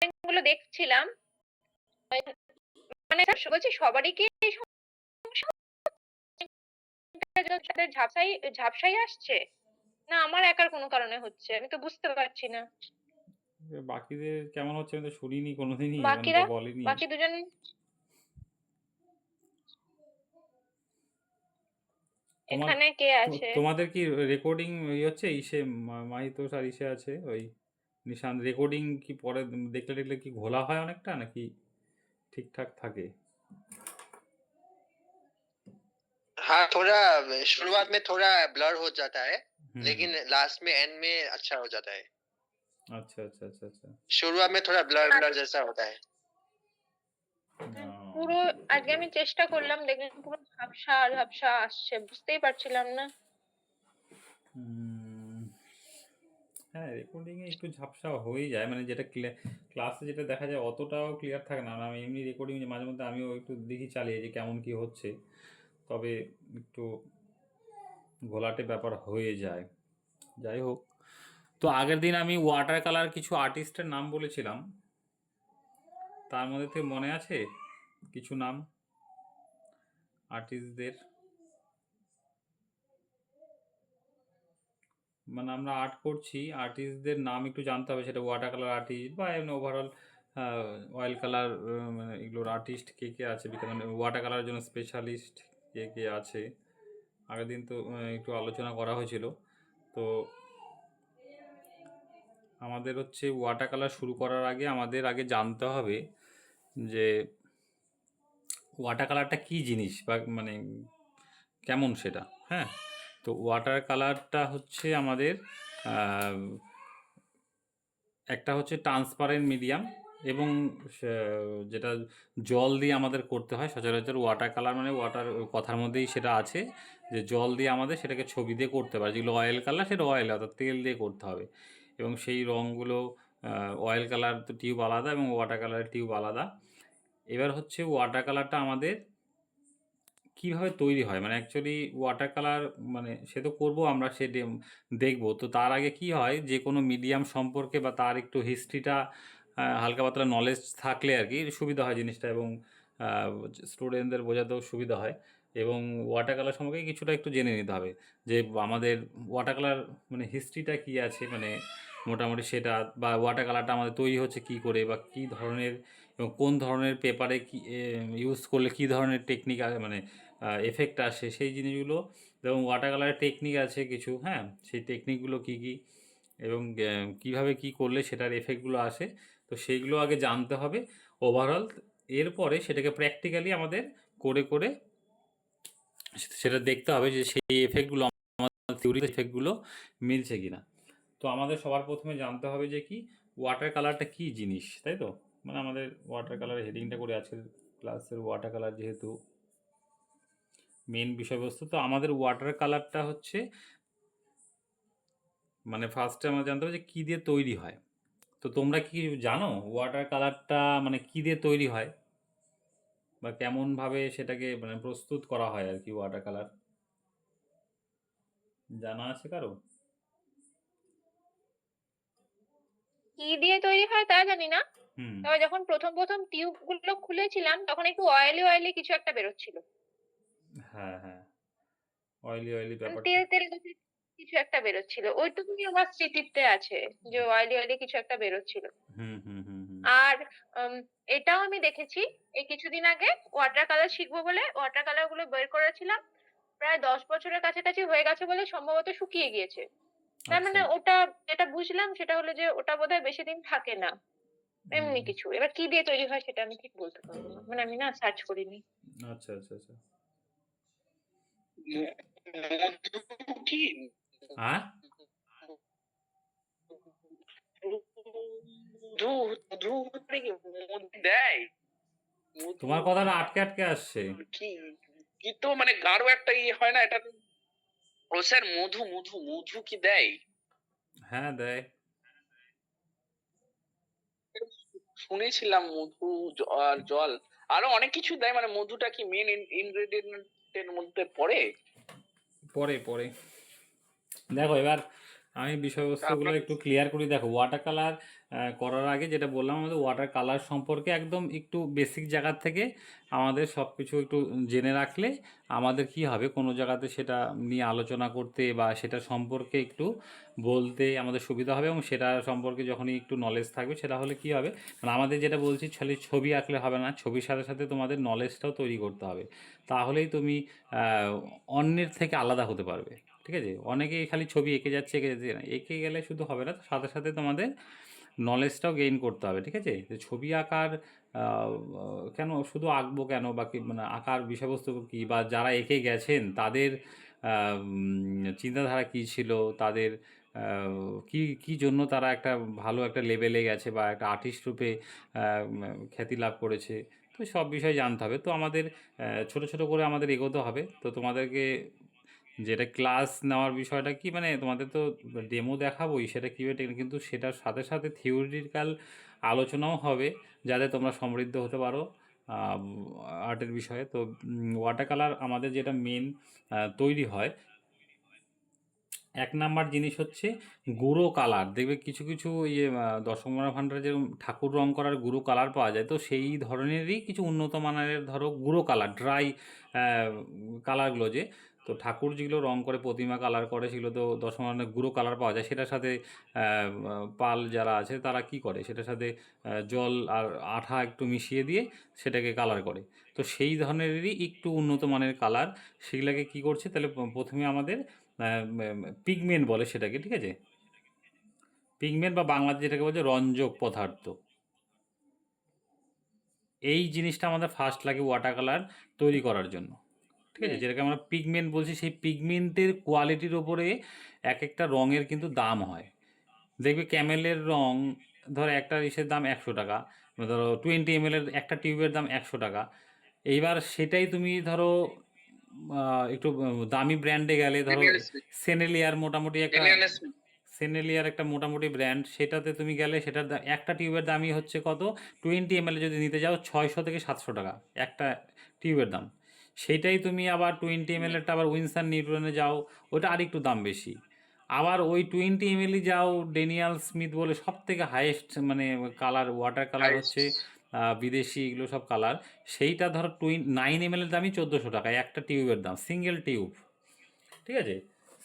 অনেকগুলো দেখছিলাম, মানে বলছি সবারই কি এই সমস্যা তাদের ঝাপসাই ঝাপসাই আসছে, না আমার একার কোনো কারণে হচ্ছে, আমি তো বুঝতে পারছি না। বাকিদের কেমন হচ্ছে আমি তো শুনিনি কোনোদিনই, মানে বাকিরা, বা বলেনি। বাকি দুজন তোমার এখানে কে আছে? তোমাদের কি রেকর্ডিং হচ্ছে ইসে, মাহিতোষ আর ইসে আছে ওই নিশান, রেকর্ডিং কি পরে দেখলে দেখলে কি ঘোলা হয় অনেকটা নাকি ঠিকঠাক থাকে? हाँ थोड़ा शुरुआत में थोड़ा ब्लर हो जाता है, হুম। लेकिन लास्ट में एंड में अच्छा हो जाता है। আচ্ছা আচ্ছা আচ্ছা আচ্ছা। शुरुआत में थोड़ा ब्लर ब्लर जैसा होता है। পুরো আজকে আমি চেষ্টা করলাম, দেখলাম পুরো ঝাপসা ঝাপসা আসছে, বুঝতেই পারছিলাম না। হুম, হ্যাঁ রেকর্ডিং এ একটু ঝাপসা হয়ে যায়, মানে যেটা ক্লাসে যেটা দেখা যায় অতটাও ক্লিয়ার থাকে না। আমি এমনি রেকর্ডিং মাঝে মধ্যে আমিও একটু দেখি চালিয়ে যে কেমন কি হচ্ছে, তবে একটু ঘোলাটে ব্যাপার হয়ে যায়। যাই হোক, তো আগের দিন আমি ওয়াটার কালার কিছু আর্টিস্টের নাম বলেছিলাম, তার মধ্যে থেকে মনে আছে কিছু নাম আর্টিস্টদের? মানে আমরা আর্ট করছি, আর্টিস্টদের নাম একটু জানতে হবে, সেটা ওয়াটার কালার আর্টিস্ট বা এমনি ওভারঅল অয়েল কালার, মানে এগুলোর আর্টিস্ট কে কে আছে, মানে ওয়াটার কালারের জন্য স্পেশালিস্ট কে কে আছে। আগের দিন তো একটু আলোচনা করা হয়েছিল। তো আমাদের হচ্ছে ওয়াটার কালার শুরু করার আগে আমাদের আগে জানতে হবে যে ওয়াটার কালারটা কী জিনিস বা মানে কেমন সেটা। হ্যাঁ, তো ওয়াটার কালারটা হচ্ছে আমাদের একটা হচ্ছে ট্রান্সপারেন্ট মিডিয়াম, এবং যেটা জল দিয়ে আমাদের করতে হয় সচরাচর। ওয়াটার কালার মানে ওয়াটার কথার মধ্যেই সেটা আছে যে জল দিয়ে আমাদের সেটাকে ছবি দিয়ে করতে পারে। যেগুলো অয়েল কালার সেটা অয়েল অর্থাৎ তেল দিয়ে করতে হবে, এবং সেই রঙগুলো অয়েল কালার তো টিউব আলাদা এবং ওয়াটার কালারের টিউব আলাদা। এবার হচ্ছে ওয়াটার কালারটা আমাদের কীভাবে তৈরি হয়, মানে অ্যাকচুয়ালি ওয়াটার কালার মানে সে তো করবো আমরা, সে দেখবো। তো তার আগে কি হয়, যে কোনো মিডিয়াম সম্পর্কে বা তার একটু হিস্ট্রিটা হালকা পাতলা নলেজ থাকলে আর কি সুবিধা হয় জিনিসটা, এবং স্টুডেন্টদের বোঝাতেও সুবিধা হয়। এবং ওয়াটার কালার সম্পর্কে কিছুটা একটু জেনে নিতে হবে যে আমাদের ওয়াটার কালার মানে হিস্ট্রিটা কী আছে, মানে মোটামুটি সেটা, বা ওয়াটার কালারটা আমাদের তৈরি হচ্ছে কী করে বা কী ধরনের এবং কোন ধরনের পেপারে কী ইউজ করলে কী ধরনের টেকনিক মানে এফেক্ট আসে সেই জিনিসগুলো। এবং ওয়াটার কালারের টেকনিক আছে কিছু, হ্যাঁ, সেই টেকনিকগুলো কী কী এবং কীভাবে কী করলে সেটার এফেক্টগুলো আসে, তো সেইগুলো আগে জানতে হবে ওভারঅল। এরপরে সেটাকে প্র্যাকটিক্যালি আমাদের করে করে সেটা দেখতে হবে যে সেই এফেক্টগুলো আমাদের থিওরি এফেক্টগুলো মিলছে কিনা। তো আমাদের সবার প্রথমে জানতে হবে যে কি ওয়াটার কালারটা কী জিনিস, তাই তো? মানে আমাদের ওয়াটার কালার হেডিংটা করে আজকের ক্লাসের ওয়াটার কালার যেহেতু মেন বিষয়বস্তু, তো আমাদের ওয়াটার কালারটা হচ্ছে মানে ফার্স্টে আমরা জানতে হবে যে কী দিয়ে তৈরি হয়। তো তোমরা কি জানো ওয়াটার কালারটা মানে কী দিয়ে তৈরি হয় বা কেমনভাবে সেটাকে মানে প্রস্তুত করা হয় আর কি? ওয়াটার কালার জানা আছে কারো? কি দিয়ে তৈরি হয় তা জানি না, হুম। তবে যখন প্রথম প্রথম টিউব গুলো খুলেছিলাম তখন একটু অয়েলি অয়েলি কিছু একটা বেরোচ্ছিল, হ্যাঁ হ্যাঁ, অয়েলি অয়েলি মানে ব্যাপারটা। তেল তেল কিছু একটা বেরোচ্ছিল, ওইটুকুনি আমার স্মৃতিতে আছে যে অয়েলি অয়েলি কিছু একটা বেরোচ্ছিল। হুম হুম হুম হুম। আর এটাও আমি দেখেছি, এই কিছুদিন আগে ওয়াটার কালার শিখবো বলে ওয়াটার কালার গুলো বের করেছিলাম, প্রায় 10 বছরের কাছাকাছি হয়ে গেছে বলে সম্ভবত শুকিয়ে গিয়েছে। তার আচ্ছা। মানে ওটা যেটা বুঝলাম সেটা হলো যে ওটা বোধহয় বেশি দিন থাকে না, হুম। এমনি কিছু। এবার কি দিয়ে তৈরি হয় সেটা আমি ঠিক বলতে পারবো না, মানে আমি না সার্চ করিনি। আচ্ছা আচ্ছা আচ্ছা। মধু কি হ্যাঁ, মধু মধু নাকি মধু দেয়? মধু তোমার কথাটা আটকে আটকে আসছে। কি কি তো মানে গাঢ় একটা ইয়ে হয় না এটা? ও স্যার মধু মধু মধু কি দেয়? হ্যাঁ দেয়। শুনেছিলাম মধু আর জল আরো অনেক কিছু দেয়, মানে মধুটা কি মেন ইনগ্রেডিয়েন্ট এর মধ্যে পড়ে? পরে পরে দেখো, এবার আমি বিষয়বস্তুগুলো আপনার একটু ক্লিয়ার করি। দেখো ওয়াটার কালার করার আগে যেটা বললাম আমাদের ওয়াটার কালার সম্পর্কে একদম একটু বেসিক জায়গার থেকে আমাদের সব কিছু একটু জেনে রাখলে আমাদের কি হবে কোনো জায়গাতে সেটা নিয়ে আলোচনা করতে বা সেটা সম্পর্কে একটু বলতে আমাদের সুবিধা হবে, এবং সেটা সম্পর্কে যখনই একটু নলেজ থাকবে সেটা হলে কি হবে, মানে আমাদের যেটা বলছি খালি ছবি আঁকলে হবে না, ছবির সাথে সাথে তোমাদের নলেজটাও তৈরি করতে হবে। তাহলেই তুমি অন্যের থেকে আলাদা হতে পারবে। ঠিক আছে, অনেকেই খালি ছবি এঁকে যাচ্ছে, এঁকে যাচ্ছে না, এঁকে গেলে শুধু হবে না, সাথে সাথে তোমাদের নলেজটাও গেইন করতে হবে। ঠিক আছে, যে ছবি আঁকার কেন শুধু আঁকবো কেন, বা কি মানে আঁকার বিষয়বস্তু কী, বা যারা এঁকে গেছেন তাদের চিন্তাধারা কী ছিল, তাদের কি কি জন্য তারা একটা ভালো একটা লেভেলে গেছে বা একটা আর্টিস্ট রূপে খ্যাতি লাভ করেছে, তো সব বিষয় জানতে হবে। তো আমাদের ছোট ছোট করে আমাদের এগোতে হবে। তো তোমাদেরকে যেটা ক্লাস নেওয়ার বিষয়টা কি, মানে তোমাদের তো ডেমো দেখাবোই সেটা কীভাবে টেকনিক, কিন্তু সেটার সাথে সাথে থিওরিটিক্যাল আলোচনাও হবে যাতে তোমরা সমৃদ্ধ হতে পারো আর্টের বিষয়ে। তো ওয়াটার কালার আমাদের যেটা মেন তৈরি হয়, এক নাম্বার জিনিস হচ্ছে গুঁড়ো কালার। দেখবে কিছু কিছু ইয়ে দশমরা ভাণ্ডারে যেরকম ঠাকুর রং করার গুঁড়ো কালার পাওয়া যায়, তো সেই ধরনেরই কিছু উন্নত মানের ধরো গুঁড়ো কালার, ড্রাই কালারগুলো যে, তো ঠাকুর যেগুলো রং করে প্রতিমা কালার করে সেগুলো তো দশমরানের গুঁড়ো কালার পাওয়া যায়। সেটার সাথে পাল যারা আছে তারা কি করে, সেটার সাথে জল আর আঠা একটু মিশিয়ে দিয়ে সেটাকে কালার করে। তো সেই ধরনেরই একটু উন্নত মানের কালার, সেগুলাকে কি করছে তাহলে প্রথমে আমাদের পিগমেন্ট বলে সেটাকে। ঠিক আছে, পিগমেন্ট বা বাংলাতে যেটাকে বলছে রঞ্জক পদার্থ, এই জিনিসটা আমাদের ফার্স্ট লাগে ওয়াটার কালার তৈরি করার জন্য। ঠিক আছে, যেটাকে আমরা পিগমেন্ট বলছি, সেই পিগমেন্টের কোয়ালিটির ওপরে এক একটা রঙের কিন্তু দাম হয়। দেখবে ক্যামেলের রং ধরো একটা ইসের দাম 100 টাকা, ধরো 20 ml একটা টিউবের দাম 100 টাকা। এইবার সেটাই তুমি ধরো একটু দামি ব্র্যান্ডে গেলে, ধরো সেনেলিয়ার মোটামুটি একটা সেনেলিয়ার একটা মোটামুটি ব্র্যান্ড, সেটাতে তুমি গেলে সেটার একটা টিউবের দামই হচ্ছে কত, 20 ml যদি নিতে যাও 600 থেকে 700 টাকা একটা টিউবের দাম। সেইটাই তুমি আবার 20 ml আবার উইনসন নিউটনে যাও, ওটা আর একটু দাম বেশি। আবার ওই 20 ml যাও ডেনিয়াল স্মিথ বলে সব থেকে হাইয়েস্ট মানে কালার ওয়াটার কালার হচ্ছে বিদেশি এগুলো সব কালার, সেইটা ধরো 9 ml এর দামই 1400 টাকা একটা টিউবের দাম, সিঙ্গেল টিউব। ঠিক আছে,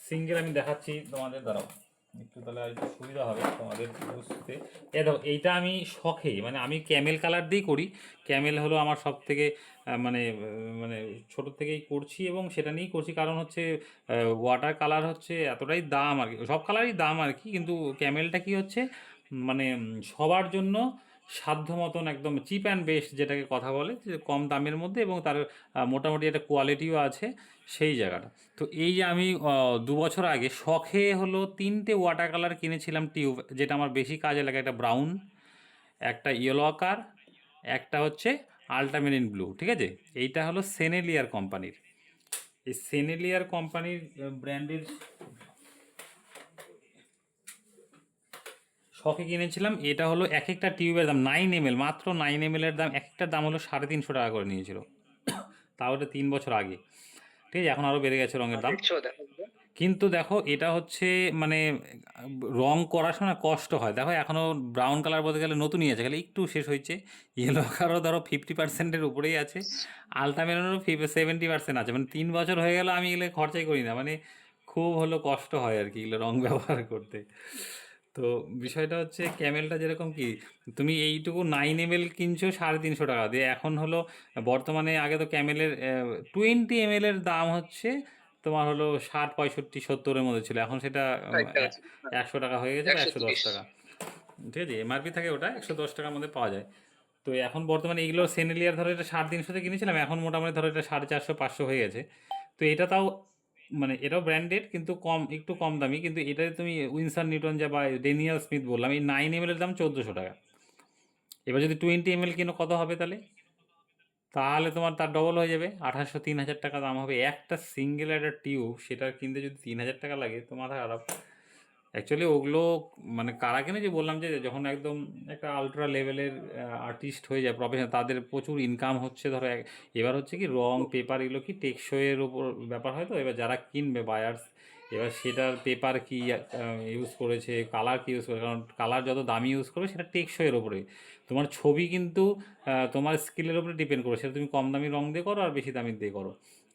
সিঙ্গেল আমি দেখাচ্ছি তোমাদের, দাঁড়াও একটু, তাহলে আর একটু সুবিধা হবে তোমাদের বুঝতে। দেখো এইটা আমি শখে, মানে আমি ক্যামেল কালার দিয়েই করি। ক্যামেল হলো আমার সব থেকে মানে মানে ছোটো থেকেই করছি এবং সেটা নিয়েই করছি, কারণ হচ্ছে ওয়াটার কালার হচ্ছে এতটাই দাম আর কি, সব কালারই দাম আর কি, কিন্তু ক্যামেলটা কি হচ্ছে মানে সবার জন্য সাধ্য মতন একদম চিপ অ্যান্ড বেস্ট যেটাকে কথা বলে, যে কম দামের মধ্যে এবং তার মোটামুটি একটা কোয়ালিটিও আছে, সেই জায়গাটা। তো এই যে আমি 2 বছর আগে শখে হলো 3টে ওয়াটার কালার কিনেছিলাম টিউব, যেটা আমার বেশি কাজে লাগে, একটা ব্রাউন, একটা ইয়েলো আকার, একটা হচ্ছে আল্ট্রামেরিন ব্লু। ঠিক আছে, এইটা হলো সেনেলিয়ার কোম্পানির, এই সেনেলিয়ার কোম্পানির ব্র্যান্ডের শখে কিনেছিলাম। এটা হলো এক একটা টিউবের দাম 9 ml, মাত্র 9 ml এর দাম, এক একটার দাম হলো 350 টাকা করে নিয়েছিল, তাও এটা 3 বছর আগে। ঠিক আছে, এখন আরও বেড়ে গেছে রঙের দাম। কিন্তু দেখো এটা হচ্ছে মানে রং করার সময় কষ্ট হয়। দেখো এখনও ব্রাউন কালার বলতে গেলে নতুনই আছে, খালি একটু শেষ হয়েছে। ইয়েলো কালারও ধরো 50%-এর উপরেই আছে, আলটামেরনেরও 70% আছে, মানে 3 বছর হয়ে গেল আমি এগুলো খরচাই করি না, মানে খুব হলো কষ্ট হয় আর কি এগুলো রং ব্যবহার করতে। তো বিষয়টা হচ্ছে ক্যামেলটা যেরকম কি, তুমি এইটুকু 9 ml কিনছো 350 টাকা দিয়ে, এখন হলো বর্তমানে, আগে তো ক্যামেলের 20 ml এর দাম হচ্ছে তোমার হলো 60, 65, 70-এর মধ্যে ছিল, এখন সেটা 100 টাকা হয়ে গেছে বা 110 টাকা। ঠিক আছে, এমআরপি থাকে ওটা 110 টাকার মধ্যে পাওয়া যায়। তো এখন বর্তমানে এইগুলো সেনেলিয়ার ধরো এটা 350-তে কিনেছিলাম, এখন মোটামুটি ধরো এটা 450, 500 হয়ে গেছে। তো এটা তাও মানে এটাও ব্র্যান্ডেড কিন্তু কম, একটু কম দামি, কিন্তু এটাতে তুমি উইনসন নিউটন যা বা ডেনিয়াল স্মিথ বললাম, এই 9 ml এর দাম 1400 টাকা। এবার যদি 20 ml কিনো কত হবে তাহলে, তাহলে তোমার তার ডবল হয়ে যাবে, 2800, 3000 টাকা দাম হবে একটা সিঙ্গেল একটা টিউব, সেটা কিনতে যদি 3000 টাকা লাগে তো মাথা খারাপ। অ্যাকচুয়ালি ওগুলো মানে কারা কেনে, যে বললাম যে যখন একদম একটা আলট্রা লেভেলের আর্টিস্ট হয়ে যায় প্রফেশনাল, তাদের প্রচুর ইনকাম হচ্ছে ধরো এবার হচ্ছে কি রং পেপার এগুলো কি টেকসইয়ের ওপর ব্যাপার হয়, তো এবার যারা কিনবে বায়ার্স এবার সেটার পেপার কি ইউজ করেছে, কালার কি ইউজ করেছে, কারণ কালার যত দামি ইউজ করবে সেটা টেকসইয়ের ওপরে। তোমার ছবি কিন্তু তোমার স্কিলের উপরে ডিপেন্ড করে, সেটা তুমি কম দামি রং দিয়ে করো আর বেশি দামি দিয়ে করো,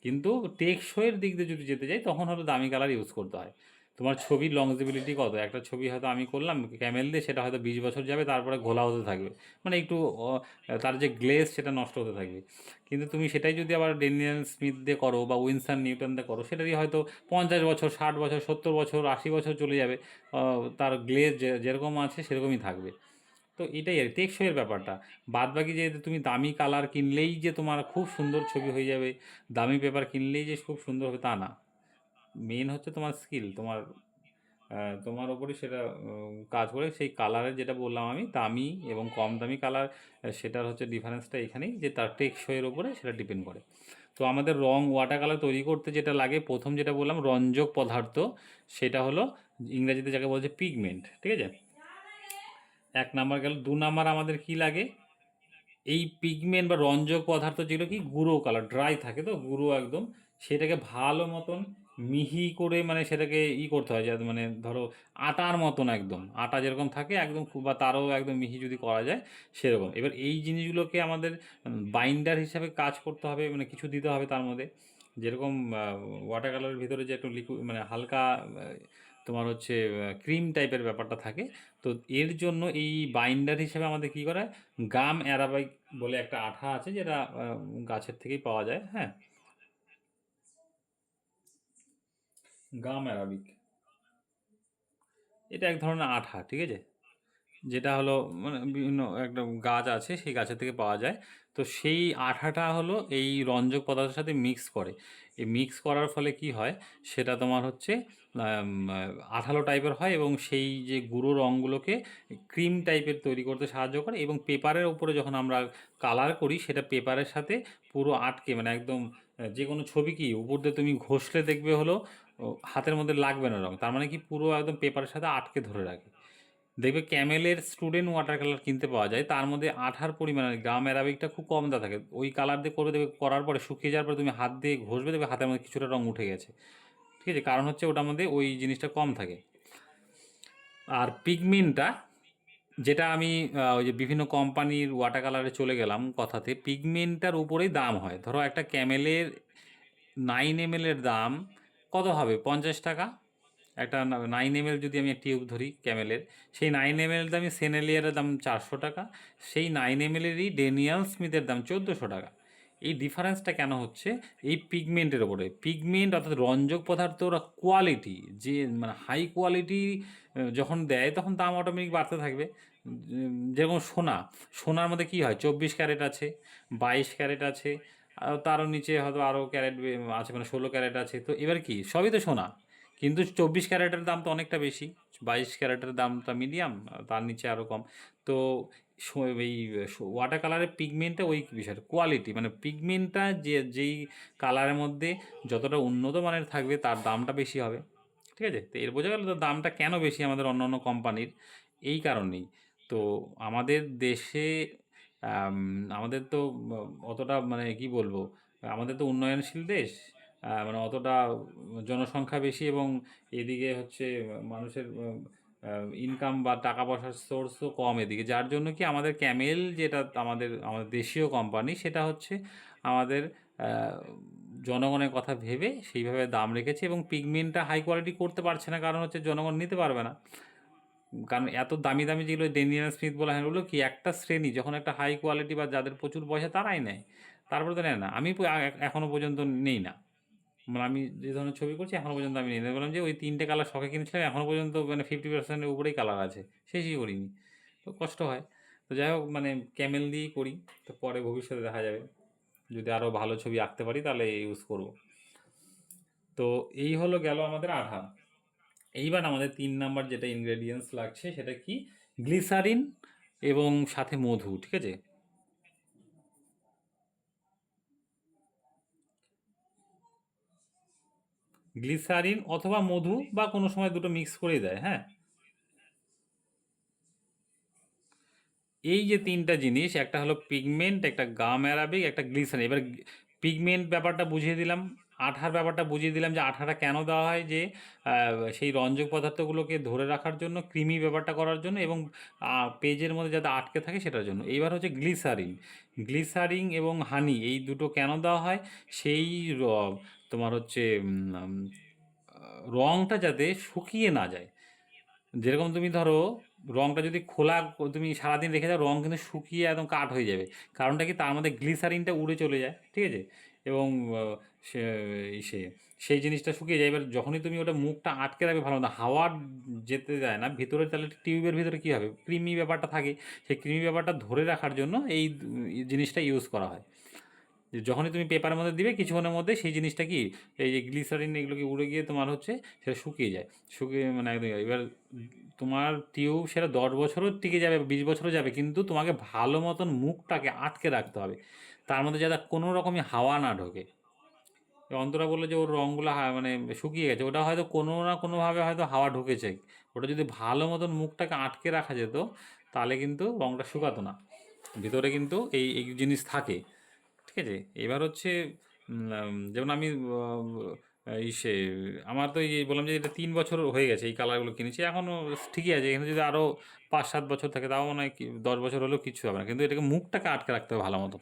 কিন্তু টেকসইয়ের দিক দিয়ে যদি যেতে যাই তখন হয়তো দামি কালার ইউজ করতে হয়। তোমার ছবির লংজিবিলিটি কত, একটা ছবি হয়তো আমি করলাম ক্যামেল দিয়ে, সেটা হয়তো 20 বছর যাবে, তারপরে ঘোলা হতে থাকবে, মানে একটু তার যে গ্লেজ সেটা নষ্ট হতে থাকবে। কিন্তু তুমি সেটাই যদি আবার ড্যানিয়েল স্মিথ দিয়ে করো বা উইনসন নিউটন দিয়ে করো, সেটারই হয়তো 50 বছর, 60 বছর, 70 বছর, 80 বছর চলে যাবে, তার গ্লেজ যেরকম আছে সেরকমই থাকবে। তো এটাই আর টেকসইয়ের ব্যাপারটা। বাদ বাকি যে তুমি দামি কালার কিনলেই যে তোমার খুব সুন্দর ছবি হয়ে যাবে, দামি পেপার কিনলেই যে খুব সুন্দর হবে তা না। মেন হচ্ছে তোমার স্কিল, তোমার ওপরই সেটা কাজ করে। সেই কালারের যেটা বললাম আমি, দামি এবং কম দামি কালার, সেটার হচ্ছে ডিফারেন্সটা এখানেই, যে তার টেকসইয়ের ওপরে সেটা ডিপেন্ড করে। তো আমাদের রং ওয়াটার কালার তৈরি করতে যেটা লাগে, প্রথম যেটা বললাম রঞ্জক পদার্থ, সেটা হলো ইংরেজিতে যাকে বলছে পিগমেন্ট, ঠিক আছে। 1 নাম্বার গেল। 2 নাম্বার আমাদের কি লাগে, এই পিগমেন্ট বা রঞ্জক পদার্থ যেগুলো কি গুঁড়ো কালার, ড্রাই থাকে, তো গুঁড়ো একদম, সেটাকে ভালো মতন মিহি করে, মানে সেটাকে করতে হয়, যাতে মানে ধরো আটার মতন, একদম আটা যেরকম থাকে একদম, বা তারও একদম মিহি যদি করা যায় সেরকম। এবার এই জিনিসগুলোকে আমাদের বাইন্ডার হিসাবে কাজ করতে হবে, মানে কিছু দিতে হবে তার মধ্যে, যেরকম ওয়াটার কালারের ভিতরে যে একটু লিকুইড, মানে হালকা তোমার হচ্ছে ক্রিম টাইপের ব্যাপারটা থাকে। তো এর জন্য এই বাইন্ডার হিসেবে আমাদের কী করা হয়, গাম অ্যারাবাইক বলে একটা আঠা আছে, যেটা গাছের থেকেই পাওয়া যায়, হ্যাঁ, গাম অ্যারাবিক, এটা এক ধরনের আঠা, ঠিক আছে, যেটা হলো মানে বিভিন্ন একটা গাছ আছে, সেই গাছের থেকে পাওয়া যায়। তো সেই আঠাটা হলো এই রঞ্জক পদার্থের সাথে মিক্স করে। এই মিক্স করার ফলে কি হয়, সেটা তোমার হচ্ছে আঠালো টাইপের হয়, এবং সেই যে গুঁড়ো রঙগুলোকে ক্রিম টাইপের তৈরি করতে সাহায্য করে, এবং পেপারের ওপরে যখন আমরা কালার করি, সেটা পেপারের সাথে পুরো আটকে, মানে একদম যে কোনো ছবি কি উপর দিয়ে তুমি ঘষলে দেখবে হলো হাতের মধ্যে লাগবে না রং, তার মানে কি পুরো একদম পেপারের সাথে আটকে ধরে রাখে। দেখবে ক্যামেলের স্টুডেন্ট ওয়াটার কালার কিনতে পাওয়া যায়, তার মধ্যে আঠার পরিমাণ, গাম অ্যারাবিকটা খুব কম দেওয়া থাকে, ওই কালার দিয়ে করে দেবে, করার পরে শুকিয়ে যাওয়ার পরে তুমি হাত দিয়ে ঘষবে, দেখবে হাতের মধ্যে কিছুটা রং উঠে গেছে, ঠিক আছে, কারণ হচ্ছে ওটার মধ্যে ওই জিনিসটা কম থাকে। আর পিগমেন্টটা, যেটা আমি ওই যে বিভিন্ন কোম্পানির ওয়াটার কালারে চলে গেলাম কথাতে, পিগমেন্টটার উপরেই দাম হয়। ধরো একটা ক্যামেলের 9 ml দাম কত হবে, 50 টাকা। একটা 9 ml যদি আমি টিউব ধরি ক্যামেলের, সেই 9 ml দামই সেনেলিয়ারের দাম 400 টাকা, সেই 9 ml-এরই ডেনিয়াল স্মিথের দাম 1400 টাকা। এই ডিফারেন্সটা কেন হচ্ছে, এই পিগমেন্টের ওপরে। পিগমেন্ট অর্থাৎ রঞ্জক পদার্থ, ওরা কোয়ালিটি, যে মানে হাই কোয়ালিটি যখন দেয় তখন দাম অটোমেটিক বাড়তে থাকবে। যেরকম সোনা, সোনার মধ্যে কী হয়, 24 ক্যারেট আছে, 22 ক্যারেট আছে, আর তারও নিচে হয়তো আরও ক্যারেট আছে, মানে 16 ক্যারেট আছে। তো এবার কি, সবই তো সোনা, কিন্তু 24 ক্যারেটের দাম তো অনেকটা বেশি, 22 ক্যারেটের দামটা মিডিয়াম, তার নিচে আরও কম। তো এই ওয়াটার কালারের পিগমেন্টটা ওই বিষয় কোয়ালিটি, মানে পিগমেন্টটা যেই কালারের মধ্যে যতটা উন্নত মানের থাকবে তার দামটা বেশি হবে, ঠিক আছে। তো এর বোঝা গেল তো দামটা কেন বেশি আমাদের অন্য অন্য কোম্পানির, এই কারণেই। তো আমাদের দেশে আম, আমাদের তো অতটা, মানে কি বলবো, আমাদের তো উন্নয়নশীল দেশ, মানে অতটা জনসংখ্যা বেশি, এবং এদিকে হচ্ছে মানুষের ইনকাম বা টাকা পয়সার সোর্সও কম এদিকে, যার জন্য কি আমাদের ক্যামেল, যেটা আমাদের আমাদের দেশীয় কোম্পানি, সেটা হচ্ছে আমাদের আহ, জনগণের কথা ভেবে সেইভাবে দাম রেখেছে, এবং পিগমেন্টটা হাই কোয়ালিটি করতে পারছে না, কারণ হচ্ছে জনগণ নিতে পারবে না। কারণ এত দামি দামি যেগুলো ডেনিয়াল স্মিথ বলা হয়, ওগুলো কি একটা শ্রেণী, যখন একটা হাই কোয়ালিটি বা যাদের প্রচুর পয়সা তারাই নেয়, তারপরে তো নেয় না। আমি এখনও পর্যন্ত নেই না, মানে আমি যে ধরনের ছবি করছি এখনও পর্যন্ত আমি নিয়ে বললাম যে ওই 3টে কালার শখে কিনেছিলাম, এখনও পর্যন্ত মানে 50%-এর উপরেই কালার আছে, শেষই করিনি। তো কষ্ট হয়। তো যাই হোক, মানে ক্যামেল দিয়েই করি। তো পরে ভবিষ্যতে দেখা যাবে, যদি আরও ভালো ছবি আঁকতে পারি তাহলে ইউজ করব। তো এই হলো গেল আমাদের আঠা। এইবার আমাদের 3 নাম্বার যেটা ইনগ্রেডিয়েন্টস লাগছে সেটা কি, গ্লিসারিন এবং সাথে মধু, ঠিক আছে। গ্লিসারিন অথবা মধু, বা কোনো সময় দুটো মিক্স করেই দেয়, হ্যাঁ। এই যে 3টা জিনিস, একটা হলো পিগমেন্ট, একটা গাম অ্যারাবিক, একটা গ্লিসারিন। এবার পিগমেন্ট ব্যাপারটা বুঝিয়ে দিলাম, আঠার ব্যাপারটা বুঝিয়ে দিলাম যে আঠাটা কেন দেওয়া হয়, যে সেই রঞ্জক পদার্থগুলোকে ধরে রাখার জন্য, কৃমি ব্যাপারটা করার জন্য, এবং পেজের মধ্যে যাতে আটকে থাকে সেটার জন্য। এইবার হচ্ছে গ্লিসারিন। গ্লিসারিন এবং হানি এই দুটো কেন দেওয়া হয়, সেই তোমার হচ্ছে রঙটা যাতে শুকিয়ে না যায়। যেরকম তুমি ধরো রঙটা যদি খোলা তুমি সারাদিন রেখে দাও, রঙ কিন্তু শুকিয়ে একদম কাঠ হয়ে যাবে। কারণটা কি, তার মধ্যে গ্লিসারিনটা উড়ে চলে যায়, ঠিক আছে, এবং সে সে সেই জিনিসটা শুকিয়ে যায়। এবার যখনই তুমি ওটা মুখটা আটকে রাখবে ভালো মতো, হাওয়া যেতে যায় না ভিতরে, তাহলে টিউবের ভিতরে কী হবে, কৃমি ব্যাপারটা থাকে, সেই কৃমি ব্যাপারটা ধরে রাখার জন্য এই জিনিসটা ইউজ করা হয়। যে যখনই তুমি পেপারের মধ্যে দিবে কিছুক্ষণের মধ্যে সেই জিনিসটা কি, এই যে গ্লিসারিন এগুলো কি উড়ে গিয়ে তোমার হচ্ছে সেটা শুকিয়ে যায়, শুকিয়ে মানে একদম। এবার তোমার টিউব সেটা 10 বছরও টিকে যাবে, 20 বছরও যাবে, কিন্তু তোমাকে ভালো মতন মুখটাকে আটকে রাখতে হবে, তার মধ্যে যাতে কোনো রকমই হাওয়া না ঢোকে। অন্তরা বললো যে ওর রঙগুলো মানে শুকিয়ে গেছে, ওটা হয়তো কোনো না কোনোভাবে হয়তো হাওয়া ঢুকেছে। ওটা যদি ভালো মতন মুখটাকে আটকে রাখা যেত, তাহলে কিন্তু রঙটা শুকাতো না, ভিতরে কিন্তু এই এই জিনিস থাকে, ঠিক আছে। এবার হচ্ছে যেমন আমি এই সে আমার তো এই বললাম যে এটা 3 বছর হয়ে গেছে এই কালারগুলো কিনেছি, এখনও ঠিকই আছে। এখানে যদি আরও 5-7 বছর থাকে তাও মনে হয় 10 বছর হলেও কিছু হবে না, কিন্তু এটাকে মুখটাকে আটকে রাখতে হবে ভালো মতো।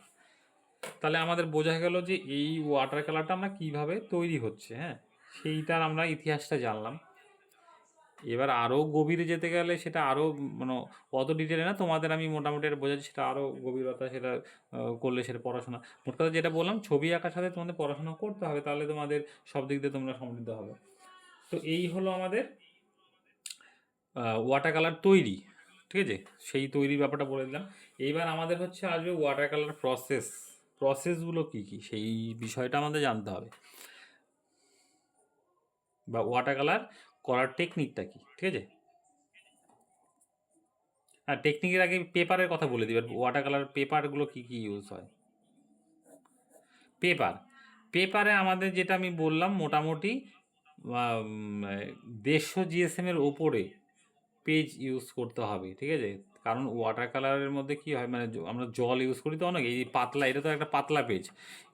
তাহলে আমাদের বোঝা গেল যে এই ওয়াটার কালারটা আমরা কীভাবে তৈরি হচ্ছে, হ্যাঁ, সেইটার আমরা ইতিহাসটা জানলাম। এবার আরও গভীরে যেতে গেলে সেটা আরও মানে অত ডিটেলে না, তোমাদের আমি মোটামুটি এটা বোঝাচ্ছি, সেটা আরও গভীরতা, সেটা করলে সেটা পড়াশোনা। মোট কথা যেটা বললাম, ছবি আঁকার সাথে তোমাদের পড়াশোনা করতে হবে, তাহলে তোমাদের সব দিক দিয়ে তোমরা সমৃদ্ধ হবে। তো এই হলো আমাদের ওয়াটার কালার তৈরি, ঠিক আছে, সেই তৈরির ব্যাপারটা বলে দিলাম। এইবার আমাদের হচ্ছে আসবে ওয়াটার কালার প্রসেসগুলো কী কী, সেই বিষয়টা আমাদের জানতে হবে, বা ওয়াটার কালার করার টেকনিকটা কী, ঠিক আছে। আর টেকনিকের আগে পেপারের কথা বলে দিই, ওয়াটার কালার পেপারগুলো কী কী ইউজ হয়। পেপারে আমাদের যেটা আমি বললাম, মোটামুটি 150 জিএসএমের ওপরে পেজ ইউজ করতে হবে, ঠিক আছে। কারণ ওয়াটার কালারের মধ্যে কি হয়, মানে আমরা জল ইউজ করি তো অনেক, এই পাতলা, এটা তো একটা পাতলা পেজ।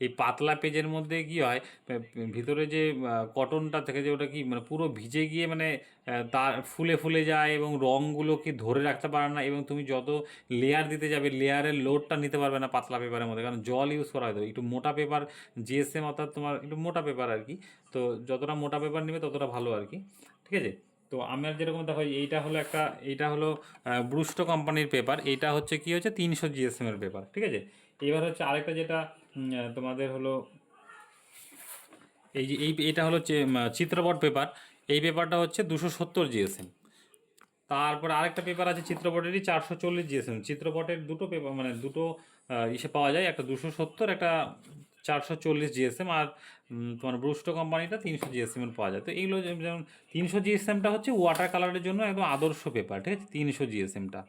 এই পাতলা পেজের মধ্যে কি হয়, ভিতরে যে কটনটা থেকে, যে ওটা কি মানে পুরো ভিজে গিয়ে মানে তার ফুলে ফুলে যায়, এবং রঙগুলোকে ধরে রাখতে পারে না, এবং তুমি যত লেয়ার দিতে যাবে লেয়ারের লোডটা নিতে পারবে না পাতলা পেপারের মধ্যে, কারণ জল ইউজ করা হয়। তো একটু মোটা পেপার, জিএসএম অর্থাৎ তোমার একটু মোটা পেপার আর কি, তো যতটা মোটা পেপার নেবে ততটা ভালো আর কি, ঠিক আছে। তো আমার যেরকম দেখো, এইটা হলো ব্রুস্টো কোম্পানির পেপার, এইটা হচ্ছে কি হচ্ছে 300 জিএসএম এর পেপার, ঠিক আছে। এবার হচ্ছে আরেকটা যেটা তোমাদের হলো এই যে এটা হলো চিত্রপট পেপার, এই পেপারটা হচ্ছে 270 জিএসএম। তারপরে আরেকটা পেপার আছে চিত্রপটেরই 440 জিএসএম। চিত্রপটের দুটো পেপার মানে দুটো ইসে পাওয়া যায়, একটা 270, একটা 440 জিএসএম, আর তোমার ব্রুস্টো কোম্পানিটা 300 জিএসএম এর পাওয়া যায়। তো এইগুলো যেমন 300 জিএসএমটা হচ্ছে ওয়াটার কালারের জন্য একদম আদর্শ পেপার, ঠিক আছে। 300 জিএসএমটা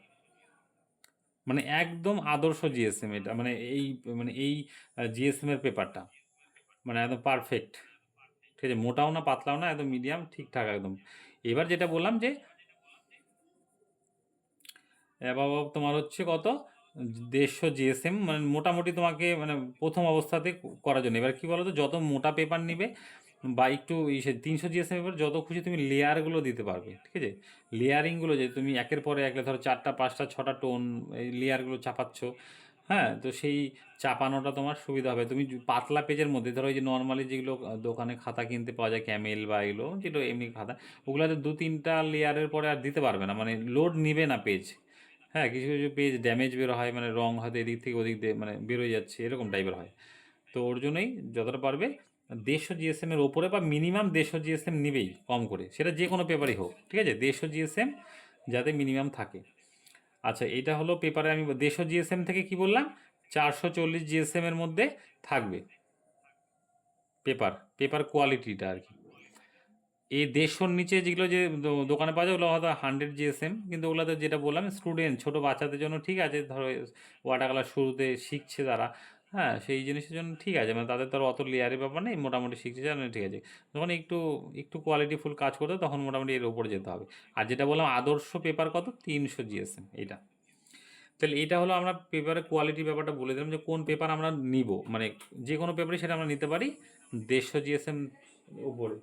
মানে একদম আদর্শ জিএসএম, এটা মানে এই জিএসএম এর পেপারটা মানে একদম পারফেক্ট, ঠিক আছে, মোটাও না পাতলাও না, একদম মিডিয়াম ঠিকঠাক একদম। এবার যেটা বললাম যে এবার তোমার হচ্ছে কত, 150 জিএসএম, মানে মোটামুটি তোমাকে মানে প্রথম অবস্থাতে করার জন্য। এবার কী বলো তো, যত মোটা পেপার নিবে বা একটু 300 জিএসএম পেপার যত খুশি তুমি লেয়ারগুলো দিতে পারবে, ঠিক আছে। লেয়ারিংগুলো যে তুমি একের পরে এক, ধরো 4টা 5টা 6টা টোন এই লেয়ারগুলো চাপাচ্ছ, হ্যাঁ, তো সেই চাপানোটা তোমার সুবিধা হবে। তুমি পাতলা পেজের মধ্যে ধরো এই যে নর্মালি যেগুলো দোকানে খাতা কিনতে পাওয়া যায়, ক্যামেল বা এগুলো যেগুলো এমনি খাতা, ওগুলোতে 2-3টা লেয়ারের পরে আর দিতে পারবে না, মানে লোড নিবে না পেজ। হ্যাঁ, কিছু কিছু পেজ ড্যামেজ বেরো হয়, মানে রং হয়তো এদিক থেকে ওদিক দিয়ে মানে বেরোয় যাচ্ছে, এরকম টাইপের হয়। তো ওর জন্যই যতটা পারবে 150 জিএসএমের ওপরে বা মিনিমাম 150 জিএসএম নিবেই কম করে, সেটা যে কোনো পেপারই হোক, ঠিক আছে। 150 জিএসএম যাতে মিনিমাম থাকে। আচ্ছা, এটা হলো পেপারে আমি 150 জিএসএম থেকে কি বললাম, 440 জিএসএম এর মধ্যে থাকবে পেপার কোয়ালিটিটা আর কি। এই 150-র নিচে যেগুলো যে দোকানে পাওয়া যায় ওগুলো হয়তো 100 জিএসএম, কিন্তু ওগুলোতে যেটা বললাম স্টুডেন্ট ছোটো বাচ্চাদের জন্য ঠিক আছে, ধরো ওয়াটার কালার শুরুতে শিখছে তারা, হ্যাঁ, সেই জিনিসের জন্য ঠিক আছে, মানে তাদের তো আর অত লেয়ারের ব্যাপার নেই, মোটামুটি শিখছে জানে, ঠিক আছে। যখন একটু একটু কোয়ালিটিফুল কাজ করতে তখন মোটামুটি এর ওপরে যেতে হবে। আর যেটা বললাম আদর্শ পেপার কত, 300 জিএসএম এইটা। তাহলে এটা হলো আমরা পেপারের কোয়ালিটির ব্যাপারটা বলে দিলাম যে কোন পেপার আমরা নিব, মানে যে কোনো পেপারই সেটা আমরা নিতে পারি 150 জিএসএম উপরে।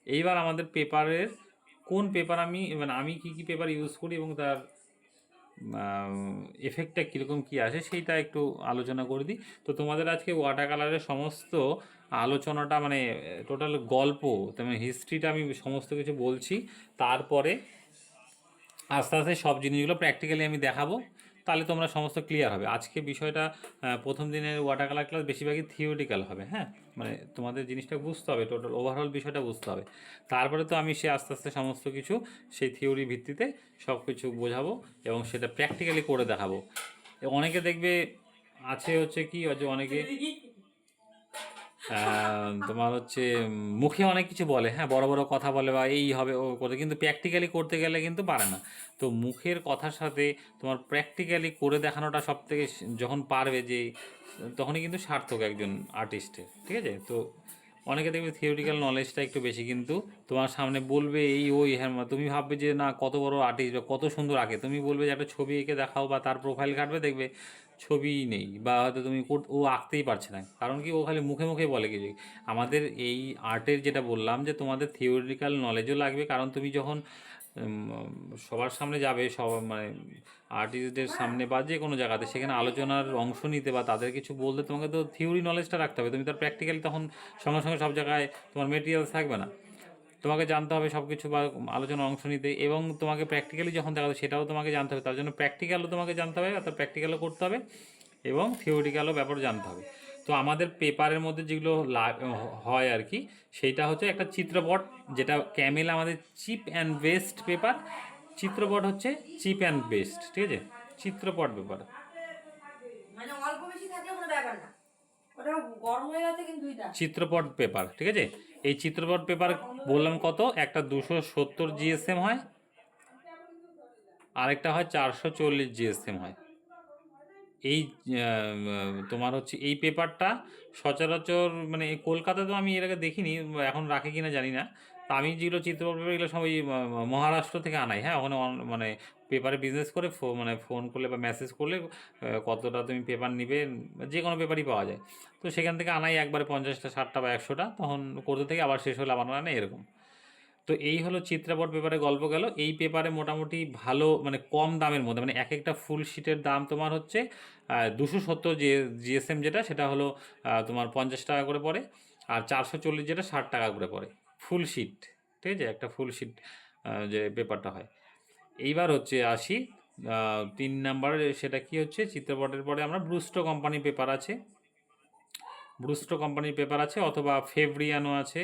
এইবার আমাদের পেপারের কোন পেপার মানে আমি কী কী পেপার ইউজ করি এবং তার এফেক্টটা কীরকম কী আসে সেইটা একটু আলোচনা করে দিই। তো তোমাদের আজকে ওয়াটার কালারের সমস্ত আলোচনাটা মানে টোটাল গল্প, তেমন হিস্ট্রিটা আমি সমস্ত কিছু বলছি। তারপরে আস্তে আস্তে সব জিনিসগুলো প্র্যাকটিক্যালি আমি দেখাবো, তাহলে তোমরা সমস্ত ক্লিয়ার হবে। আজকে বিষয়টা প্রথম দিনের ওয়াটার কালার ক্লাস বেশিরভাগই থিওরিটিক্যাল হবে, হ্যাঁ, মানে তোমাদের জিনিসটা বুঝতে হবে, টোটাল ওভারঅল বিষয়টা বুঝতে হবে। তারপরে তো আমি সে আস্তে আস্তে সমস্ত কিছু সেই থিওরি ভিত্তিতে সব কিছু বোঝাবো এবং সেটা প্র্যাকটিক্যালি করে দেখাবো। অনেকে দেখবে আছে হচ্ছে কি যে অনেকে তোমার হচ্ছে মুখে অনেক কিছু বলে, হ্যাঁ, বড় বড় কথা বলে বা এই হবে ও করে, কিন্তু প্র্যাকটিক্যালি করতে গেলে কিন্তু পারে না। তো মুখের কথার সাথে তোমার প্র্যাকটিক্যালি করে দেখানোটা সব থেকে যখন পারবে যে তখনই কিন্তু সার্থক একজন আর্টিস্টের, ঠিক আছে? তো অনেকে দেখবে থিওরিটিক্যাল নলেজটা একটু বেশি, কিন্তু তোমার সামনে বলবে এই ওই হ্যাঁ, তুমি ভাববে যে না কত বড় আর্টিস্ট বা কত সুন্দর আঁকে, তুমি বলবে যে একটা ছবি এঁকে দেখাও বা তার প্রোফাইল ঘাটবে, দেখবে ছবিই নেই বা হয়তো তুমি ও আঁকতেই পারছে না, কারণ কি ও খালি মুখে মুখে বলে কিছু। আমাদের এই আর্টের যেটা বললাম যে তোমাদের থিওরিটিক্যাল নলেজও লাগবে, কারণ তুমি যখন সবার সামনে যাবে, সব মানে আর্টিস্টদের সামনে বা যে কোনো জায়গাতে সেখানে আলোচনার অংশ নিতে বা তাদের কিছু বলতে তোমাকে তো থিওরি নলেজটা রাখতে হবে। তুমি তার প্র্যাকটিক্যালি তখন সঙ্গে সঙ্গে সব জায়গায় তোমার মেটেরিয়াল থাকবে না, তোমাকে জানতে হবে সব কিছু বা আলোচনায় অংশ নিতে, এবং তোমাকে প্র্যাকটিক্যালি যখন দেখাবে সেটাও তোমাকে জানতে হবে। তার জন্য প্র্যাকটিক্যালও তোমাকে জানতে হবে, অর্থাৎ প্র্যাকটিক্যালও করতে হবে এবং থিওরিটিক্যালও ব্যাপার জানতে হবে। তো আমাদের পেপারের মধ্যে যেগুলো হয় আর কি, সেইটা হচ্ছে একটা চিত্রপট, যেটা ক্যামেল আমাদের chip and best paper. Chitrapat হচ্ছে চিপ অ্যান্ড বেস্ট, ঠিক আছে? চিত্রপট পেপার মানে অল্প বেশি থাকলে কোনো ব্যাপার না, ওটা গরম হয়ে গেছে কিন্তু এটা চিত্রপট পেপার, ঠিক আছে? এই চিত্রপট পেপার বললাম কত, একটা 270 জিএসএম হয়, আরেকটা হয় 440 জিএসএম হয়। এই তোমার হচ্ছে এই পেপারটা সচরাচর মানে এই কলকাতায় তো আমি এর আগে দেখিনি, এখন রাখে কিনা জানি না। তা আমি যেগুলো চিত্রপট পেপার এগুলো সব ওই মহারাষ্ট্র থেকে আনাই, হ্যাঁ, ওখানে মানে পেপারে বিজনেস করে মানে ফোন করলে বা মেসেজ করলে কতটা তুমি পেপার নিবে, যে কোনো পেপারই পাওয়া যায়। তো সেখান থেকে আনাই একবারে 50টা 60টা বা 100টা, তখন করতে থেকে আবার শেষ হলে আবার আনে এরকম। তো এই হলো চিত্রপট পেপারে গল্প গেল। এই পেপারে মোটামুটি ভালো মানে কম দামের মধ্যে, মানে এক একটা ফুল শিটের দাম তোমার হচ্ছে 270 জিএসএম যেটা, সেটা হলো তোমার 50 টাকা করে পড়ে, আর 440 যেটা 60 টাকা করে পড়ে ফুল শিট, ঠিক আছে? একটা ফুল শিট যে পেপারটা হয়। এইবার হচ্ছে আসি 3 নাম্বারে, সেটা কি হচ্ছে চিত্রপটের পরে আমরা ব্রুস্টো কোম্পানির পেপার আছে, ব্রুস্টো কোম্পানির পেপার আছে, অথবা ফেব্রিয়ানো আছে,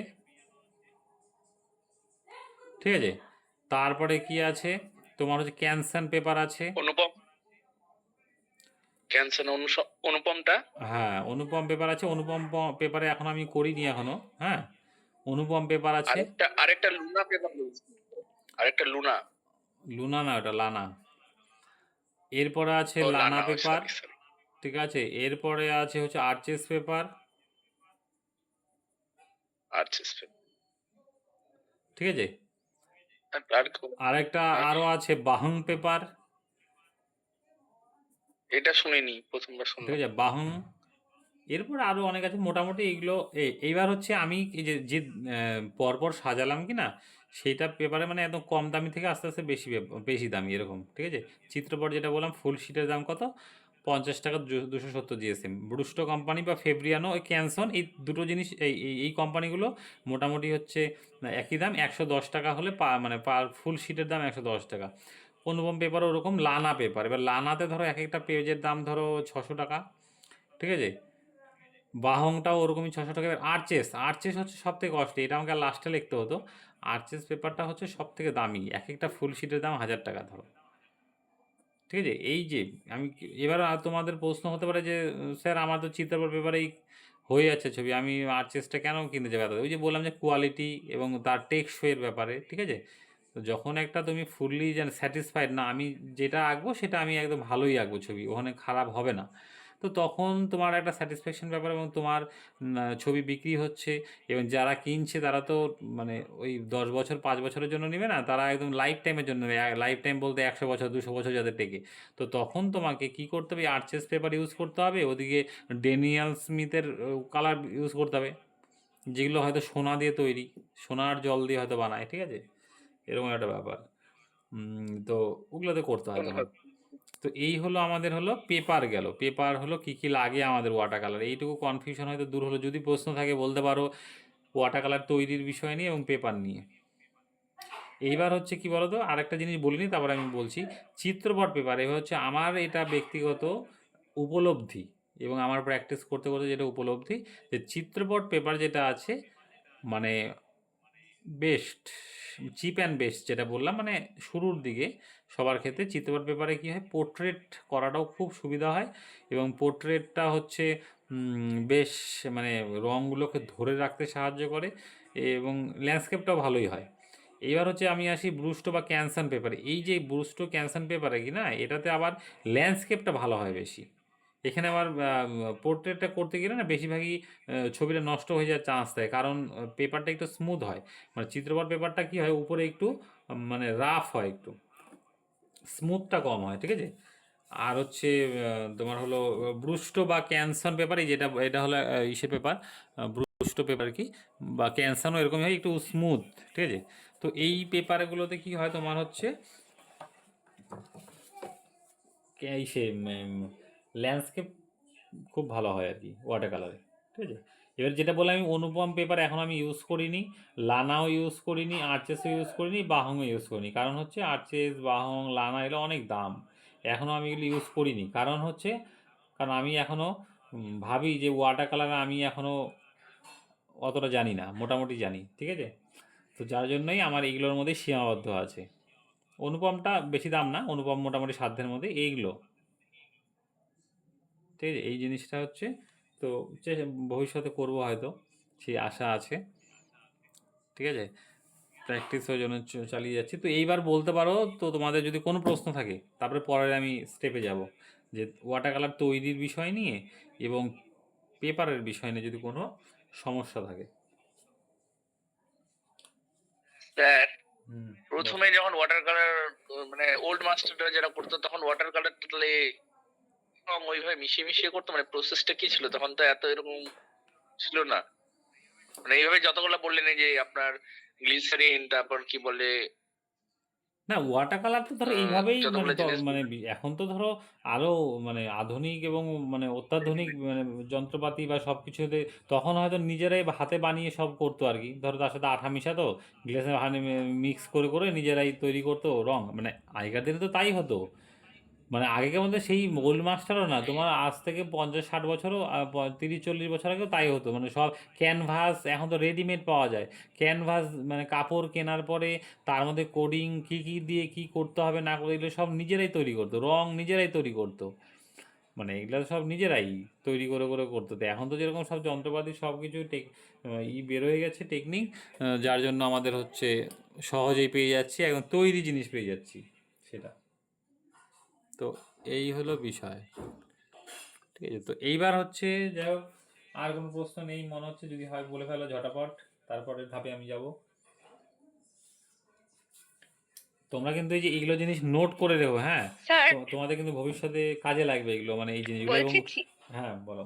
ঠিক আছে? তারপরে কি আছে তোমার হচ্ছে ক্যানসান পেপার আছে, অনুপম, ক্যান্সার অনুপমটা হ্যাঁ অনুপম পেপার আছে। অনুপম পেপারে এখন আমি করিনি এখনো, হ্যাঁ, অনুপম পেপার আছে। আরেকটা লুনা পেপার বলছি, আরেকটা লুনা, লুনা না, ওটা লানা। এরপরে আছে ও লানা লানা, পেপার, সরি সরি, ঠিক আছে? এরপরে আছে হচ্ছে আর্চেস পেপার, আচ্ছা ঠিক আছে? আর আরেকটা আর আরো আছে বাহং পেপার, এটা শুনিনি, প্রথমবার ঠিক শুনলাম। আছে, বাহং। এরপর আরও অনেক আছে, মোটামুটি এইগুলো। এইবার হচ্ছে আমি এই যে যে পরপর সাজালাম কি না, সেইটা পেপারে মানে একদম কম দামি থেকে আস্তে আস্তে বেশি বেশি দামি এরকম, ঠিক আছে? চিত্রপট যেটা বললাম ফুল শিটের দাম কত, 50 টাকা 270 জিএসএম। ব্রুস্টো কোম্পানি বা ফেব্রিয়ানো, ওই ক্যানসন, এই দুটো জিনিস এই কোম্পানিগুলো মোটামুটি হচ্ছে একই দাম, 110 টাকা হলে মানে পার ফুল শিটের দাম 110 টাকা। অনুপম পেপারও ওরকম। লানা পেপার, এবার লানাতে ধরো এক একটা পেজের দাম ধরো 600 টাকা, ঠিক আছে? বাহংটাও ওরকমই 600 টাকা। এবার আর্চেস হচ্ছে সব থেকে কস্টলি, এটা আমাকে লাস্টে লিখতে হতো। আর্চেস পেপারটা হচ্ছে সব থেকে দামি, এক একটা ফুল শিটের দাম 1000 টাকা ধরো, ঠিক আছে? এই যে আমি এবার তোমাদের প্রশ্ন হতে পারে যে স্যার আমার তো চিত্রপট পেপারেই হয়ে যাচ্ছে ছবি, আমি আর্চেসটা কেন কিনতে যাবো? ওই যে বললাম যে কোয়ালিটি এবং তার টেকসইয়ের ব্যাপারে, ঠিক আছে? তো যখন একটা তুমি ফুললি স্যাটিসফাইড না, আমি যেটা আঁকবো সেটা আমি একদম ভালোই আঁকবো ছবি, ওখানে খারাপ হবে না। তো তখন তোমার একটা স্যাটিসফ্যাকশন ব্যাপার এবং তোমার ছবি বিক্রি হচ্ছে এবং যারা কিনছে তারা তো মানে ওই 10 বছর 5 বছরের জন্য নেবে না, তারা একদম লাইফ টাইমের জন্য নেবে। লাইফ টাইম বলতে 100 বছর 200 বছর যাদের টেকে। তো তখন তোমাকে কি করতে হবে, আর্চেস পেপার ইউজ করতে হবে, ওদিকে ডেনিয়াল স্মিথের কালার ইউজ করতে হবে, যেগুলো হয়তো সোনা দিয়ে তৈরি, সোনার জল দিয়ে হয়তো বানায়, ঠিক আছে, এরকম একটা ব্যাপার। তো ওগুলোতে করতে হয় তখন। তো এই হলো আমাদের হলো পেপার গেল, পেপার হলো কি কি লাগে আমাদের ওয়াটার কালার, এইটুকু কনফিউশন হয়তো দূর হলো। যদি প্রশ্ন থাকে বলতে পারো ওয়াটার কালার তৈরির বিষয় নিয়ে এবং পেপার নিয়ে। এইবার হচ্ছে কি বলতো, আরেকটা জিনিস বলিনি, তারপরে আমি বলছি। চিত্রপট পেপার এবার হচ্ছে আমার এটা ব্যক্তিগত উপলব্ধি এবং আমার প্র্যাকটিস করতে করতে যেটা উপলব্ধি, যে চিত্রপট পেপার যেটা আছে মানে বেস্ট, চিপ অ্যান্ড বেস্ট যেটা বললাম, মানে শুরুর দিকে সবার ক্ষেত্রে চিত্রপট পেপারে কী হয়, পোর্ট্রেট করাটাও খুব সুবিধা হয় এবং পোর্ট্রেটটা হচ্ছে বেশ মানে রঙগুলোকে ধরে রাখতে সাহায্য করে এবং ল্যান্ডস্কেপটাও ভালোই হয়। এইবার হচ্ছে আমি আসি ব্রুস্টো বা ক্যানসান পেপারে। এই যে ব্রুস্টো ক্যানসান পেপারে কি না, এটাতে আবার ল্যান্ডস্কেপটা ভালো হয় বেশি। এখানে আবার পোর্ট্রেটটা করতে গেলে না বেশিরভাগই ছবিটা নষ্ট হয়ে যাওয়ার চান্স থাকে, কারণ পেপারটা একটু স্মুথ হয়। মানে চিত্রপট পেপারটা কি হয়, উপরে একটু মানে রাফ হয়, একটু স্মুথটা কম হয়, ঠিক আছে। আর হচ্ছে তোমার হলো ব্রুস্টো বা ক্যানসন পেপার, এই যেটা এটা হলো ইসের পেপার, ব্রুস্টো পেপার কি বা ক্যানসানও এরকমই হয়, একটু স্মুথ, ঠিক আছে। তো এই পেপারগুলোতে কি হয় তোমার হচ্ছে সে ল্যান্ডস্কেপ খুব ভালো হয় আর কি ওয়াটার কালারে, ঠিক আছে। এবার যেটা বললাম আমি, অনুপম পেপার এখন আমি ইউজ করিনি, লানাও ইউজ করিনি, আর্চেসও ইউজ করিনি, বাহংও ইউজ করিনি। কারণ হচ্ছে আর্চেস, বাহং, লানা এগুলো অনেক দাম, এখনও আমি এগুলো ইউজ করিনি। কারণ হচ্ছে কারণ আমি এখনও ভাবি যে ওয়াটার কালার আমি এখনও অতটা জানি না, মোটামুটি জানি, ঠিক আছে। তো যার জন্যই আমার এইগুলোর মধ্যে সীমাবদ্ধ আছে। অনুপমটা বেশি দাম না, অনুপম মোটামুটি সাধ্যের মধ্যে এইগুলো, ঠিক আছে। এই জিনিসটা হচ্ছে তো ভবিষ্যতে করব হয়তো, সেই আশা আছে, ঠিক আছে। প্র্যাকটিসের জন্য চালিয়ে যাচ্ছি। তো এইবার বলতে পারো তো তোমাদের যদি কোনো প্রশ্ন থাকে, তারপরে পরের আমি স্টেপে যাব, যে ওয়াটার কালার তৈরির বিষয় নিয়ে এবং পেপারের বিষয় নিয়ে যদি কোনো সমস্যা থাকে। স্যার, হুম, প্রথমে যখন ওয়াটার কালার মানে ওল্ড মাস্টাররা যেটা করতো, তখন ওয়াটার কালার তাহলে ওইভাবে মিশিয়ে মিশিয়ে করতো, মানে প্রসেসটা কি ছিল তখন? তো এত এরকম ছিল না, মানে এইভাবে যতগুলো বললেন, এই যে আপনার গ্লিসারিন, তারপর কি বলে না ওয়াটার কালার তো ধরো এইভাবেই মানে যতগুলো জিনিস মানে বললেন। এখন তো ধরো আরো মানে আধুনিক এবং মানে অত্যাধুনিক মানে যন্ত্রপাতি বা সব কিছুতে, তখন হয়তো নিজেরাই হাতে বানিয়ে সব করতো আর কি। ধরো তার সাথে আঠা মিশাতো, গ্লাসে মিক্স করে করে নিজেরাই তৈরি করতো রং, মানে আগেকার দিনে তো তাই হতো। মানে আগেকার মধ্যে সেই ওল্ড মাস্টারও না, তোমার আজ থেকে 50-60 বছরও 30-40 বছর আগেও তাই হতো। মানে সব ক্যানভাস, এখন তো রেডিমেড পাওয়া যায় ক্যানভাস, মানে কাপড় কেনার পরে তার মধ্যে কোডিং কী কী দিয়ে কী করতে হবে না করে, এগুলো সব নিজেরাই তৈরি করতো, রং নিজেরাই তৈরি করতো, মানে এগুলো সব নিজেরাই তৈরি করে করে করতো। তো এখন তো যেরকম সব যন্ত্রপাতি সব কিছু বের হয়ে গেছে টেকনিক, যার জন্য আমাদের হচ্ছে সহজেই পেয়ে যাচ্ছি, একদম তৈরি জিনিস পেয়ে যাচ্ছি সেটা। তো এই হলো বিষয়, ঠিক আছে। তো এইবার হচ্ছে যাই হোক, আর কোনো প্রশ্ন নেই মনে হচ্ছে, যদি হয় বলে ফেলো ঝটাপট, তারপরে ধাপে আমি যাব। তোমরা কিন্তু এই যে এইগুলো জিনিস নোট করে রেখো, হ্যাঁ। স্যার, তো তোমাদের কিন্তু ভবিষ্যতে কাজে লাগবে এগুলো, মানে এই জিনিসগুলো এবং বলছি হ্যাঁ বলো।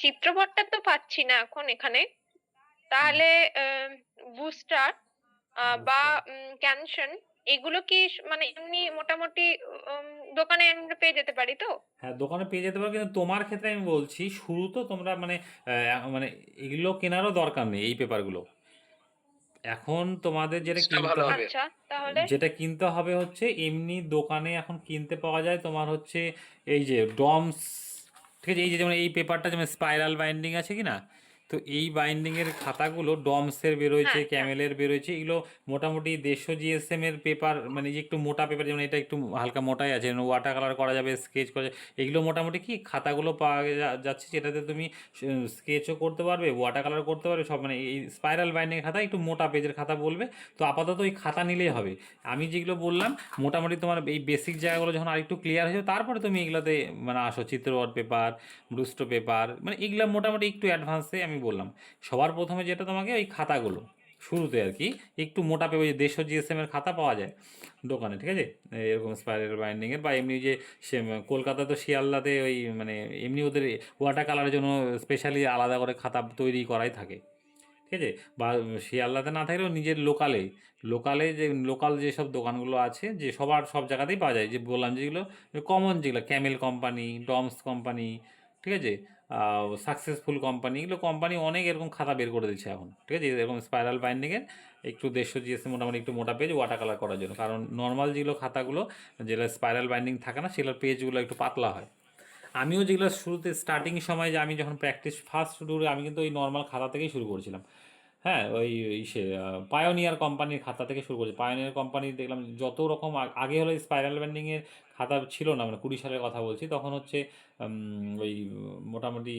চিত্রপটটা তো পাচ্ছি না এখন এখানে, তাহলে বুস্টার বা বুঝতে ক্যানসন এগুলো কি মানে এমনি মোটামুটি উম, দোকানে আমরা পেয়ে যেতে পারি তো? হ্যাঁ দোকানে পেয়ে যেতে পারো, কিন্তু তোমার ক্ষেত্রে আমি বলছি শুরু তো তোমরা মানে মানে এগুলো কেনারও দরকার নেই এই পেপারগুলো। এখন তোমাদের যেটা জিনিসটা কিনতে ভালো হবে, হবে। আচ্ছা, তাহলে যেটা কিনতে হবে হচ্ছে এমনি দোকানে এখন কিনতে পাওয়া যায় তোমার হচ্ছে এই যে ডমস, ঠিক আছে। এই যে যেমন এই পেপারটা যেমন স্পাইরাল বাইন্ডিং আছে কি না, তো তো এই বাইন্ডিংয়ের খাতাগুলো ডমসের বেরোয়েছে, হ্যাঁ, হ্যাঁ। ক্যামেলের বেরোয়েছে, এগুলো মোটামুটি 150 জিএসএম এর পেপার, মানে যে একটু মোটা পেপার, যেমন এটা একটু হালকা মোটাই আছে, ওয়াটার কালার করা যাবে, স্কেচ করা যাবে, এগুলো মোটামুটি কি খাতাগুলো পাওয়া যাচ্ছে, যেটাতে তুমি স্কেচও করতে পারবে, ওয়াটার কালার করতে পারবে সব, মানে এই স্পাইরাল বাইন্ডিংয়ের খাতা একটু মোটা পেজের খাতা বলবে। তো আপাতত ওই খাতা নিলেই হবে। আমি যেগুলো বললাম মোটামুটি তোমার এই বেসিক জায়গাগুলো যখন আরেকটু ক্লিয়ার হয়ে যাবে, তারপরে তুমি এগুলোতে মানে আসো, চিত্রপট পেপার, ব্রুস্টো পেপার, মানে এগুলো মোটামুটি একটু অ্যাডভান্সে আমি বললাম। সবার প্রথমে যেটা তোমাকে ওই খাতাগুলো শুরুতে আর কি একটু মোটা পেপার, 150 জিএসএম এর খাতা পাওয়া যায় দোকানে, ঠিক আছে, এরকম স্পাইরাল বাইন্ডিংয়ের, বা এমনি যে সে কলকাতা তো শিয়ালদাতে ওই মানে এমনি ওদের ওয়াটার কালারের জন্য স্পেশালি আলাদা করে খাতা তৈরি করাই থাকে, ঠিক আছে। বা শিয়ালদাতে না থাকলেও নিজের লোকালে যে লোকাল যেসব দোকানগুলো আছে, যে সবার সব জায়গাতেই পাওয়া যায়, যে বললাম যেগুলো কমন, যেগুলো ক্যামেল কোম্পানি, ডমস কোম্পানি, ঠিক আছে, সাকসেসফুল কোম্পানি, এগুলো কোম্পানি অনেক এরকম খাতা বের করে দিচ্ছে এখন, ঠিক আছে, এরকম স্পাইরাল বাইন্ডিংয়ের একটু 150 জিএসএম মোটামুটি একটু মোটা পেজ ওয়াটার কালার করার জন্য। কারণ নর্মাল যেগুলো খাতাগুলো, যেগুলো স্পাইরাল বাইন্ডিং থাকে না, সেগুলোর পেজগুলো একটু পাতলা হয়। আমিও যেগুলো শুরুতে স্টার্টিং সময়, যে আমি যখন প্র্যাকটিস ফার্স্ট শুরু করি, আমি কিন্তু ওই নর্মাল খাতা থেকেই শুরু করেছিলাম। হ্যাঁ, ওই ইসে পায়োনিয়ার কোম্পানির খাতা থেকে শুরু করেছি। পায়োনিয়ার কোম্পানি দেখলাম যত রকম আগে হলো স্পাইরাল ব্যান্ডিংয়ের খাতা ছিল না, মানে 20 সালের কথা বলছি, তখন হচ্ছে ওই মোটামুটি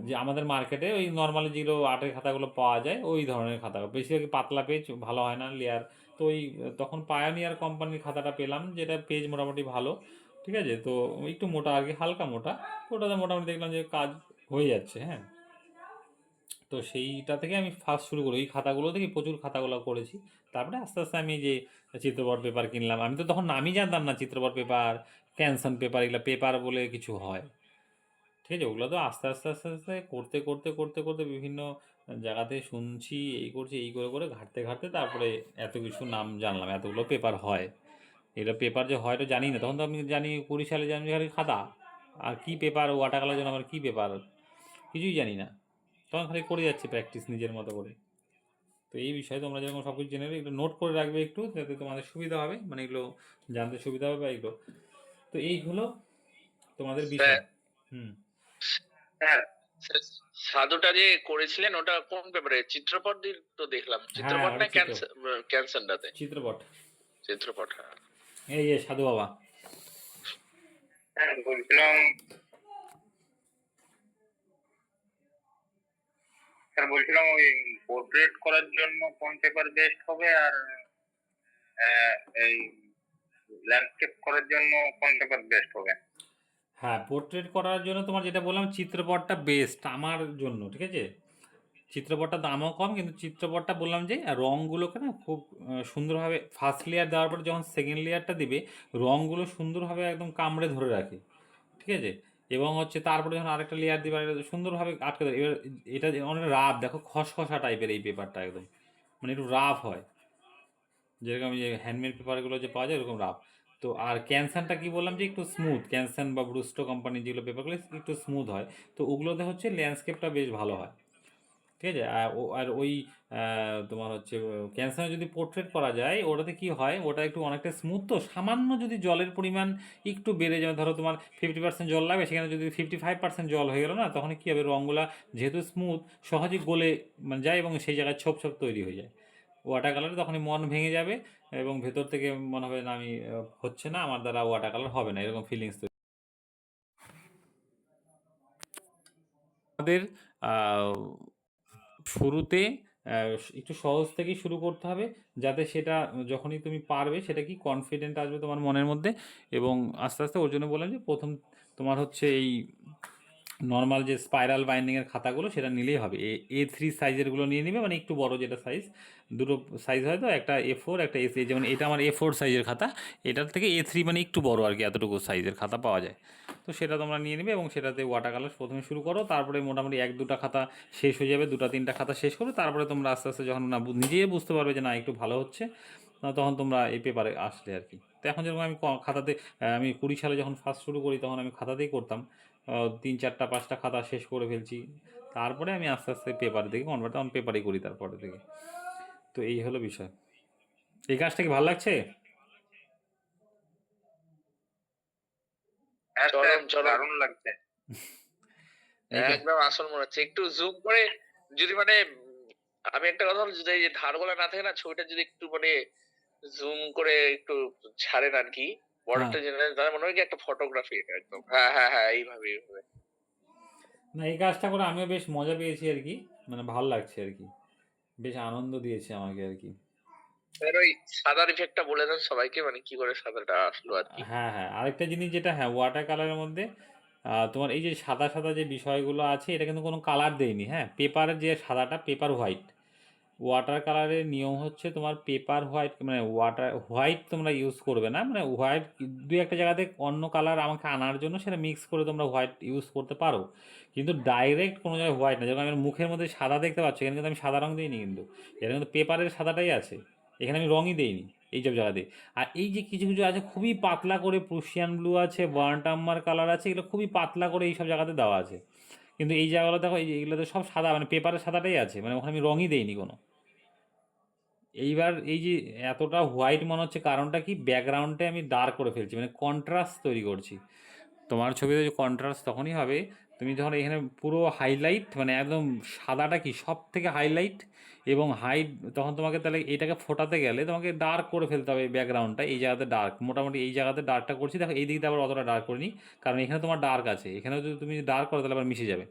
যে আমাদের মার্কেটে ওই নর্মালি যেগুলো আর্টের খাতাগুলো পাওয়া যায় ওই ধরনের খাতা, বেশিরভাগ পাতলা পেজ, ভালো হয় না লেয়ার। তো ওই তখন পায়োনিয়ার কোম্পানির খাতাটা পেলাম, যেটা পেজ মোটামুটি ভালো, ঠিক আছে। তো একটু মোটা আর কি, হালকা মোটা, তো ওটাতে মোটামুটি দেখলাম যে কাজ হয়ে যাচ্ছে। হ্যাঁ, তো সেইটা থেকে আমি ফার্স্ট শুরু করি, ওই খাতাগুলো থেকে প্রচুর খাতাগুলো করেছি। তারপরে আস্তে আস্তে আমি যে চিত্রপট পেপার কিনলাম, আমি তো তখন নামই জানতাম না চিত্রপট পেপার, ক্যানসন পেপার, এগুলো পেপার বলে কিছু হয়, ঠিক আছে। ওগুলো তো আস্তে আস্তে আস্তে আস্তে করতে করতে করতে করতে বিভিন্ন জায়গাতে শুনছি, এই করছি, এই করে করে ঘাঁটতে ঘাঁটতে তারপরে এত কিছু নাম জানলাম, এতগুলো পেপার হয়। এগুলো পেপার যে হয় তো জানি না, তখন তো আমি জানি 20 সালে জানি খালি খাতা, আর কি পেপার, ওয়াটার কালার জন্য আমার কী পেপার কিছুই জানি না, তখন খালি করে যাচ্ছি প্র্যাকটিস নিজের মতো করে। তো এই বিষয়ে তোমরা যেরকম সব কিছু জেনে নেবে, এগুলো নোট করে রাখবে একটু, যাতে তোমাদের সুবিধা হবে, মানে এগুলো জানতে সুবিধা হবে বা এগুলো। তো এই হলো তোমাদের স্যার, বিষয়। হুম। হ্যাঁ, স্যার, সাধুটা যে করেছিলেন ওটা কোন পেপারে? চিত্রপট দিয়ে তো দেখলাম, হ্যাঁ, চিত্রপট না ওটা ক্যানসারটাতে? চিত্রপট। চিত্রপট, হ্যাঁ। এই যে সাধু বাবা। হ্যাঁ, বলছিলাম স্যার, বলছিলাম ওই পোর্ট্রেট করার জন্য কোন পেপার বেস্ট হবে, আর এই ল্যান্ডস্কেপ করার জন্য কোন পেপার বেস্ট হবে? হ্যাঁ, পোর্ট্রেট করার জন্য তোমার যেটা বললাম চিত্রপটটা বেস্ট আমার জন্য, ঠিক আছে। চিত্রপটটা দামও কম, কিন্তু চিত্রপটটা বললাম যে রঙগুলোকে না খুব সুন্দরভাবে ফার্স্ট লেয়ার দেওয়ার পর যখন সেকেন্ড লেয়ারটা দিবে, রঙগুলো সুন্দরভাবে একদম কামড়ে ধরে রাখে, ঠিক আছে। এবং হচ্ছে তারপরে যখন আরেকটা লেয়ার দিবে, আরেকটা সুন্দরভাবে আটকে দেবে। এবার এটা যে অনেক রাফ, দেখো খসখসা টাইপের এই পেপারটা একদম, মানে একটু রাফ হয়, যেরকম যে হ্যান্ডমেড পেপারগুলো যে পাওয়া যায় এরকম রাফ। তো আর ক্যানসানটা কি বললাম যে একটু স্মুথ, ক্যানসান বা ব্রুস্টো কোম্পানির যেগুলো পেপারগুলো একটু স্মুথ হয়, তো ওগুলোতে হচ্ছে ল্যান্ডস্কেপটা বেশ ভালো হয়, ঠিক আছে। আর ওই তোমার হচ্ছে ক্যানসারে যদি পোর্ট্রেট করা যায়, ওটাতে কি হয়, ওটা একটু অনেকটা স্মুথ, তো সামান্য যদি জলের পরিমাণ একটু বেড়ে যায়, ধরো তোমার 50% জল লাগবে, সেখানে যদি 55% জল হয়ে গেলো না, তখন কী হবে, রঙগুলা যেহেতু স্মুথ সহজেই গলে মানে যায়, এবং সেই জায়গায় ছোপ ছোপ তৈরি হয়ে যায়। ওয়াটার কালারে তখনই মন ভেঙে যাবে, এবং ভেতর থেকে মনে হবে না আমি হচ্ছে না, আমার দ্বারা ওয়াটার কালার হবে না, এরকম ফিলিংস তৈরি। আমাদের শুরুতে একটু সহজ থেকেই শুরু করতে হবে, যাতে সেটা যখনই তুমি পারবে সেটা কি কনফিডেন্ট আসবে তোমার মনের মধ্যে, এবং আস্তে আস্তে ওর জন্য বললাম যে প্রথম তোমার হচ্ছে এই নর্মাল যে স্পাইরাল বাইন্ডিংয়ের খাতাগুলো সেটা নিলেই হবে। A3 সাইজেরগুলো নিয়ে নিবে, মানে একটু বড় যেটা সাইজ, দুটো সাইজ হয় তো, একটা A4 একটা A3, যেমন এটা আমার A4 সাইজের খাতা, এটার থেকে A3 মানে একটু বড় আর কি, এতটুকু সাইজের খাতা পাওয়া যায়। তো সেটা তোমরা নিয়ে নেবে, এবং সেটাতে ওয়াটার কালার প্রথমে শুরু করো, তারপরে মোটামুটি 1-2টা খাতা শেষ হয়ে যাবে, 2-3টা খাতা শেষ করো, তারপরে তোমরা আস্তে আস্তে যখন না নিজেই বুঝতে পারবে যে না একটু ভালো হচ্ছে, তখন তোমরা এই পেপারে আসলে আর কি। তো এখন যেরকম আমি খাতাতে আমি 20 সালে যখন ফার্স্ট শুরু করি, তখন আমি খাতাতেই করতাম, 3-4টা 5টা খাতা শেষ করে ফেলছি, তারপরে আমি আস্তে আস্তে পেপার দিকে কনভার্ট, তখন পেপারই করি তারপরে থেকে। তো এই হলো বিষয়। এই কাজটা কি ভালো লাগছে? হ্যাঁ স্যার, দারুণ লাগছে। এই কা- একদম আসল মনে হচ্ছে, একটু জুম করে যদি মানে আমি একটা কথা বলছি, যদি এই যে ধারগুলা না থাকে না, ছবিটা যদি একটু মানে জুম করে একটু ছাড়েন আর কি, হ্যাঁ, বর্ডারটা জেনারেল, তাহলে মনে হয় কি একটা ফটোগ্রাফি এটা একদম। হ্যাঁ হ্যাঁ হ্যাঁ, এইভাবে এইভাবে। না এই কাজটা করে আমিও বেশ মজা পেয়েছি আর কি, মানে ভাল লাগছে আর কি, বেশ আনন্দ দিয়েছে আমাকে আর কি। এবার ওই সাদার ইফেক্টটা বলে দেন সবাইকে, মানে কি করে সাদাটা আসলো আর কি। হ্যাঁ হ্যাঁ, আরেকটা জিনিস যেটা, হ্যাঁ, ওয়াটার কালারের মধ্যে তোমার এই যে সাদা সাদা যে বিষয়গুলো আছে, এটা কিন্তু কোনো কালার দেয়নি। হ্যাঁ, পেপারের যে সাদাটা, পেপার হোয়াইট। ওয়াটার কালারের নিয়ম হচ্ছে তোমার পেপার হোয়াইট, মানে ওয়াটার হোয়াইট তোমরা ইউজ করবে না, মানে হোয়াইট দুই একটা জায়গাতে অন্য কালার আমাকে আনার জন্য সেটা মিক্স করে তোমরা হোয়াইট ইউজ করতে পারো, কিন্তু ডাইরেক্ট কোনো জায়গায় হোয়াইট না। যেমন আমার মুখের মধ্যে সাদা দেখতে পাচ্ছ, এখানে কিন্তু আমি সাদা রং দিইনি, কিন্তু এটা কিন্তু পেপারের সাদাটাই আছে, এখানে আমি রঙই দিইনি এইসব জায়গাতে। আর এই যে কিছু কিছু আছে খুবই পাতলা করে, প্রুশিয়ান ব্লু আছে, বার্নটাম্মার কালার আছে, এগুলো খুবই পাতলা করে এইসব জায়গাতে দেওয়া আছে, কিন্তু এই জায়গাগুলো দেখো, এই যে এগুলোতে সব সাদা, মানে পেপারের সাদাটাই আছে, মানে ওখানে আমি রঙই দেইনি কোনো। এইবার এই যে এতটা হোয়াইট মনে হচ্ছে, কারণটা কি, ব্যাকগ্রাউন্ডে আমি ডার্ক করে ফেলছি, মানে কন্ট্রাস্ট তৈরি করছি। তোমার ছবিতে যে কন্ট্রাস্ট তখনই হবে তুমি যখন এখানে পুরো হাইলাইট, মানে একদম সাদাটা কি সব থেকে হাইলাইট এবং হাইট, তখন তোমাকে তাহলে এটাকে ফোটাতে গেলে তোমাকে ডার্ক করে ফেলতে হবে ব্যাকগ্রাউন্ডটা। এই জায়গাতে ডার্ক, মোটামুটি এই জায়গাতে ডার্কটা করছি, দেখো এই দিকটা আবার অতটা ডার্ক করিনি, কারণ এখানে তোমার ডার্ক আছে, এখানেও যদি তুমি ডার্ক করো তাহলে আবার মিশে যাবে,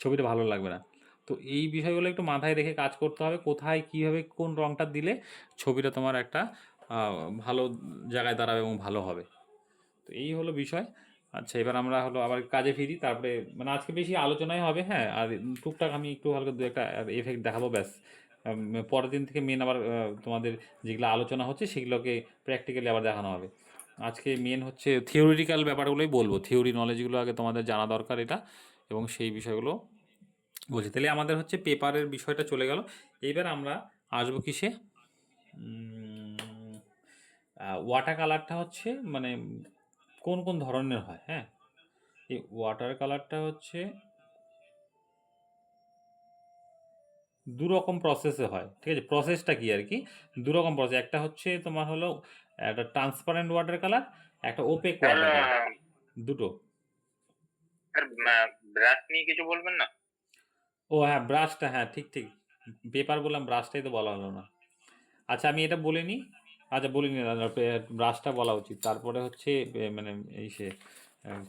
ছবিটা ভালো লাগবে না। তো এই বিষয়গুলো একটু মাথায় রেখে কাজ করতে হবে, কোথায় কীভাবে কোন রঙটা দিলে ছবিটা তোমার একটা ভালো জায়গায় দাঁড়াবে এবং ভালো হবে। তো এই হলো বিষয়। আচ্ছা, এবার আমরা হলো আবার কাজে ফিরি, তারপরে মানে আজকে বেশি আলোচনাই হবে, হ্যাঁ, আর টুকটাক আমি একটু হালকা দু একটা এফেক্ট দেখাবো, ব্যাস। পরের দিন থেকে মেন আবার তোমাদের যেগুলো আলোচনা হচ্ছে সেগুলোকে প্র্যাকটিক্যালি আবার দেখানো হবে। আজকে মেন হচ্ছে থিওরিটিক্যাল ব্যাপারগুলোই বলবো, থিওরি নলেজগুলো আগে তোমাদের জানা দরকার এটা, এবং সেই বিষয়গুলো বলছি। তাহলে আমাদের হচ্ছে পেপারের বিষয়টা চলে গেল। এইবার আমরা আসবো কিসে, ওয়াটার কালারটা হচ্ছে মানে কোন কোন ধরনের হয়। হ্যাঁ, এই ওয়াটার কালারটা হচ্ছে দু রকম প্রসেসে হয়, ঠিক আছে? প্রসেসটা কি আর কি, দু রকম প্রসেস, একটা হচ্ছে তোমার হলো একটা ট্রান্সপারেন্ট ওয়াটার কালার, একটা ওপেক ওয়াটার কালার, দুটো। স্যার, ব্রাশ নিয়ে কিছু বলবেন না? ও হ্যাঁ, ব্রাশটা, হ্যাঁ ঠিক ঠিক, পেপার বললাম, ব্রাশটাই তো বলা হলো না। আচ্ছা আমি এটা বলিনি, আচ্ছা বলিনি, ব্রাশটা বলা উচিত। তারপরে হচ্ছে মানে এই সে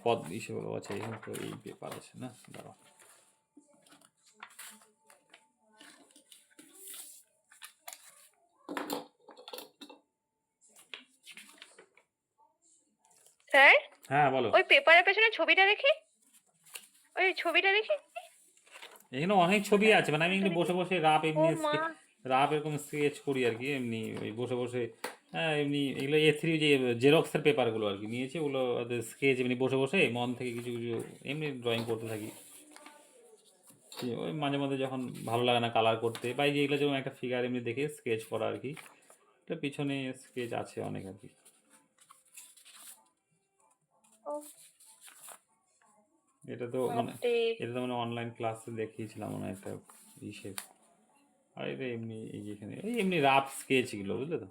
পদ ইসে বলো, আচ্ছা এখানে তো এই পেপার আছে না, দাঁড়াও। স্যার, হ্যাঁ বলো। ওই পেপারের পেছনে ছবিটা দেখি, ওই ছবিটা দেখি। এখানে অনেক ছবি আছে, মানে আমি এমনি বসে বসে রাফ ও এমনি মা! রাফ এরকম স্কেচ করি আর কি, এমনি ওই বসে বসে। হ্যাঁ এমনি এগুলো A3 যে জেরক্সের পেপারগুলো আর কি নিয়েছি, ওগুলো স্কেচ এমনি বসে বসে মন থেকে কিছু কিছু এমনি ড্রয়িং করতে থাকি। ওই মাঝে মাঝে যখন ভালো লাগে না কালার করতে, বা এই যে এগুলো যেমন একটা ফিগার এমনি দেখে স্কেচ করা আর কি, এটা পিছনে স্কেচ আছে অনেক আর কি। ও এটা তো মানে বাপরে! এটা তো মানে অনলাইন ক্লাসে দেখিয়েছিলাম মনে হয় একটা ইসে। আর এটা এমনি এই যে এখানে এই এমনি রাফ স্কেচ এগুলো, বুঝলে তো,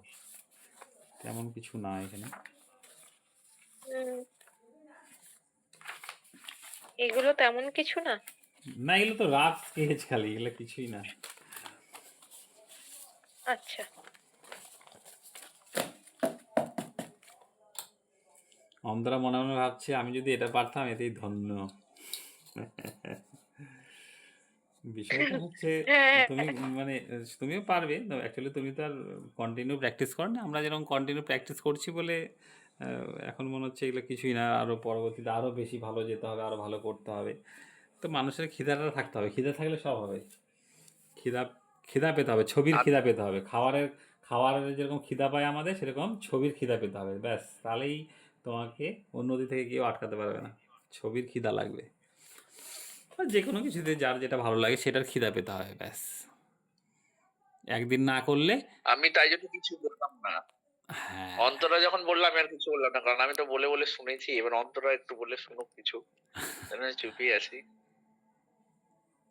তেমন কিছু না এখানে। হুম, এগুলো তেমন কিছু না। না এগুলো তো রাফ স্কেচ খালি, এগুলো কিছুই না। আচ্ছা। অন্তরা মনে মনে ভাবছে আমি যদি এটা পারতাম এতেই ধন্য। বিষয়টা হচ্ছে হ্যাঁ, তুমি মানে তুমিও পারবে, অ্যাকচুয়ালি তুমি তো আর কন্টিনিউ প্র্যাকটিস করো না, আমরা যেরকম কন্টিনিউ প্র্যাকটিস করছি বলে এখন মনে হচ্ছে এগুলো কিছুই না, আরও পরবর্তীতে আরও বেশি ভালো যেতে হবে, আরও ভালো করতে হবে। তো মানুষের খিদাটা থাকতে হবে, খিদা থাকলে সব হবে। খিদা খিদা পেতে হবে, ছবির খিদা পেতে হবে, খাবারের যেরকম খিদা পায় আমাদের, সেরকম ছবির খিদা পেতে হবে, ব্যাস। তাহলেই তোমাকে অন্য দিক থেকে কেউ আটকাতে পারবে না, ছবির খিদা লাগবে। আর যে কোনো কিছুতে যার যেটা ভালো লাগে সেটার খিদা পেতে হবে, ব্যাস। একদিন না করলে, আমি তাই জন্য কিছু বললাম না। হ্যাঁ, অন্তরা যখন বললাম আমি আর কিছু বললাম না, কারণ আমি তো বলে বলে শুনেছি। এবার অন্তরা একটু বলে শুনুক কিছু, তাই চুপই আছি।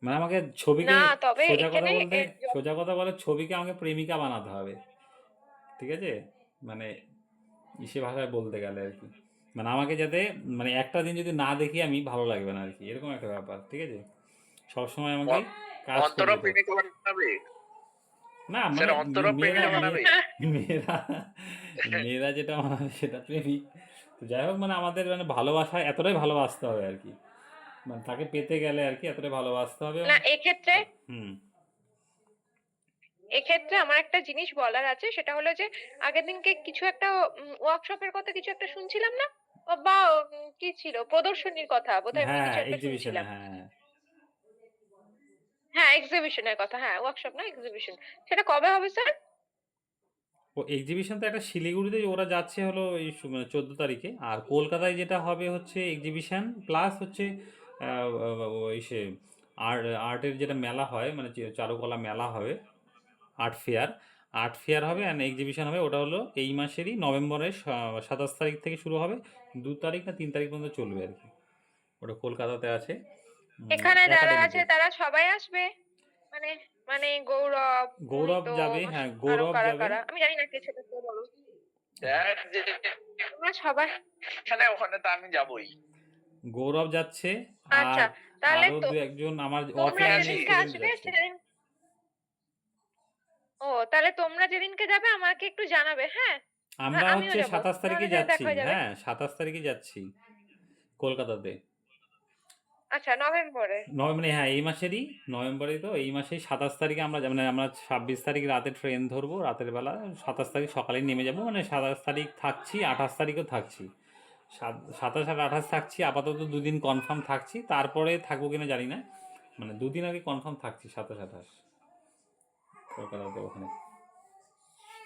মানে আমাকে ছবিকে, না তবে সোজা কথা এখানে বলতে, সোজা কথা বলে ছবিকে আমাকে প্রেমিকা বানাতে হবে, ঠিক আছে? মানে ইসে ভাষায় বলতে গেলে আর কি, মানে আমাকে যাতে, মানে একটা দিন যদি না দেখি আমি ভালো লাগবে না আর কি, এরকম একটা ব্যাপার, ঠিক আছে? সবসময় আমাকে কাজ অন্তরা করবে তো। প্রেমিকা বানাবে না স্যার, মানে অন্তরা মেয়েরা প্রেমিকা বানাবে। মেয়েরা মেয়েরা যেটা মানাবে সেটা প্রেমিক। তো যাই হোক, মানে আমাদের মানে ভালোবাসা এতটাই ভালোবাসতে হবে আর কি, মানে তাকে পেতে গেলে আর কি এতটাই ভালোবাসতে হবে না, এবং এক্ষেত্রে হুম। এক্ষেত্রে আমার একটা জিনিস বলার আছে, সেটা হলো যে আগের দিনকে কিছু একটা ওয়ার্কশপের কথা কিছু একটা শুনছিলাম না, বা কি ছিল, প্রদর্শনীর কথা বোধহয়, এমনি হ্যাঁ, কিছু একটা এক্সিবিশনে, শুনছিলাম। হ্যাঁ। হ্যাঁ, এক্সিবিশনের কথা, হ্যাঁ, ওয়ার্কশপ না এক্সিবিশন। সেটা কবে হবে স্যার? ও এক্সিবিশন তো একটা শিলিগুড়িতে ওরা যাচ্ছে হলো এই 14 তারিখে, আর কলকাতায় যেটা হবে হচ্ছে এক্সিবিশন প্লাস হচ্ছে ওই সে আর্টের যেটা মেলা হয়, মানে যে চারুকলা মেলা হবে, আর্ট ফেয়ার। আর্ট ফেয়ার হবে অ্যান্ড এক্সিবিশন হবে, ওটা হলো এই মাসেরই নভেম্বরের 27 তারিখ থেকে শুরু হবে, 2 তারিখ না 3 তারিখ পর্যন্ত চলবে আর কি। ওটা কলকাতাতে আছে, এখানে যারা আছে একাডেমিতে। তারা সবাই আসবে? মানে মানে গৌরব, গৌরব মোহিত, যাবে, হ্যাঁ আরো গৌরব কারা যাবে। কারা আমি জানি না, কে সেটা তো বলো। স্যার, তোমরা সবাই? যেখানে ওখানে তো আমি যাবই। গৌরব যাচ্ছে, আচ্ছা, আর তাহলে আরো তো 2-1 আমার তোমরা আমি অফলাইনে আছি। যেদিনকে স্টুডেন্ট আসবে যাচ্ছে। সেদিন, ও তাহলে তোমরা যেদিনকে যাবে আমাকে একটু জানাবে, হ্যাঁ? আমরা আমিও হচ্ছে যাবো, 27 তারিখে তাহলে সেটা যাচ্ছি, দেখা হয়ে যাবে। হ্যাঁ 27 তারিখে যাচ্ছি কলকাতাতে। আচ্ছা, নভেম্বরে। মানে হ্যাঁ এই মাসেরই, নভেম্বরেই তো, এই মাসেই 27 তারিখে আমরা মানে আমরা 26 তারিখ রাতে ট্রেন ধরবো রাতের বেলা, 27 তারিখ সকালেই নেমে যাব, মানে 27 তারিখ থাকছি, 28 তারিখও থাকছি, 27 আর 28 থাকছি, আপাতত 2 দিন কনফার্ম থাকছি, তারপরে থাকবো কিনা জানি না, মানে 2 দিন আগে কনফার্ম থাকছি, 27-28 কলকাতাতে ওখানে।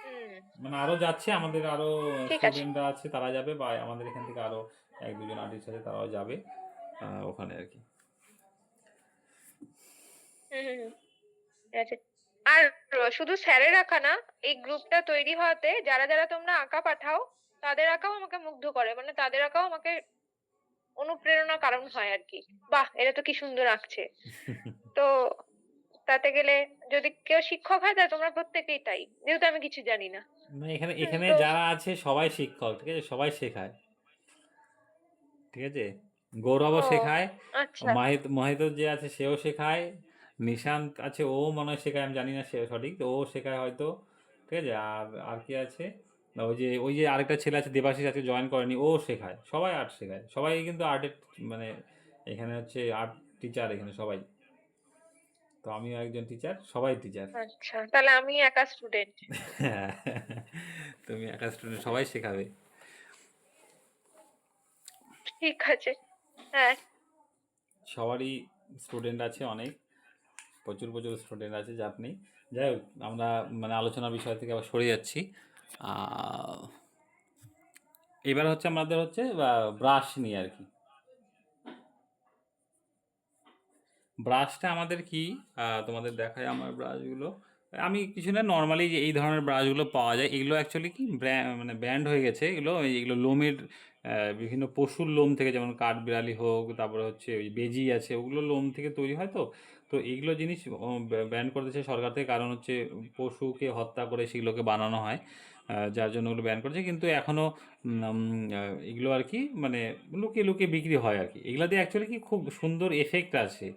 হুম, মানে আরো যাচ্ছে, আমাদের আরো ঠিক আছে। স্টুডেন্টরা আছে তারা যাবে, বা আমাদের এখান থেকে আরো 1-2 জন আর্টিস্ট আছে তারাও যাবে ওখানে আর কি। হুম হুম হুম, ঠিক আছে। আর শুধু স্যারের আঁকা না, এই গ্রুপটা তৈরি হওয়াতে যারা যারা তোমরা আঁকা পাঠাও, তাদের আঁকাও আমাকে মুগ্ধ করে, মানে তাদের আঁকাও আমাকে অনুপ্রেরণার কারণ হয় আর কি। বাহ, এরা তো কি সুন্দর আঁকছে। তো তাতে গেলে যদি কেউ শিক্ষক হয় তাহলে তোমরা প্রত্যেকেই তাই, যেহেতু আমি কিছু জানি না। মানে এখানে এখানে তো যারা আছে সবাই শিক্ষক, ঠিক আছে, সবাই শেখায়, ঠিক আছে। গৌরবও ও শেখায়, আচ্ছা। মহিত যে আছে সেও শেখায়, নিশান্ত আছে ও মনে হয় শেখায়, আমি জানি না সে সঠিক, তো ও শেখায় হয়তো, ঠিক আছে। আর আর কি আছে, না, ওই যে আরেকটা ছেলে আছে দেবাশিস, আজকে জয়েন করেনি, ও শেখায়, সবাই আর্ট শেখায়, সবাই কিন্তু আর্টের, মানে এখানে হচ্ছে আর্ট টিচার এখানে সবাই। তো আমিও একজন টিচার, সবাই টিচার। আচ্ছা, তাহলে আমি একা স্টুডেন্ট। হ্যাঁ, তুমি একা স্টুডেন্ট, সবাই শেখাবে। ঠিক আছে। হ্যাঁ। সবারই স্টুডেন্ট আছে অনেক, প্রচুর প্রচুর স্টুডেন্ট আছে, চাপ নেই। যাই হোক, আমরা মানে আলোচনার বিষয় থেকে আবার সরে যাচ্ছি। আহ, এবার হচ্ছে আমাদের হচ্ছে ব্রাশ নিয়ে আর কি। ব্রাশটা আমাদের কি, তোমাদের দেখায় আমার ব্রাশগুলো, আমি কিছু না, নর্মালি যে এই ধরনের ব্রাশগুলো পাওয়া যায়, এগুলো অ্যাকচুয়ালি কি মানে ব্র্যান্ড হয়ে গেছে এগুলো, এগুলো লোমের বিভিন্ন পশুর লোম থেকে, যেমন কাঠবিড়ালি হোক, তারপরে হচ্ছে ওই বেজি আছে, ওগুলো লোম থেকে তৈরি হয়। তো তো এইগুলো জিনিস ব্যান করতেছে সরকার থেকে, কারণ হচ্ছে পশুকে হত্যা করে সেগুলোকে বানানো হয়, যার জন্য ওগুলো ব্যান করেছে, কিন্তু এখনও এগুলো আর কি মানে লুকিয়ে লুকিয়ে বিক্রি হয় আর কি। এগুলো দিয়ে অ্যাকচুয়ালি কি খুব সুন্দর এফেক্ট আছে।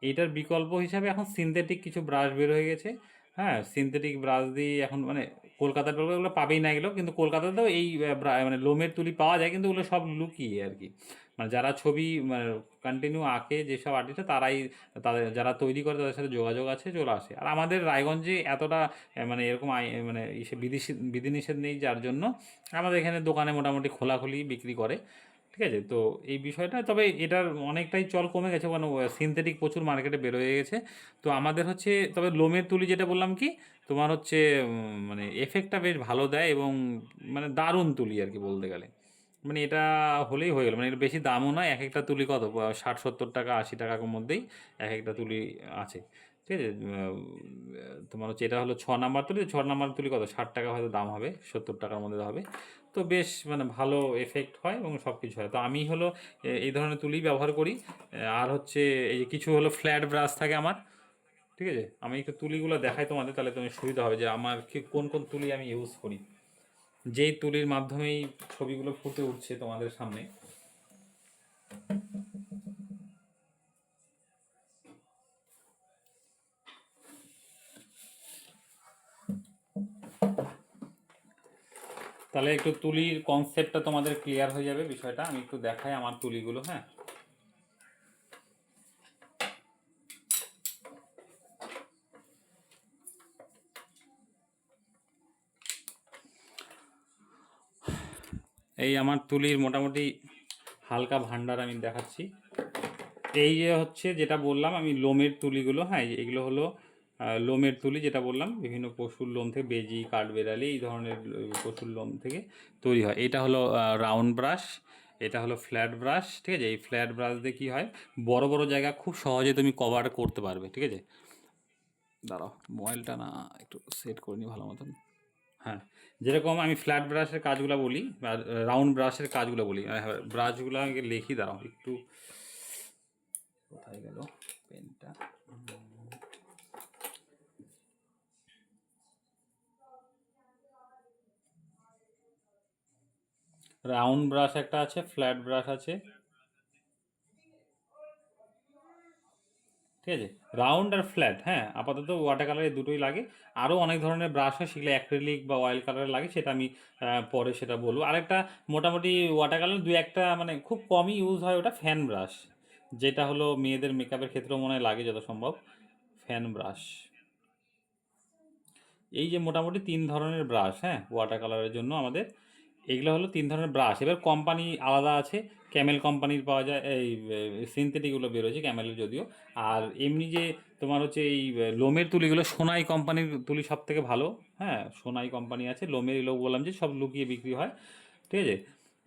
এটার বিকল্প হিসাবে এখন সিনথেটিক কিছু ব্রাশ বের হয়ে গেছে। হ্যাঁ, সিনথেটিক ব্রাশ দিয়ে এখন মানে কলকাতার ওগুলো পাবেই না এগুলো, কিন্তু কলকাতাতেও এই মানে লোমের তুলি পাওয়া যায়, কিন্তু ওগুলো সব লুকিয়ে আর কি। মানে যারা ছবি মানে কন্টিনিউ আঁকে যেসব আর্টিস্ট, তারাই, তাদের যারা তৈরি করে তাদের সাথে যোগাযোগ আছে, চলে আসে। আর আমাদের রায়গঞ্জে এতটা মানে এরকম মানে বিদেশি বিধিনিষেধ নেই, যার জন্য আমাদের এখানে দোকানে মোটামুটি খোলাখুলি বিক্রি করে, ঠিক আছে। তো এই বিষয়টা, তবে এটার অনেকটাই চল কমে গেছে, কারণ সিনথেটিক প্রচুর মার্কেটে বের হয়ে গেছে। তো আমাদের হচ্ছে, তবে লোমের তুলি যেটা বললাম কি, তোমার হচ্ছে মানে এফেক্টটা বেশ ভালো দেয়, এবং মানে দারুণ তুলি আর কি বলতে গেলে। মানে এটা হলেই হয়ে গেল, মানে এটা বেশি দামও নয়, এক একটা তুলি কত 60-70 টাকা 80 টাকার মধ্যেই এক একটা তুলি আছে, ঠিক আছে। তোমার হচ্ছে এটা হলো 6 নাম্বার তুলি, 6 নাম্বার তুলি কত 60 টাকা হয়তো দাম হবে, 70 টাকার মধ্যে হবে। তো বেশ মানে ভালো এফেক্ট হয় এবং সব কিছু হয়। তো আমি হলো এই ধরনের তুলি ব্যবহার করি। আর হচ্ছে এই যে কিছু হলো ফ্ল্যাট ব্রাশ থাকে আমার, ঠিক আছে। আমি একটু তুলিগুলো দেখাই তোমাদের, তাহলে তুমি সুবিধা হবে যে আমার কি কোন কোন তুলি আমি ইউজ করি, যেই তুলির মাধ্যমেই ছবিগুলো ফুটে উঠছে তোমাদের সামনে। তাহলে একটু তুলির কনসেপ্টটা তোমাদের ক্লিয়ার হয়ে যাবে বিষয়টা। আমি একটু দেখাই আমার তুলিগুলো। হ্যাঁ, এই আমার তুলির মোটামুটি হালকা ভান্ডার আমি দেখাচ্ছি। এই যে হচ্ছে যেটা বললাম আমি লোমের তুলিগুলো, হ্যাঁ এগুলো হলো লোমের তুলি, যেটা বললাম বিভিন্ন পশুর লোম থেকে, বেজি, কাঠবেড়ালি, এই ধরনের পশুর লোম থেকে তৈরি হয়। এটা হলো রাউন্ড ব্রাশ, এটা হলো ফ্ল্যাট ব্রাশ। ঠিক আছে, এই ফ্ল্যাট ব্রাশ দিয়ে কী হয়, বড় বড় জায়গা খুব সহজে তুমি কভার করতে পারবে। ঠিক আছে, দাঁড়াও মোবাইলটা না একটু সেট করে নিই ভালো মতন। হ্যাঁ, যেরকম আমি ফ্ল্যাট ব্রাশের কাজগুলো বলি আর রাউন্ড ব্রাশের কাজগুলো বলি, ব্রাশগুলো আগে লিখি, দাঁড়াও একটু, কোথায় গেল পেনটা। রাউন্ড ব্রাশ একটা আছে, ফ্ল্যাট ব্রাশ আছে। ঠিক আছে, রাউন্ড আর ফ্ল্যাট, হ্যাঁ আপাতত ওয়াটার কালার এই দুটোই লাগে। আরও অনেক ধরনের ব্রাশ হয়, সেগুলো অ্যাক্রিলিক বা অয়েল কালার লাগে, সেটা আমি পরে সেটা বলবো। আরেকটা মোটামুটি ওয়াটার কালার দু একটা মানে খুব কমই ইউজ হয়, ওটা ফ্যান ব্রাশ, যেটা হলো মেয়েদের মেকআপের ক্ষেত্রেও মনে হয় লাগে যত সম্ভব, ফ্যান ব্রাশ। এই যে মোটামুটি তিন ধরনের ব্রাশ, হ্যাঁ ওয়াটার কালারের জন্য আমাদের, এগুলো হলো তিন ধরনের ব্রাশ। এবার কোম্পানি আলাদা আছে, ক্যামেল কোম্পানির পাওয়া যায়, এই সিনথেটিকগুলো বেরোচ্ছে ক্যামেলের যদিও। আর এমনি যে তোমার হচ্ছে এই লোমের তুলিগুলো সোনাই কোম্পানির তুলি সব থেকে ভালো। হ্যাঁ, সোনাই কোম্পানি আছে, লোমের এগুলো বললাম যে সব লুকিয়ে বিক্রি হয়। ঠিক আছে,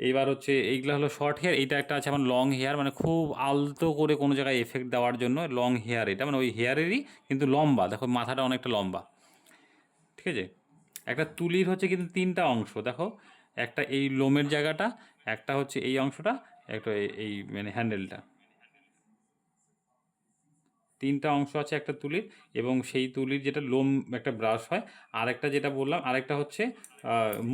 এইবার হচ্ছে এইগুলো হলো শর্ট হেয়ার, এইটা একটা আছে আমার লং হেয়ার, মানে খুব আলতো করে কোনো জায়গায় এফেক্ট দেওয়ার জন্য লং হেয়ার। এটা মানে ওই হেয়ারেরই কিন্তু লম্বা, দেখো মাথাটা অনেকটা লম্বা। ঠিক আছে, একটা তুলির হচ্ছে কিন্তু তিনটা অংশ দেখো, একটা এই লোমের জায়গাটা, একটা হচ্ছে এই অংশটা, একটা এই মানে হ্যান্ডেলটা, তিনটা অংশ আছে একটা তুলির। এবং সেই তুলির যেটা লোম একটা ব্রাশ হয়, আরেকটা যেটা বললাম আরেকটা হচ্ছে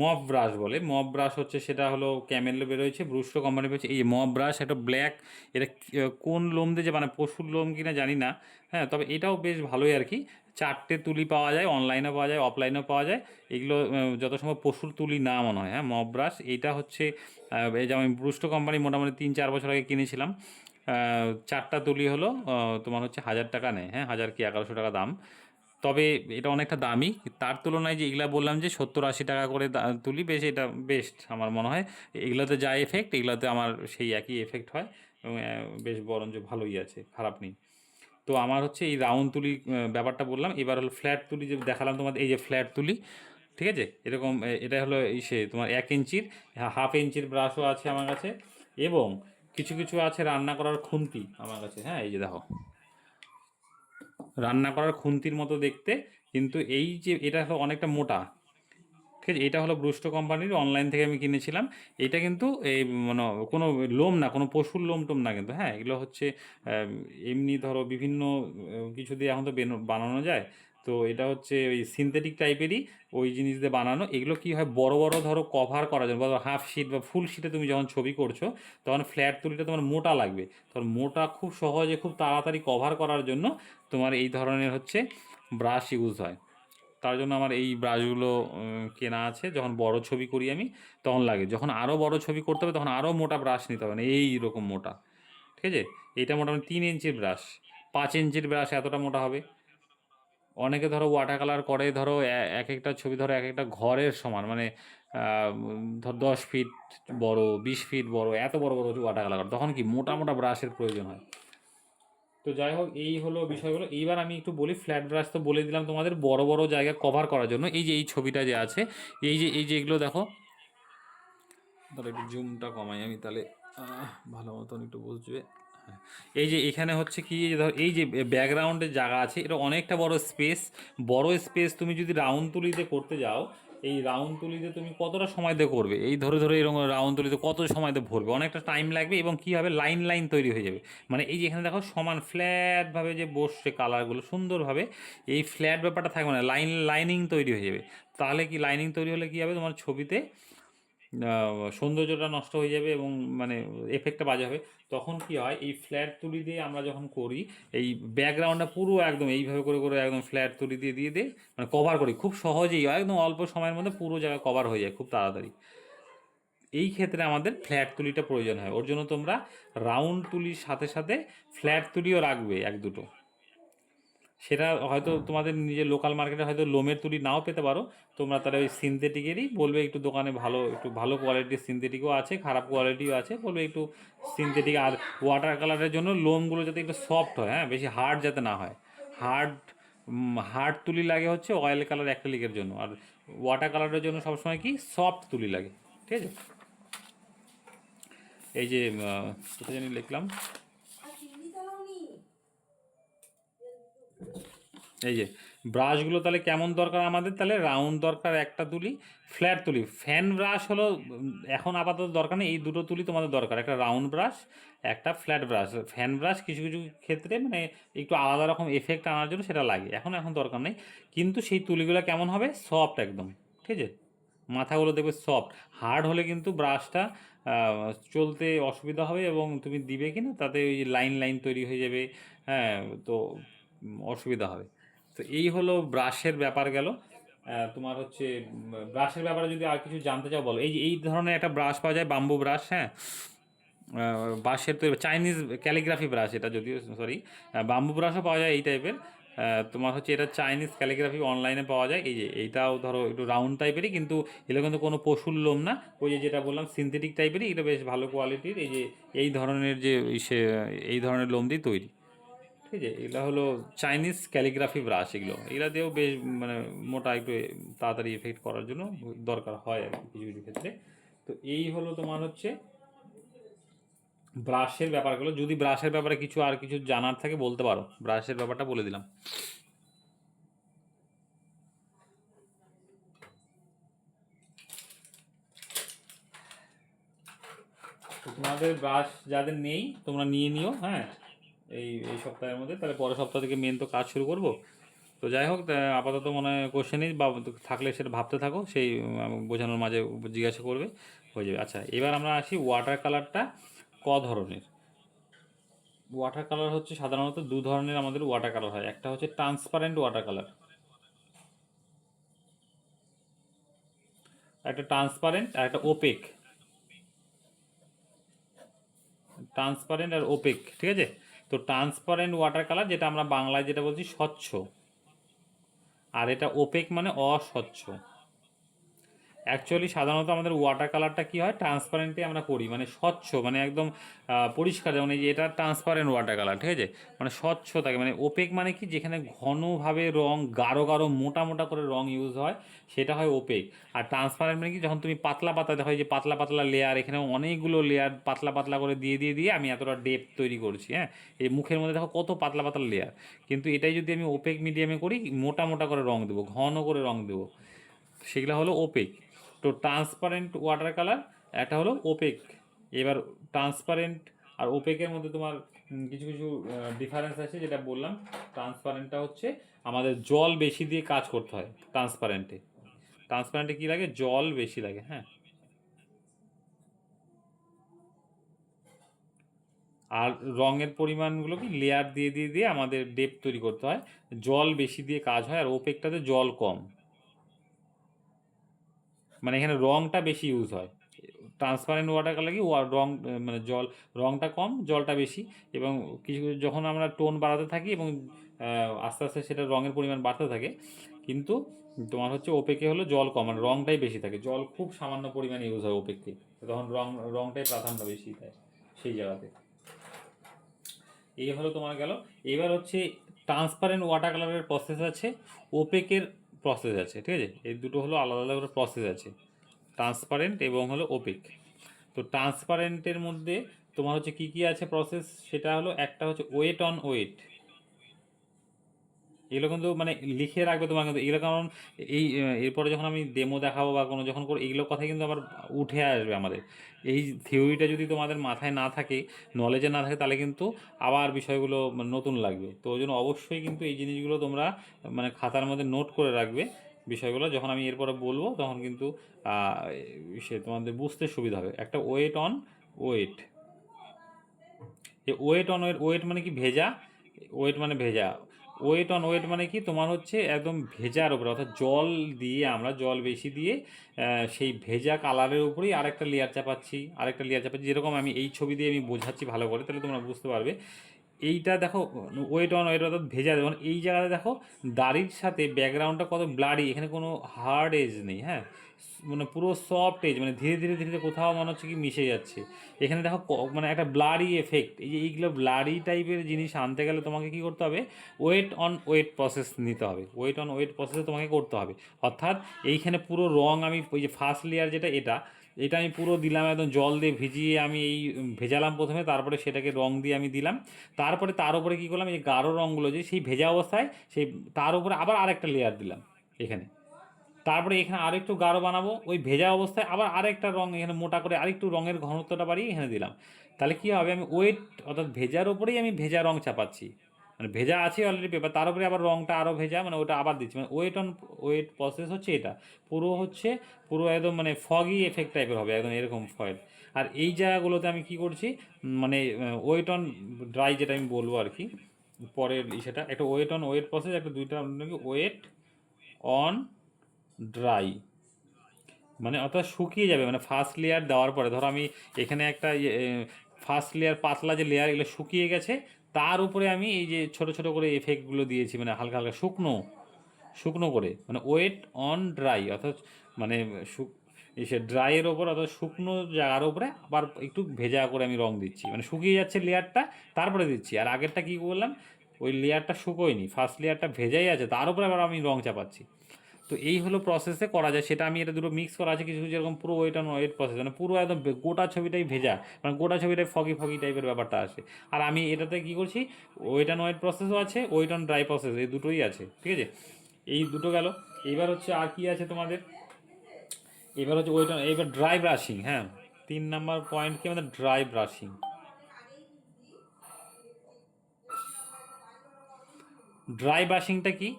মপ ব্রাশ বলে। মপ ব্রাশ হচ্ছে সেটা হলো ক্যামেল বেরোয়েছে, ব্রুস্টো কোম্পানি বেরোচ্ছে। এই মপ ব্রাশ একটা ব্ল্যাক, এটা কোন লোম দিয়ে যে মানে পশুর লোম কিনা জানি না, হ্যাঁ তবে এটাও বেশ ভালোই আর কি। চারটে তুলি পাওয়া যায়, অনলাইনে পাওয়া যায়, অফলাইনেও পাওয়া যায়। এগুলো যত সম্ভব পশুর তুলি না মনে হয়। হ্যাঁ, মপ ব্রাশ এইটা হচ্ছে এই যে আমি ব্রুস্টো কোম্পানি মোটামুটি 3-4 বছর আগে কিনেছিলাম। চারটা তুলি হলো তোমার হচ্ছে 1000 টাকা নেয়, হ্যাঁ 1000 কি 1100 টাকা দাম। তবে এটা অনেকটা দামি, তার তুলনায় যে এগুলা বললাম যে 70-80 টাকা করে তুলি, বেশ এটা বেস্ট আমার মনে হয়। এগুলোতে যা এফেক্ট এগুলোতে আমার সেই একই এফেক্ট হয়, এবং বেশ বরঞ্চ ভালোই আছে, খারাপ নেই। তো আমার হচ্ছে এই রাউন্ড তুলি ব্যাপারটা বললাম। এবার হলো ফ্ল্যাট তুলি যে দেখালাম তোমাদের, এই যে ফ্ল্যাট তুলি। ঠিক আছে, এরকম এটা হলো এই সে তোমার 1 ইঞ্চির, হাফ ইঞ্চির ব্রাশও আছে আমার কাছে, এবং কিছু কিছু আছে রান্না করার খুন্তি আমার কাছে। হ্যাঁ, এই যে দেখো রান্না করার খুন্তির মতো দেখতে, কিন্তু এই যে এটা হলো অনেকটা মোটা। ঠিক আছে, এটা হলো ব্রুস্টো কোম্পানির, অনলাইন থেকে আমি কিনেছিলাম। এটা কিন্তু এই মানে কোনো লোম না, কোনো পশুর লোম টোম না কিন্তু, হ্যাঁ এগুলো হচ্ছে এমনি ধরো বিভিন্ন কিছু দিয়ে এখন তো বানানো যায়। তো এটা হচ্ছে ওই সিনথেটিক টাইপেরই ওই জিনিস দিয়ে বানানো। এগুলো কি হয়, বড় বড় ধরো কভার করার জন্য, ধরো হাফ শিট বা ফুল শিটে তুমি যখন ছবি করছো, তখন ফ্ল্যাট তুলিটা তোমার মোটা লাগবে। তখন মোটা খুব সহজে খুব তাড়াতাড়ি কভার করার জন্য তোমার এই ধরনের হচ্ছে ব্রাশ ইউজ হয়। তার জন্য আমার এই ব্রাশগুলো কেনা আছে। যখন বড় ছবি করি আমি তখন লাগে, যখন আরও বড় ছবি করতে হবে তখন আরও মোটা ব্রাশ নিতে হবে, না এই রকম মোটা। ঠিক আছে, এটা মোটামুটি 3 ইঞ্চির ব্রাশ, 5 ইঞ্চির ব্রাশ এতটা মোটা হবে। অনেকে ধরো ওয়াটার কালার করে, ধরো এক একটা ছবি ধরো এক একটা ঘরের সমান, মানে ধর 10 ফিট বড়, 20 ফিট বড়, এত বড় বড় ওয়াটার কালার করে, তখন কি মোটা মোটা ব্রাশের প্রয়োজন হয়। তো যাই হোক, এই হলো বিষয়গুলো। এইবার আমি একটু বলি, ফ্ল্যাট ব্রাশ তো বলে দিলাম তোমাদের বড় বড় জায়গা কভার করার জন্য। এই যে এই ছবিটা যে আছে, এই যে এগুলো দেখো, তাহলে একটু জুমটা কমাই আমি, তাহলে ভালো মতন একটু বুঝবে। হ্যাঁ, এই যে এখানে হচ্ছে কি, এই যে ধর এই যে ব্যাকগ্রাউন্ডের জায়গা আছে, এটা অনেকটা বড় স্পেস। বড় স্পেস তুমি যদি রাউন্ড তুলিতে করতে যাও, এই রাউন্ড তুলিতে তুমি কতটা সময় দিয়ে করবে, এই ধরে ধরে এরকম রাউন্ড তুলিতে কত সময় দিয়ে ভরবে, অনেকটা টাইম লাগবে। এবং কী হবে, লাইন লাইন তৈরি হয়ে যাবে। মানে এই যে এখানে দেখো সমান ফ্ল্যাটভাবে যে বসছে কালারগুলো সুন্দরভাবে, এই ফ্ল্যাট ব্যাপারটা থাকবে না, লাইনিং তৈরি হয়ে যাবে। তাহলে কি, লাইনিং তৈরি হলে কী হবে, তোমার ছবিতে সৌন্দর্যটা নষ্ট হয়ে যাবে এবং মানে এফেক্টটা বাজে হবে। তখন কি হয়, এই ফ্ল্যাট তুলি দিয়ে আমরা যখন করি, এই ব্যাকগ্রাউন্ডটা পুরো একদম এইভাবে করে করে একদম ফ্ল্যাট তুলি দিয়ে দিয়ে দিয়ে মানে কভার করি খুব সহজেই, একদম অল্প সময়ের মধ্যে পুরো জায়গা কভার হয়ে যায় খুব তাড়াতাড়ি। এই ক্ষেত্রে আমাদের ফ্ল্যাট তুলিটা প্রয়োজন হয়। ওর জন্য তোমরা রাউন্ড তুলির সাথে সাথে ফ্ল্যাট তুলিও রাখবে এক দুটো। সেটা হয়তো তোমাদের নিজের লোকাল মার্কেটে হয়তো লোমের তুলি নাও পেতে পারো, তোমরা তাহলে ওই সিনথেটিকেরই বলবে, একটু দোকানে ভালো একটু ভালো কোয়ালিটির সিনথেটিকও আছে, খারাপ কোয়ালিটিও আছে, বলবে একটু সিনথেটিক। আর ওয়াটার কালারের জন্য লোমগুলো যাতে একটু সফট হয়, হ্যাঁ, বেশি হার্ড যাতে না হয়। হার্ড হার্ড তুলি লাগে হচ্ছে অয়েল কালার অ্যাক্রিলিকের জন্য, আর ওয়াটার কালারের জন্য সবসময় কি সফট তুলি লাগে, ঠিক আছে। এই যে কোথায় জানি লিখলাম, আর চিনি চালাওনি। এই যে ব্রাশগুলো তাহলে কেমন দরকার আমাদের, তাহলে রাউন্ড দরকার একটা তুলি, ফ্ল্যাট তুলি। ফ্যান ব্রাশ হলো এখন আপাতত দরকার নেই, এই দুটো তুলি তোমাদের দরকার, একটা রাউন্ড ব্রাশ একটা ফ্ল্যাট ব্রাশ। ফ্যান ব্রাশ কিছু কিছু ক্ষেত্রে মানে একটু আলাদা রকম এফেক্ট আনার জন্য সেটা লাগে, এখন দরকার নেই। কিন্তু সেই তুলিগুলো কেমন হবে, সফট একদম, ঠিক আছে। মাথাগুলো দেখবে সফট। হার্ড হলে কিন্তু ব্রাশটা চলতে অসুবিধা হবে এবং তুমি দিবে কি না তাতে ওই লাইন লাইন তৈরি হয়ে যাবে, হ্যাঁ, তো অসুবিধা হবে। তো এই হলো ব্রাশের ব্যাপার গেল। তোমার হচ্ছে ব্রাশের ব্যাপারে যদি আর কিছু জানতে চাও বলো। এই যে এই ধরনের একটা ব্রাশ পাওয়া যায়, বাম্বু ব্রাশ, হ্যাঁ, বাঁশের তৈরি চাইনিজ ক্যালিগ্রাফি ব্রাশ, এটা যদিও সরি, বাম্বু ব্রাশও পাওয়া যায় এই টাইপের। তোমার হচ্ছে এটা চাইনিজ ক্যালিগ্রাফি অনলাইনে পাওয়া যায়। এই যে এইটাও ধরো একটু রাউন্ড টাইপেরই, কিন্তু এগুলো কিন্তু কোনো পশুর লোম না, ওই যে যেটা বললাম সিনথেটিক টাইপেরই, এটা বেশ ভালো কোয়ালিটির। এই যে এই ধরনের যে এই ধরনের লোম দিয়ে তৈরি, ঠিক আছে। এগুলো হলো চাইনিজ ক্যালিগ্রাফি ব্রাশ, এগুলো দিয়েও বেশ মানে মোটা একটু তাড়াতাড়ি এফেক্ট করার জন্য দরকার হয় আর কি কিছু কিছু ক্ষেত্রে। তো এই হলো তোমার হচ্ছে ব্রাশের ব্যাপারগুলো। যদি ব্রাশের ব্যাপারে কিছু আর কিছু জানার থাকে বলতে পারো, ব্রাশের ব্যাপারটা বলে দিলাম। তো তোমাদের ব্রাশ যাদের নেই তোমরা নিয়ে নিও, হ্যাঁ, এই এই সপ্তাহের মধ্যে, তাহলে পরের সপ্তাহ থেকে মেন তো কাজ শুরু করব। তো যাই হোক, আপাতত মনে হয় কোশ্চেনই বা থাকলে সেটা ভাবতে থাকো, সেই বোঝানোর মাঝে জিজ্ঞাসা করবে, হয়ে যাবে। আচ্ছা, এবার আমরা আসি ওয়াটার কালারটা ক ধরনের। ওয়াটার কালার হচ্ছে সাধারণত দু ধরনের আমাদের ওয়াটার কালার হয়, একটা হচ্ছে ট্রান্সপারেন্ট ওয়াটার কালার, একটা ট্রান্সপারেন্ট আর একটা ওপেক। ট্রান্সপারেন্ট আর ওপেক, ঠিক আছে। তো ট্রান্সপারেন্ট ওয়াটার কালার যেটা আমরা বাংলায় যেটা বলছি স্বচ্ছ, আর এটা ওপেক মানে অস্বচ্ছ। অ্যাকচুয়ালি সাধারণত আমাদের ওয়াটার কালারটা কী হয়, ট্রান্সপারেন্টে আমরা করি, মানে স্বচ্ছ, মানে একদম পরিষ্কার। যেমন এই যে এটা ট্রান্সপারেন্ট ওয়াটার কালার, ঠিক আছে, মানে স্বচ্ছ থাকে। মানে ওপেক মানে কি, যেখানে ঘনভাবে রং গাঢ় গাঢ় মোটা মোটা করে রং ইউজ হয়, সেটা হয় ওপেক। আর ট্রান্সপারেন্ট মানে কি, যখন তুমি পাতলা পাতলা দেখো, যে পাতলা পাতলা লেয়ার, এখানে অনেকগুলো লেয়ার পাতলা পাতলা করে দিয়ে দিয়ে দিয়ে আমি এতটা ডেপথ তৈরি করছি, হ্যাঁ, এই মুখের মধ্যে দেখো কত পাতলা পাতলা লেয়ার। কিন্তু এটাই যদি আমি ওপেক মিডিয়ামে করি, মোটা মোটা করে রং দেবো, ঘন করে রং দেবো, সেগুলো হলো ওপেক। তো ট্রান্সপারেন্ট ওয়াটার কালার একটা হলো ওপেক। এবার ট্রান্সপারেন্ট আর ওপেকের মধ্যে তোমার কিছু কিছু ডিফারেন্স আছে, যেটা বললাম। ট্রান্সপারেন্টটা হচ্ছে আমাদের জল বেশি দিয়ে কাজ করতে হয়। ট্রান্সপারেন্টে কী লাগে, জল বেশি লাগে, হ্যাঁ। আর রঙের পরিমাণগুলো কি লেয়ার দিয়ে দিয়ে দিয়ে আমাদের ডেপ তৈরি করতে হয়, জল বেশি দিয়ে কাজ হয়। আর ওপেকটাতে জল কম, মানে এখানে রংটা বেশি ইউজ হয়। ট্রান্সপারেন্ট ওয়াটার কালার কি রং মানে রংটা কম, জলটা বেশি। এবং কিছু যখন আমরা টোন বাড়াতে থাকি এবং আস্তে আস্তে সেটা রঙের পরিমাণ বাড়তে থাকে, কিন্তু তোমার হচ্ছে ওপেকে হলো জল কম, মানে রংটাই বেশি থাকে, জল খুব সামান্য পরিমাণে ইউজ হয় ওপেকে, তখন রংটাই প্রাধান্য বেশি দেয় সেই জায়গাতে। এই হলো তোমার গেল। এবার হচ্ছে ট্রান্সপারেন্ট ওয়াটার কালারের প্রসেস আছে, ওপেকের প্রসেস আছে, ঠিক আছে। এই দুটো হলো আলাদা আলাদা প্রসেস আছে, ট্রান্সপারেন্ট এবং হলো ওপেক। তো ট্রান্সপারেন্টের মধ্যে তোমার হচ্ছে কী কী আছে প্রসেস, সেটা হলো একটা হচ্ছে ওয়েট অন ওয়েট। এগুলো কিন্তু মানে লিখে রাখবে তোমার, কিন্তু এগুলো কারণ এই এরপরে যখন আমি ডেমো দেখাবো বা কোনো যখন করে, এগুলো কথা কিন্তু আবার উঠে আসবে আমাদের। এই থিওরিটা যদি তোমাদের মাথায় না থাকে, নলেজে না থাকে, তাহলে কিন্তু আবার বিষয়গুলো নতুন লাগবে। তো ওই জন্য অবশ্যই কিন্তু এই জিনিসগুলো তোমরা মানে খাতার মধ্যে নোট করে রাখবে, বিষয়গুলো যখন আমি এরপরে বলবো তখন কিন্তু সে তোমাদের বুঝতে সুবিধা হবে। একটা ওয়েট অন ওয়েট, এই ওয়েট অন ওয়েট, ওয়েট মানে কি ভেজা, ওয়েট মানে ভেজা, ওয়েট অন ওয়েট মানে কি তোমার হচ্ছে একদম ভেজার উপরে, অর্থাৎ জল দিয়ে আমরা জল বেশি দিয়ে সেই ভেজা কালারের উপরেই আরেকটা লেয়ার চাপাচ্ছি, আরেকটা লেয়ার চাপাচ্ছি। যেরকম আমি এই ছবি দিয়ে আমি বোঝাচ্ছি ভালো করে, তাহলে তোমরা বুঝতে পারবে। এইটা দেখো ওয়েট অন ওয়েট, অর্থাৎ ভেজা, যেমন এই জায়গাতে দেখো দাড়ির সাথে ব্যাকগ্রাউন্ডটা কত ব্লাডি, এখানে কোনো হার্ড এজ নেই, হ্যাঁ, মানে পুরো সফট এজ, মানে ধীরে ধীরে ধীরে ধীরে কোথাও মনে হচ্ছে কি মিশে যাচ্ছে। এখানে দেখো মানে একটা ব্লাডি এফেক্ট, এই যে এইগুলো ব্লাডি টাইপের জিনিস আনতে গেলে তোমাকে কি করতে হবে, ওয়েট অন ওয়েট প্রসেস নিতে হবে, ওয়েট অন ওয়েট প্রসেসে তোমাকে করতে হবে। অর্থাৎ এইখানে পুরো রং আমি ওই যে ফার্স্ট লেয়ার যেটা এটা আমি পুরো দিলাম, একদম জল দিয়ে ভিজিয়ে আমি এই ভেজালাম প্রথমে, তারপরে সেটাকে রং দিয়ে আমি দিলাম, তারপরে তার উপরে কী করলাম, এই গাঢ় রঙগুলো যে সেই ভেজা অবস্থায় সেই তার উপরে আবার আরেকটা লেয়ার দিলাম এখানে, তারপরে এখানে আরেকটু গাঢ় বানাবো, ওই ভেজা অবস্থায় আবার আরেকটা রং এখানে মোটা করে আরেকটু রঙের ঘনত্বটা বাড়িয়ে এখানে দিলাম। তাহলে কী হবে, আমি ওয়েট অর্থাৎ ভেজার ওপরেই আমি ভেজা রং চাপাচ্ছি, মানে ভেজা আছে অলরেডি পেপার, তার উপরে আবার রংটা আরও ভেজা, মানে ওটা আবার দিচ্ছি, মানে ওয়েট অন ওয়েট প্রসেস হচ্ছে এটা। পুরো একদম মানে ফগি এফেক্ট টাইপের হবে, একদম এরকম ফয়েল। আর এই জায়গাগুলোতে আমি কি করছি, মানে ওয়েট অন ড্রাই যেটা আমি বলবো আর কি পরের সেটা, একটা ওয়েট অন ওয়েট প্রসেস, একটা দুইটা ওয়েট অন ড্রাই, মানে অর্থাৎ শুকিয়ে যাবে, মানে ফার্স্ট লেয়ার দেওয়ার পরে ধরো আমি এখানে একটা ফার্স্ট লেয়ার পাতলা যে লেয়ার এগুলো শুকিয়ে গেছে, তার উপরে আমি এই যে ছোট ছোট করে এফেক্টগুলো দিয়েছি, মানে হালকা হালকা শুকনো শুকনো করে, মানে ওয়েট অন ড্রাই, অর্থাৎ মানে সে ড্রাইয়ের ওপর অর্থাৎ শুকনো জায়গার উপরে আবার একটু ভেজা করে আমি রং দিচ্ছি, মানে শুকিয়ে যাচ্ছে লেয়ারটা তারপরে দিচ্ছি। আর আগেরটা কী করলাম, ওই লেয়ারটা শুকোয়নি, ফার্স্ট লেয়ারটা ভেজাই আছে, তার উপরে আবার আমি রং চাপাচ্ছি। তো এই হলো প্রসেসে করা যায়, সেটা আমি এটা দুটো মিক্স করা আছে কিছু কিছু, যেরকম পুরো ওয়েট অন ওয়েট প্রসেস, মানে পুরো একদম গোটা ছবিটাই ভেজা, মানে গোটা ছবিটাই ফগি ফগি টাইপের ব্যাপারটা আসে। আর আমি এটাতে কী করছি, ওয়েট অন ওয়েট প্রসেসও আছে, ওয়েট অন ড্রাই প্রসেস, এই দুটোই আছে, ঠিক আছে। এই দুটো গেল। এইবার হচ্ছে আর কি আছে তোমাদের, এবার হচ্ছে ওয়েট অন, এইবার ড্রাই ব্রাশিং, হ্যাঁ 3 নাম্বার পয়েন্ট কি আমাদের ড্রাই ব্রাশিং। ড্রাই ব্রাশিংটা কি,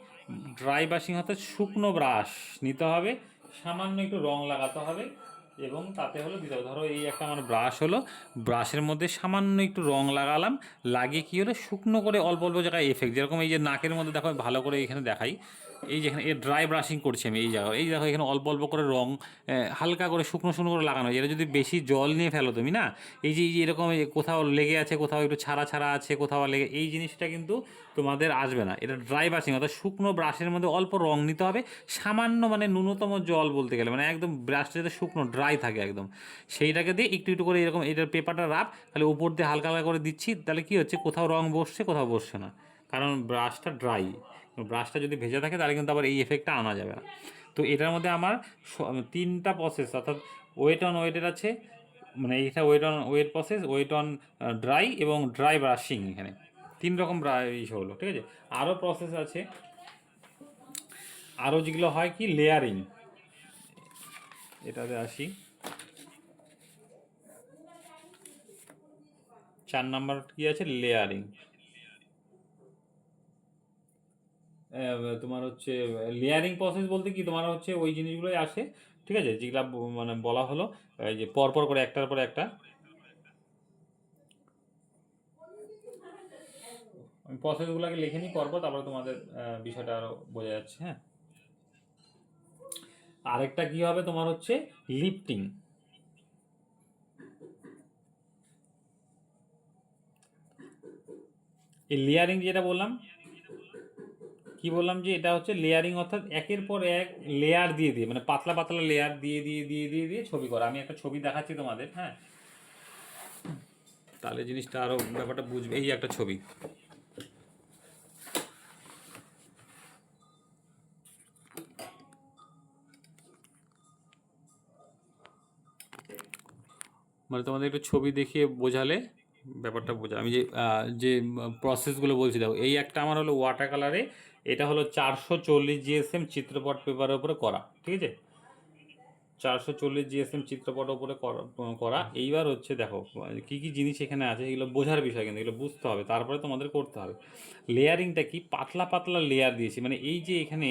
ড্রাই ব্রাশিং অর্থাৎ শুকনো ব্রাশ নিতে হবে, সামান্য একটু রং লাগাতে হবে এবং তাতে হলো দিতে হবে। ধরো এই একটা আমার ব্রাশ হলো, ব্রাশের মধ্যে সামান্য একটু রং লাগালাম, লাগিয়ে কী হলো শুকনো করে অল্প অল্প জায়গায় এফেক্ট, যেরকম এই যে নাকের মধ্যে দেখো ভালো করে এখানে দেখাই, এই যে এখানে এই ড্রাই ব্রাশিং করছি আমি এই জায়গায়, এই দেখো এখানে অল্প অল্প করে রং হালকা করে শুকনো শুকনো করে লাগানো হয়। এটা যদি বেশি জল নিয়ে ফেলো তুমি না, এই যে এরকম কোথাও লেগে আছে, কোথাও একটু ছাড়া ছাড়া আছে, কোথাও লেগে, এই জিনিসটা কিন্তু তোমাদের আসবে না। এটা ড্রাই ব্রাশিং, অর্থাৎ শুকনো ব্রাশের মধ্যে অল্প রং নিতে হবে, সামান্য মানে ন্যূনতম জল বলতে গেলে, মানে একদম ব্রাশটা যাতে শুকনো ড্রাই থাকে একদম, সেইটাকে দিয়ে একটু একটু করে এরকম এটার পেপারটা রাফ, তাহলে উপর দিয়ে হালকা হালকা করে দিচ্ছি, তাহলে কী হচ্ছে কোথাও রং বসছে কোথাও বসছে না, কারণ ব্রাশটা ড্রাই। ব্রাশটা যদি ভেজা থাকে তাহলে কিন্তু আবার এই এফেক্টটা আনা যাবে না। তো এটার মধ্যে আমার 3টা প্রসেস, অর্থাৎ ওয়েট অন ওয়েটের আছে, মানে এইটা wet on wet process, wet on dry এবং ড্রাই ব্রাশিং, এখানে 3 রকম ইসে হলো, ঠিক আছে। আরও প্রসেস আছে, আরও যেগুলো হয় কি লেয়ারিং, এটাতে আসি 4 নাম্বার কি আছে লেয়ারিং। তোমার হচ্ছে লেয়ারিং প্রসেস বলতে কি তোমার হচ্ছে ওই জিনিসগুলোই আসে, ঠিক আছে, যেগুলা মানে বলা হলো এই যে পরপর করে একটার পর একটা, আমি প্রসেসগুলোকে লিখে নিই পরপর, তারপরে তোমাদের বিষয়টা আরও বোঝা যাচ্ছে, হ্যাঁ। আরেকটা কি হবে তোমার হচ্ছে লিফটিং, এই লেয়ারিং যেটা বললাম, কি বললাম যে এটা হচ্ছে লেয়ারিং, অর্থাৎ একের পর এক লেয়ার দিয়ে দিয়ে, মানে পাতলা পাতলা লেয়ার দিয়ে দিয়ে দিয়ে দিয়ে দিয়ে ছবি করা। আমি একটা ছবি দেখাচ্ছি তোমাদের, হ্যাঁ, তাহলে জিনিসটা আরও ব্যাপারটা বুঝবে। এই একটা ছবি, মানে তোমাদের একটু ছবি দেখিয়ে বোঝালে ব্যাপারটা বোঝা। আমি যে প্রসেসগুলো বলছি দেখো, এই একটা আমার হলো ওয়াটার কালারে, এটা হলো 440 GSM চিত্রপট পেপারের উপরে করা, ঠিক আছে, 440 জিএসএম চিত্রপট ওপরে করা। এইবার হচ্ছে দেখো কি কি জিনিস এখানে আছে, এগুলো বোঝার বিষয়, কিন্তু এগুলো বুঝতে হবে, তারপরে তোমাদের করতে হবে। লেয়ারিংটা কি, পাতলা পাতলা লেয়ার দিয়েছি, মানে এই যে এখানে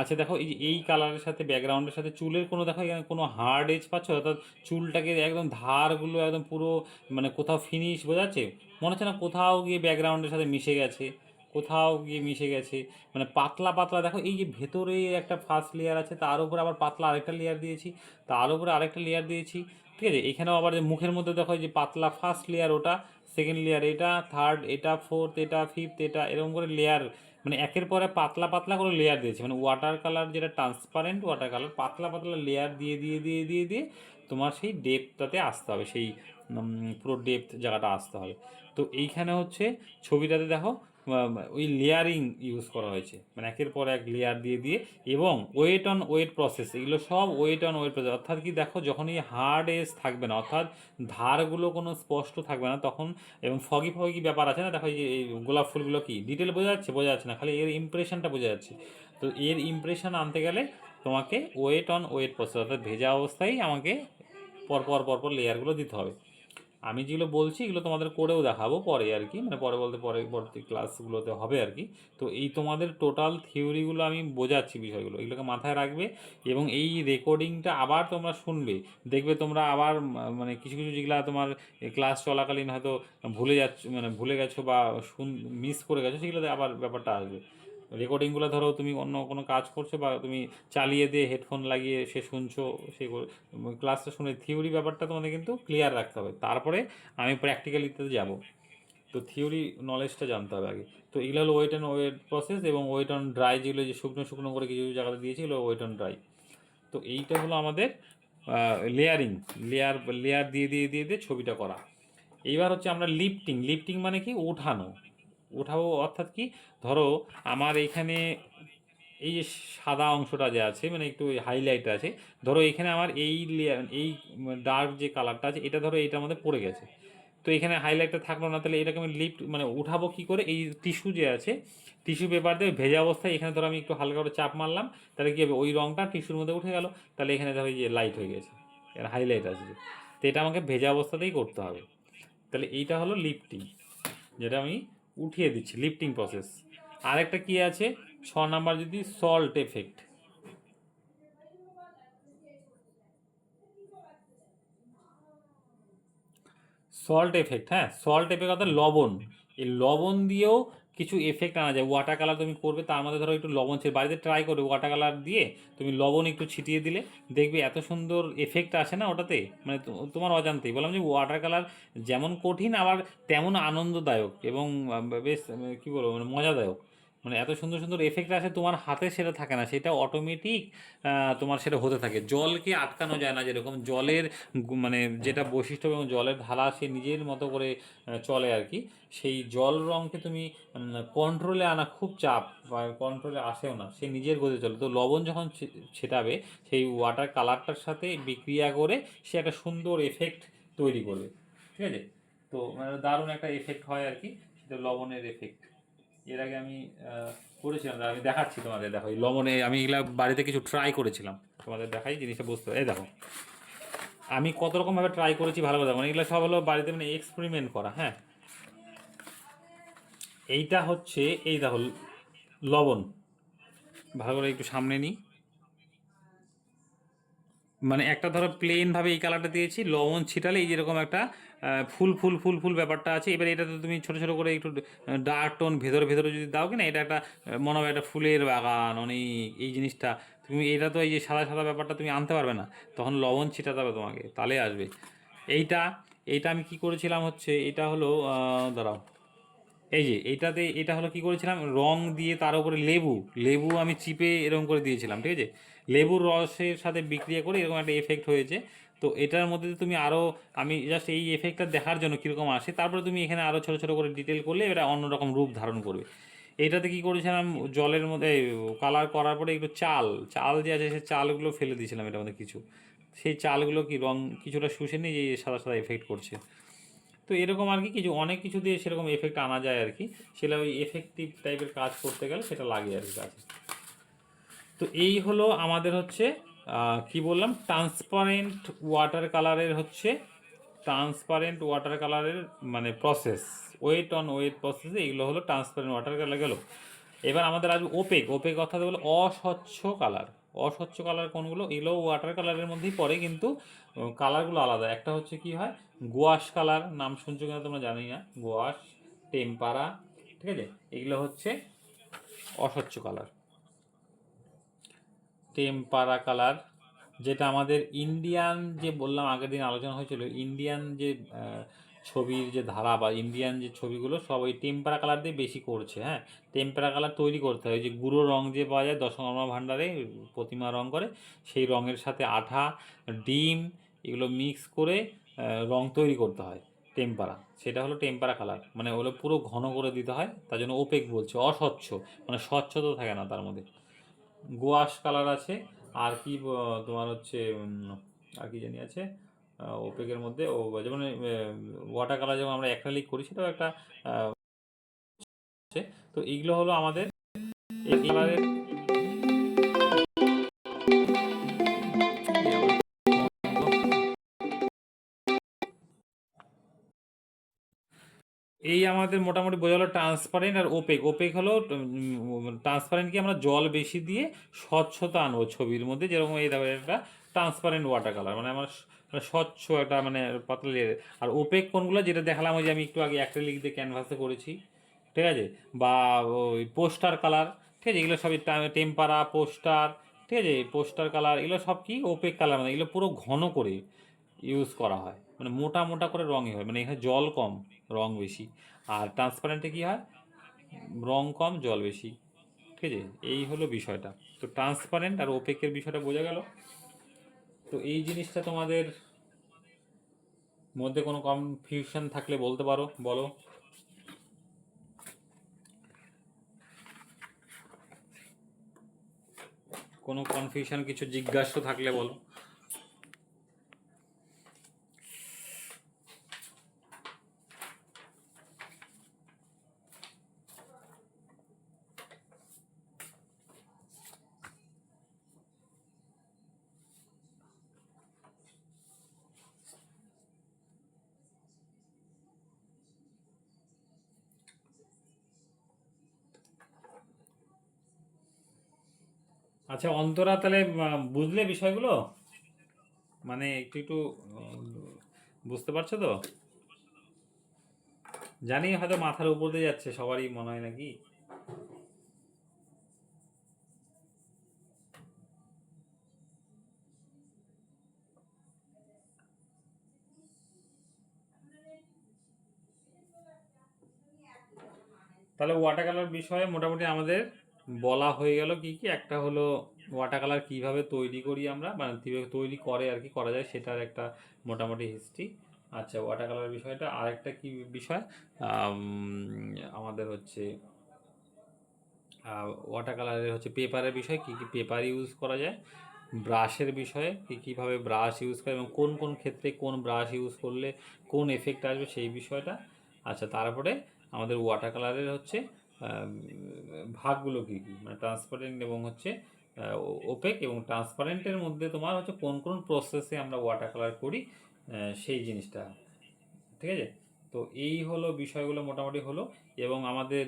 আছে দেখো, এই যে এই কালারের সাথে ব্যাকগ্রাউন্ডের সাথে চুলের কোনো, দেখো এখানে কোনো হার্ড এজ পাচ্ছ, অর্থাৎ চুলটাকে একদম ধারগুলো একদম পুরো মানে কোথাও ফিনিশ বোঝাচ্ছে, মনে হচ্ছে না কোথাও গিয়ে ব্যাকগ্রাউন্ডের সাথে মিশে গেছে, কোথাও গিয়ে মিশে গেছে, মানে পাতলা পাতলা। দেখো এই যে ভেতরে একটা ফার্স্ট লেয়ার আছে, তার উপরে আবার পাতলা আরেকটা লেয়ার দিয়েছি, তার উপরে আরেকটা লেয়ার দিয়েছি, ঠিক আছে। এখানেও আবার যে মুখের মধ্যে দেখো এই যে পাতলা ফার্স্ট লেয়ার, ওটা সেকেন্ড লেয়ার, এটা থার্ড, এটা ফোর্থ, এটা ফিফথ, এটা এরকম করে লেয়ার, মানে একের পরে পাতলা পাতলা করে লেয়ার দিয়েছে, মানে ওয়াটার কালার যেটা ট্রান্সপারেন্ট ওয়াটার কালার, পাতলা পাতলা লেয়ার দিয়ে দিয়ে দিয়ে দিয়ে দিয়ে তোমার সেই ডেপথটাতে আসতে হবে, সেই পুরো ডেপথ জায়গাটা আসতে হবে। তো এইখানে হচ্ছে ছবিটাতে দেখো ওই লেয়ারিং ইউজ করা হয়েছে, মানে একের পর এক লেয়ার দিয়ে দিয়ে, এবং ওয়েট অন ওয়েট প্রসেস, এগুলো সব ওয়েট অন ওয়েট প্রসেস। অর্থাৎ কি দেখো, যখন এই হার্ড এজ থাকবে না, অর্থাৎ ধারগুলো কোনো স্পষ্ট থাকবে না তখন, এবং ফগি ফগি ব্যাপার আছে না, দেখো এই যে এই গোলাপ ফুলগুলো কি ডিটেল বোঝা যাচ্ছে, বোঝা যাচ্ছে না, খালি এর ইমপ্রেশনটা বোঝা যাচ্ছে। তো এর ইমপ্রেশন আনতে গেলে তোমাকে ওয়েট অন ওয়েট প্রসেস, অর্থাৎ ভেজা অবস্থায় আমাকে পরপর পরপর লেয়ারগুলো দিতে হবে। আমি যেগুলো বলছি এগুলো তোমাদের করেও দেখাবো পরে আর কি, মানে পরে বলতে পরবর্তী ক্লাসগুলোতে হবে আর কি। তো এই তোমাদের টোটাল থিওরিগুলো আমি বোঝাচ্ছি, বিষয়গুলো এগুলোকে মাথায় রাখবে, এবং এই রেকর্ডিংটা আবার তোমরা শুনবে, দেখবে তোমরা আবার মানে কিছু কিছু যেগুলো তোমার ক্লাস চলাকালীন হয়তো ভুলে যাচ্ছ, মানে ভুলে গেছো বা মিস করে গেছো, সেগুলোতে আবার ব্যাপারটা আসবে। রেকর্ডিংগুলো ধরো তুমি অন্য কোনো কাজ করছো বা তুমি চালিয়ে দিয়ে হেডফোন লাগিয়ে সে শুনছো, সে ক্লাসটা শুনে থিওরি ব্যাপারটা তোমাদের কিন্তু ক্লিয়ার রাখতে হবে, তারপরে আমি প্র্যাকটিক্যালিতে যাব। তো থিওরি নলেজটা জানতে হবে আগে। তো এগুলো হলো ওয়েট অ্যান্ড ওয়েট প্রসেস, এবং ওয়েট অন ড্রাই, যেগুলো যে শুকনো শুকনো করে কিছু জায়গাতে দিয়েছি, এগুলো ওয়েট অন ড্রাই। তো এইটা হলো আমাদের লেয়ারিং, লেয়ার দিয়ে দিয়ে দিয়ে দিয়ে ছবিটা করা। এইবার হচ্ছে আমরা লিফটিং। লিফটিং মানে কি, ওঠানো, ওঠাবো, অর্থাৎ কি, ধরো আমার এইখানে এই যে সাদা অংশটা যে আছে, মানে একটু হাইলাইট আছে, ধরো এখানে আমার এই লেয়ার, এই ডার্ক যে কালারটা আছে, এটা ধরো এইটার মধ্যে পড়ে গেছে, তো এখানে হাইলাইটটা থাকলো না, তাহলে এটাকে আমি লিফট মানে উঠাবো কী করে, এই টিস্যু যে আছে, টিস্যু পেপার দিয়ে ভেজা অবস্থায় এখানে ধরো আমি একটু হালকা করে চাপ মারলাম, তাহলে কী হবে, ওই রঙটা টিস্যুর মধ্যে উঠে গেল, তাহলে এখানে ধরো এই যে লাইট হয়ে গেছে, এর হাইলাইট আছে যে। তো এটা আমাকে ভেজা অবস্থাতেই করতে হবে। তাহলে এইটা হলো লিফটিং, যেটা আমি উঠিয়ে দিচ্ছি, লিফটিং প্রসেস। আরেকটা কি আছে, 6 নাম্বার যদি সল্ট এফেক্ট। সল্ট এফেক্ট, হ্যাঁ, সল্ট এফেক্ট অর্থাৎ লবণ। এই লবণ দিয়েও কিছু এফেক্ট আনা যায়। ওয়াটার কালার তুমি করবে, তার মধ্যে ধরো একটু লবণ ছিল, বাড়িতে ট্রাই করবে, ওয়াটার কালার দিয়ে তুমি লবণ একটু ছিটিয়ে দিলে দেখবে এত সুন্দর এফেক্ট আসে না ওটাতে, মানে তোমার অজান্তেই। বললাম যে ওয়াটার কালার যেমন কঠিন, আবার তেমন আনন্দদায়ক, এবং বেশ কী বলবো, মানে মজাদায়ক, মানে এত সুন্দর সুন্দর এফেক্ট আসে, তোমার হাতে সেটা থাকে না, সেটা অটোমেটিক তোমার সেটা হতে থাকে। জলকে আটকানো যায় না, যেরকম জলের মানে যেটা বৈশিষ্ট্য, এবং জলের ধারা সে নিজের মতো করে চলে আর কি, সেই জল রঙকে তুমি কন্ট্রোলে আনা খুব চাপ, বা কন্ট্রোলে আসেও না, সে নিজের গতি চলে। তো লবণ যখন ছেটাবে, সেই ওয়াটার কালারটার সাথে বিক্রিয়া করে সে একটা সুন্দর এফেক্ট তৈরি করবে, ঠিক আছে। তো মানে দারুণ একটা এফেক্ট হয় আর কি, সেটা লবণের এফেক্ট। এর আগে আমি করেছিলাম, আমি দেখাচ্ছি তোমাদের, দেখো এই লবণে আমি এগুলা বাড়িতে কিছু ট্রাই করেছিলাম, তোমাদের দেখাই, জিনিসটা বুঝতে হবে। এই দেখো আমি কত রকমভাবে ট্রাই করেছি, ভালো কথা, মানে এগুলো সব হলো বাড়িতে মানে এক্সপেরিমেন্ট করা, হ্যাঁ। এইটা হচ্ছে, এই দেখো লবণ, ভালো করে একটু সামনে নিই, মানে একটা ধরো প্লেনভাবে এই কালারটা দিয়েছি, লবণ ছিটালে এই যেরকম একটা ফুল ফুল ফুল ফুল ব্যাপারটা আছে। এবার এটাতে তুমি ছোটো ছোটো করে একটু ডার্ক টোন ভেতরে ভেতরে যদি দাও, কি না, এটা একটা মনে হবে একটা ফুলের বাগান অনেক, এই জিনিসটা তুমি, এটা তো এই যে সাদা সাদা ব্যাপারটা তুমি আনতে পারবে না, তখন লবণ ছিটাতে হবে তোমাকে, তাহলে আসবে। এইটা এইটা আমি কি করেছিলাম হচ্ছে, এটা হলো দাঁড়াও, এই যে এইটাতে, এটা হলো কি করেছিলাম, রং দিয়ে তার উপরে লেবু, লেবু আমি চিপে এরকম করে দিয়েছিলাম, ঠিক আছে, লেবুর রসের সাথে বিক্রিয়া করে এরকম একটা এফেক্ট হয়েছে। তো এটার মধ্যে তুমি আরও, আমি জাস্ট এই এফেক্টটা দেখার জন্য কীরকম আসে, তারপরে তুমি এখানে আরও ছোটো ছোটো করে ডিটেল করলে এটা অন্যরকম রূপ ধারণ করবে। এইটাতে কী করেছিলাম, জলের মধ্যে কালার করার পরে একটু চাল চাল যে আছে, সেই চালগুলো ফেলে দিয়েছিলাম এটার মধ্যে কিছু, সেই চালগুলো কি রং কিছুটা শুষে নিয়ে যে সাদা সাদা এফেক্ট করছে। তো এরকম আর কি কিছু, অনেক কিছু দিয়ে সেরকম এফেক্ট আনা যায় আর কি, সেটা ওই এফেক্টিভ টাইপের কাজ করতে গেলে সেটা লাগে আর কি কাজে। তো এই হলো আমাদের হচ্ছে কি বললাম, ট্রান্সপারেন্ট ওয়াটার কালারের হচ্ছে ট্রান্সপারেন্ট ওয়াটার কালারের মানে process, wet on wet process, এগুলো হলো ট্রান্সপারেন্ট ওয়াটার কালার গেল। এবার আমাদের আসবে ওপেক। ওপেক অর্থাৎ হলো অস্বচ্ছ কালার। অস্বচ্ছ কালার কোনগুলো? এগুলো ওয়াটার কালারের মধ্যেই পড়ে, কিন্তু কালারগুলো আলাদা। একটা হচ্ছে কি হয়, গোয়াশ কালার, নাম শুনছো কিনা তোমরা জানি না, গোয়াশ, টেম্পারা, ঠিক আছে, এগুলো হচ্ছে অস্বচ্ছ কালার। টেম্পারা কালার, যেটা আমাদের ইন্ডিয়ান, যে বললাম আগের দিন আলোচনা হয়েছিল, ইন্ডিয়ান যে ছবির যে ধারা বা ইন্ডিয়ান যে ছবিগুলো সব ওই টেম্পারা কালার দিয়ে বেশি করছে। হ্যাঁ, টেম্পারা কালার তৈরি করতে হয়, যে গুঁড়ো রং যে পাওয়া যায় দশকর্মা ভাণ্ডারে, প্রতিমা রং করে, সেই রঙের সাথে আঠা, ডিম, এগুলো মিক্স করে রং তৈরি করতে হয় টেম্পারা। সেটা হলো টেম্পারা কালার, মানে ওগুলো পুরো ঘন করে দিতে হয়, তার জন্য ওপেক বলছে, অস্বচ্ছ, মানে স্বচ্ছতা থাকে না তার মধ্যে। গোয়াশ কালার আছে, আর কি তোমার হচ্ছে আর কি জানি আছে ওপেকের মধ্যে, ও যেমন ওয়াটার কালার যেমন আমরা অ্যাক্রিলিক করি, সেটাও একটা আছে। তো এইগুলো হলো আমাদের এই কালারের। এই আমাদের মোটামুটি বোঝা হলো ট্রান্সপারেন্ট আর ওপেক। ওপেক হলো ট্রান্সপারেন্ট, কি আমরা জল বেশি দিয়ে স্বচ্ছতা আনবো ছবির মধ্যে, যেরকম এই দেখো একটা ট্রান্সপারেন্ট ওয়াটার কালার, মানে আমার মানে স্বচ্ছ একটা মানে পাতলা layer। আর ওপেক কোনগুলো, যেটা দেখালাম ওই যে আমি একটু আগে অ্যাক্রিলিক দিয়ে ক্যানভাসে করেছি, ঠিক আছে, বা ওই পোস্টার কালার, ঠিক আছে, এগুলো সবই টেম্পারা, পোস্টার, ঠিক আছে, পোস্টার কালার, এগুলো সব কি ওপেক কালার, মানে এগুলো পুরো ঘন করে ইউজ করা হয়, মানে মোটা মোটা করে রঙই হয়, মানে এখানে জল কম রং বেশি। আর ট্রান্সপারেন্টে কি হয়, রং কম জল বেশি, ঠিক আছে, এই হলো বিষয়টা। তো ট্রান্সপারেন্ট আর ওপেকের বিষয়টা বোঝা গেল। তো এই জিনিসটা তোমাদের মধ্যে কোনো কনফিউশন থাকলে বলতে পারো, বলো। কোনো কনফিউশন, কিছু জিজ্ঞাসা থাকলে বলো। আচ্ছা অন্তরা, তাহলে বুঝলে বিষয়গুলো, মানে একটু একটু বুঝতে পারছো তো? জানি হয়তো মাথার উপর দিয়ে যাচ্ছে সবারই মনে হয় নাকি। তাহলে ওয়াটার কালার বিষয়ে মোটামুটি আমাদের বলা হয়ে গেল কি কি। একটা হলো ওয়াটার কালার কিভাবে তৈরি করি আমরা, মানে কীভাবে তৈরি করে আর কি করা যায়, সেটার একটা মোটামুটি হিস্ট্রি। আচ্ছা, ওয়াটার কালার বিষয়টা আরেকটা কি বিষয়, আমাদের হচ্ছে ওয়াটার কালারের হচ্ছে পেপারের বিষয়, কী কী পেপার ইউজ করা যায়, ব্রাশের বিষয়ে কীভাবে ব্রাশ ইউজ করে এবং কোন কোন ক্ষেত্রে কোন ব্রাশ ইউজ করলে কোন এফেক্ট আসবে সেই বিষয়টা। আচ্ছা, তারপরে আমাদের ওয়াটার কালারের হচ্ছে ভাগগুলো কী কী, মানে ট্রান্সপারেন্ট এবং হচ্ছে ওপেক, এবং ট্রান্সপারেন্টের মধ্যে তোমার হচ্ছে কোন কোন প্রসেসে আমরা ওয়াটার কালার করি, সেই জিনিসটা, ঠিক আছে। তো এই হলো বিষয়গুলো মোটামুটি হলো। এবং আমাদের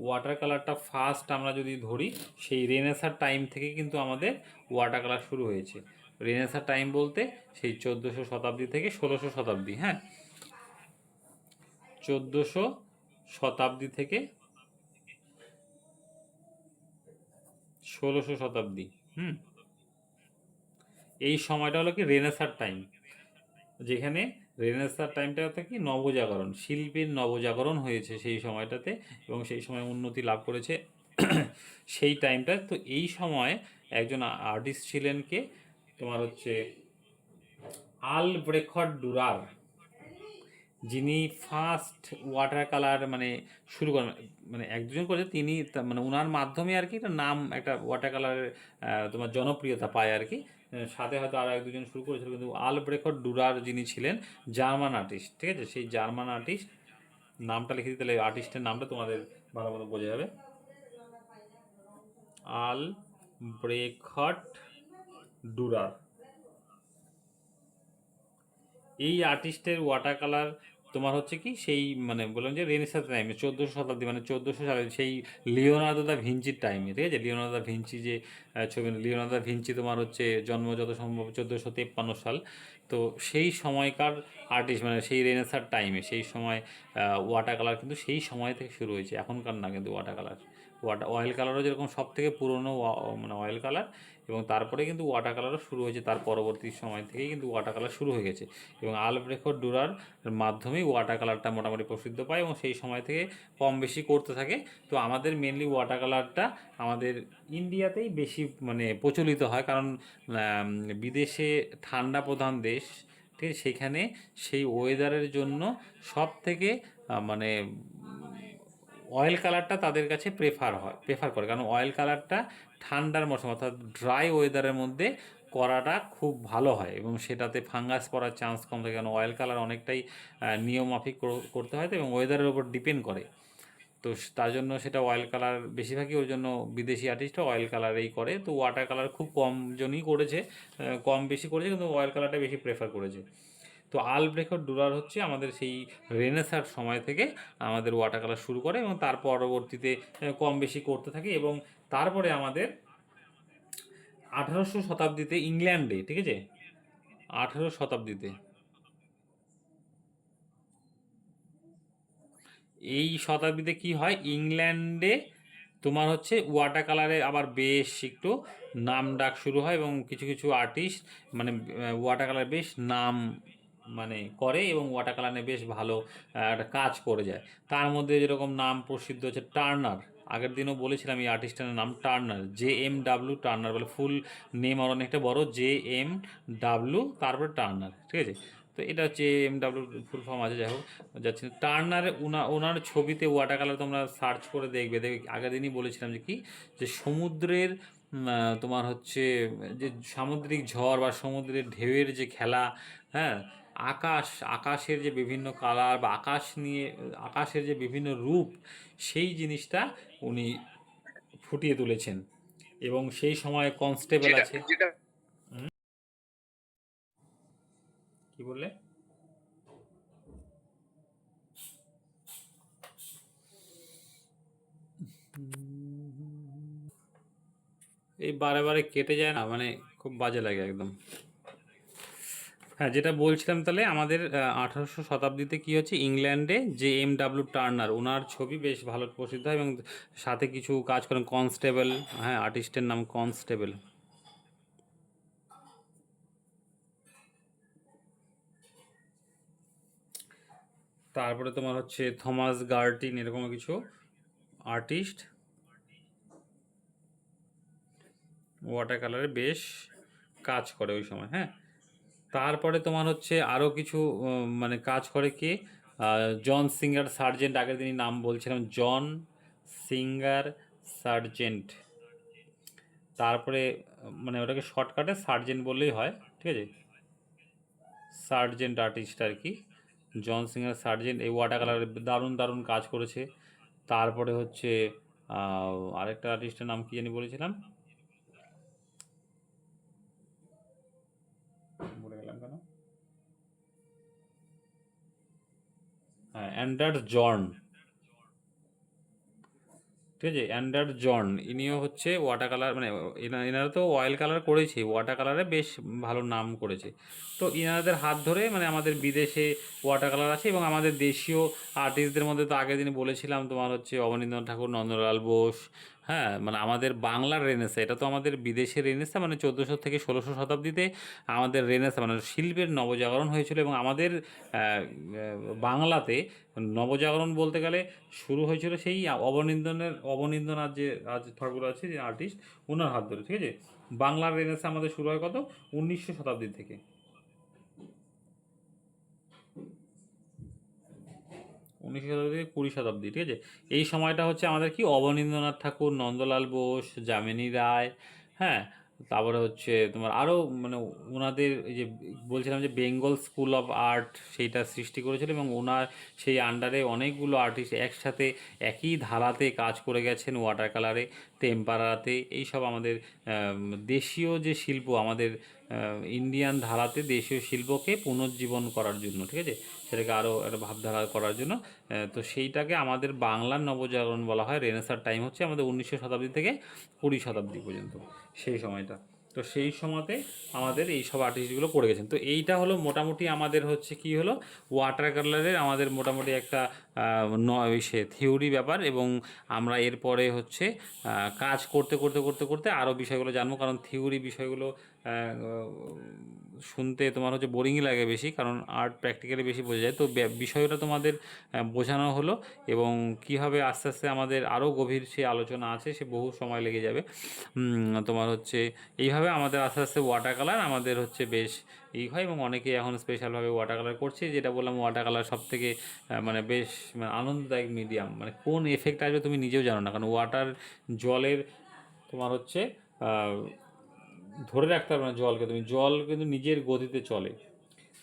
ওয়াটার কালারটা ফার্স্ট আমরা যদি ধরি, সেই রেনেসার টাইম থেকে কিন্তু আমাদের ওয়াটার কালার শুরু হয়েছে। রেনেসার টাইম বলতে সেই 1400 শতাব্দী থেকে 1600 শতাব্দী, হ্যাঁ, 1400 শতাব্দী থেকে 1600 শতাব্দী। হুম, এই সময়টা হলো কি রেনেসার টাইম, যেখানে রেনেসার টাইমটা হচ্ছে কি নবজাগরণ, শিল্পের নবজাগরণ হয়েছে সেই সময়টাতে, এবং সেই সময় উন্নতি লাভ করেছে সেই টাইমটা। তো এই সময় একজন আর্টিস্ট ছিলেন কে, তোমার হচ্ছে আলব্রেখট ডুরার, যিনি ফার্স্ট ওয়াটার কালার মানে শুরু করেন, মানে একজন করেছে তিনি, মানে ওনার মাধ্যমে আর কি একটা নাম, একটা ওয়াটার কালারের তোমার জনপ্রিয়তা পায় আর কি। সাথে হয়তো আরও এক দুজন শুরু করেছিল, কিন্তু আলব্রেখট ডুরার যিনি ছিলেন জার্মান আর্টিস্ট, ঠিক আছে, সেই জার্মান আর্টিস্ট, নামটা লিখে দিতে, তাহলে আর্টিস্টের নামটা তোমাদের ভালো মতো বোঝা যাবে। আলব্রেখট ডুরার। এই আর্টিস্টের ওয়াটার কালার তোমার হচ্ছে কি সেই মানে বললাম যে রেনেসাঁ টাইমে 1400 শতাব্দী মানে 1400 সালে সেই লিওনার্দো দা ভিঞ্চির টাইমে, ঠিক আছে? লিওনার্দো দা ভিঞ্চি যে ছবি, লিওনার্দো দা ভিঞ্চি তোমার হচ্ছে জন্ম যত সম্ভব 1453 সাল। তো সেই সময়কার আর্টিস্ট মানে সেই রেনেসার টাইমে সেই সময় ওয়াটার কালার কিন্তু সেই সময় থেকে শুরু হয়েছে, এখনকার না কিন্তু ওয়াটার কালার। অয়েল কালারও যেরকম সব থেকে পুরনো মানে অয়েল কালার, এবং তারপরে কিন্তু ওয়াটার কালারও শুরু হয়েছে, তার পরবর্তী সময় থেকেই কিন্তু ওয়াটার কালার শুরু হয়ে গেছে। এবং আলব্রেখট ডুরার মাধ্যমেই ওয়াটার কালারটা মোটামুটি প্রসিদ্ধ পায় এবং সেই সময় থেকে কম বেশি করতে থাকে। তো আমাদের মেনলি ওয়াটার কালারটা আমাদের ইন্ডিয়াতেই বেশি মানে প্রচলিত হয়, কারণ বিদেশে ঠান্ডা প্রধান দেশ, ঠিক আছে? সেখানে সেই ওয়েদারের জন্য সব থেকে মানে অয়েল কালারটা তাদের কাছে প্রেফার করে, কারণ অয়েল কালারটা ঠান্ডার মৌসুম অর্থাৎ ড্রাই ওয়েদারের মধ্যে করাটা খুব ভালো হয় এবং সেটাতে ফাঙ্গাস পড়ার চান্স কম থাকে, কারণ অয়েল কালার অনেকটাই নিয়মমাফিক করতে হয় তো, এবং ওয়েদারের উপর ডিপেন্ড করে। তো তার জন্য সেটা অয়েল কালার বেশিরভাগই, ওর জন্য বিদেশি আর্টিস্টরা অয়েল কালারেই করে। তো ওয়াটার কালার খুব কম জনই করেছে, কম বেশি করেছে, কিন্তু অয়েল কালারটা বেশি প্রেফার করেছে। তো আলব্রেখট ডুরার হচ্ছে আমাদের সেই রেনেসার সময় থেকে আমাদের ওয়াটার কালার শুরু করে এবং তার পরবর্তীতে কম বেশি করতে থাকে। এবং তারপরে আমাদের 1800 শতাব্দীতে ইংল্যান্ডে, ঠিক আছে, 18 শতাব্দীতে এই শতাব্দীতে কি হয়, ইংল্যান্ডে তোমার হচ্ছে ওয়াটার কালারে আবার বেশ একটু নাম ডাক শুরু হয় এবং কিছু কিছু আর্টিস্ট মানে ওয়াটার কালার বেশ নাম মানে করে এবং ওয়াটার কালারে বেশ ভালো একটা কাজ করে যায়। তার মধ্যে যেরকম নাম প্রসিদ্ধ হচ্ছে টার্নার। আগের দিনও বলেছিলাম এই আর্টিস্টের নাম টার্নার, JM W টার্নার বলে, ফুল নেম আর অনেকটা বড়, JM W তারপরে টার্নার, ঠিক আছে? তো এটা হচ্ছে JM W ফুল ফর্ম আছে, যাই হোক যাচ্ছে। টার্নারে ওনার ছবিতে ওয়াটার কালার তোমরা সার্চ করে দেখবে। আগের দিনই বলেছিলাম যে কি, যে সমুদ্রের তোমার হচ্ছে যে সামুদ্রিক ঝড় বা সমুদ্রের ঢেউয়ের যে খেলা, হ্যাঁ, আকাশের যে বিভিন্ন কালার বা আকাশের যে বিভিন্ন রূপ, সেই জিনিসটা উনি ফুটিয়ে তুলেছেন। এবং সেই সময় কনস্টেবল যেটা আছে। যেটা কি বললে? এই বারে বারে কেটে যায় না, মানে খুব বাজে লাগে একদম। হ্যাঁ, যেটা বলছিলাম তাহলে আমাদের 1800 শতাব্দীতে কি হচ্ছে, ইংল্যান্ডে JM W টার্নার ওনার ছবি বেশ ভালো প্রসিদ্ধ হয় এবং সাথে কিছু কাজ করেন কনস্টেবল। হ্যাঁ, আর্টিস্টের নাম কনস্টেবল। তারপরে তোমার হচ্ছে থমাস গার্টিন, এরকম কিছু আর্টিস্ট ওয়াটার কালারে বেশ কাজ করে ওই সময়। হ্যাঁ, তারপরে তোমার হচ্ছে আরও কিছু মানে কাজ করে কে, জন সিঙ্গার সার্জেন্ট। আগের দিনই নাম বলছিলাম, জন সিঙ্গার সার্জেন্ট। তারপরে মানে ওটাকে শর্টকাটে সার্জেন্ট বললেই হয়, ঠিক আছে? সার্জেন্ট আর্টিস্ট আর কি, জন সিঙ্গার সার্জেন্ট এই ওয়াটার কালারে দারুণ দারুণ কাজ করেছে। তারপরে হচ্ছে আরেকটা আর্টিস্টের নাম কি জানি বলেছিলাম, বলে গেলাম কেন, হ্যাঁ, অ্যান্ডার্স জন, ঠিক আছে? অ্যান্ডার জন ইনিও হচ্ছে ওয়াটার কালার মানে এনারা তো অয়েল কালার করেছে, ওয়াটার কালারে বেশ ভালো নাম করেছে। তো ইনাদের হাত ধরে মানে আমাদের বিদেশে ওয়াটার কালার আছে এবং আমাদের দেশীয় আর্টিস্টদের মধ্যে তো আগের দিন বলেছিলাম তোমার হচ্ছে অবনীন্দ্রনাথ ঠাকুর, নন্দলাল বোস। হ্যাঁ, মানে আমাদের বাংলার রেনেসাঁ, এটা তো আমাদের বিদেশের রেনেসাঁ, মানে 1400 থেকে 1600 শতাব্দীতে আমাদের রেনেসাঁ মানে শিল্পের নবজাগরণ হয়েছিল। এবং আমাদের বাংলাতে নবজাগরণ বলতে গেলে শুরু হয়েছিল সেই অবনীন্দ্রনাথ যে ঠাকুর আছে, যে আর্টিস্ট, ওনার হাত ধরে, ঠিক আছে? বাংলার রেনেসাঁ আমাদের শুরু হয় কত, 1900 শতাব্দী থেকে, 1900 শতাব্দী থেকে 20 শতাব্দী, ঠিক আছে? এই সময়টা হচ্ছে আমাদের কি অবনীন্দ্রনাথ ঠাকুর, নন্দলাল বোস, যামিনী রায়, হ্যাঁ, তারপরে হচ্ছে তোমার আরও মানে ওনাদের এই যে বলছিলাম যে বেঙ্গল স্কুল অফ আর্ট সেইটা সৃষ্টি করেছিল, এবং ওনার সেই আন্ডারে অনেকগুলো আর্টিস্ট একসাথে একই ধারাতে কাজ করে গেছেন, ওয়াটার কালারে, টেম্পারাতে, এইসব আমাদের দেশীয় যে শিল্প, আমাদের ইন্ডিয়ান ধারাতে দেশীয় শিল্পকে পুনর্জীবন করার জন্য, ঠিক আছে, সেটাকে আরও একটা ভাবধারা করার জন্য। তো সেইটাকে আমাদের বাংলার নবজাগরণ বলা হয়। রেনেসার টাইম হচ্ছে আমাদের 19 শতাব্দী থেকে 20 শতাব্দী পর্যন্ত, সেই সময়টা। তো সেই সময়তে আমাদের এই সব আর্টিস্টগুলো করে গেছেন। তো এইটা হলো মোটামুটি আমাদের হচ্ছে কি হলো ওয়াটার কালারের আমাদের মোটামুটি একটা থিওরি ব্যাপার, এবং আমরা এরপরে হচ্ছে কাজ করতে করতে করতে করতে আরও বিষয়গুলো জানবো, কারণ থিওরি বিষয়গুলো শুনতে তোমার হচ্ছে বোরিংই লাগে বেশি, কারণ আর্ট প্র্যাকটিক্যালি বেশি বোঝা যায়। তো বিষয়টা তোমাদের বোঝানো হলো, এবং কীভাবে আস্তে আস্তে আমাদের আরও গভীর সে আলোচনা আছে, সে বহু সময় লেগে যাবে। তোমার হচ্ছে এইভাবে আমাদের আস্তে আস্তে ওয়াটার কালার আমাদের হচ্ছে বেশ হয়, এবং অনেকে এখন স্পেশালভাবে ওয়াটার কালার করছে। যেটা বললাম, ওয়াটার কালার সব থেকে মানে বেশ মানে আনন্দদায়ক মিডিয়াম, মানে কোন এফেক্ট আসবে তুমি নিজেও জানো না, কারণ ওয়াটার জলের তোমার হচ্ছে ধরে রাখতে পারবে না জলকে, তুমি জল কিন্তু নিজের গতিতে চলে।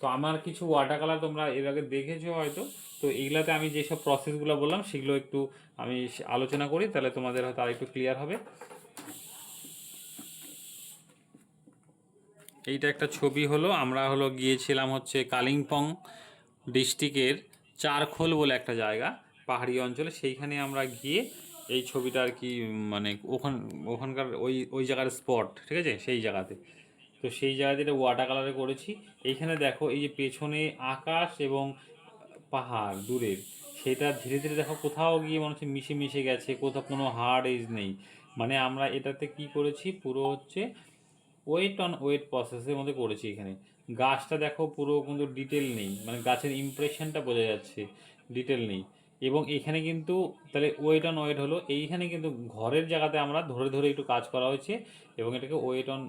তো আমার কিছু ওয়াটার কালার তোমরা এর আগে দেখেছো হয়তো, তো এইগুলাতে আমি যেসব প্রসেসগুলো বললাম সেগুলো একটু আমি আলোচনা করি, তাহলে তোমাদের হয়তো আর একটু ক্লিয়ার হবে। এইটা একটা ছবি হলো, আমরা হলো গিয়েছিলাম হচ্ছে কালিম্পং ডিস্ট্রিক্টের চারখোল বলে একটা জায়গা, পাহাড়ি অঞ্চলে, সেইখানে আমরা গিয়ে এই ছবিটা আর কি মানে ওখানকার ওই ওই জায়গার স্পট, ঠিক আছে, সেই জায়গাতে। তো সেই জায়গাতে এটা ওয়াটার কালারে করেছি। এইখানে দেখো এই যে পেছনে আকাশ এবং পাহাড় দূরের, সেটা ধীরে ধীরে দেখো কোথাও গিয়ে মনে হচ্ছে মিশে মিশে গেছে, কোথাও কোনো হার্ড এজ নেই। মানে আমরা এটাতে কি করেছি, পুরো হচ্ছে ওয়েট অন ওয়েট প্রসেসের মধ্যে করেছি। এখানে গাছটা দেখো পুরো কিন্তু ডিটেল নেই, মানে গাছের ইমপ্রেশনটা বোঝা যাচ্ছে, ডিটেল নেই। এবং এখানে কিন্তু তাহলে ওয়েট অন ওয়েট হলো, এইখানে কিন্তু ঘরের জায়গাতে আমরা ধরে ধরে একটু কাজ করা হয়েছে, এবং এটাকে ওয়েট অন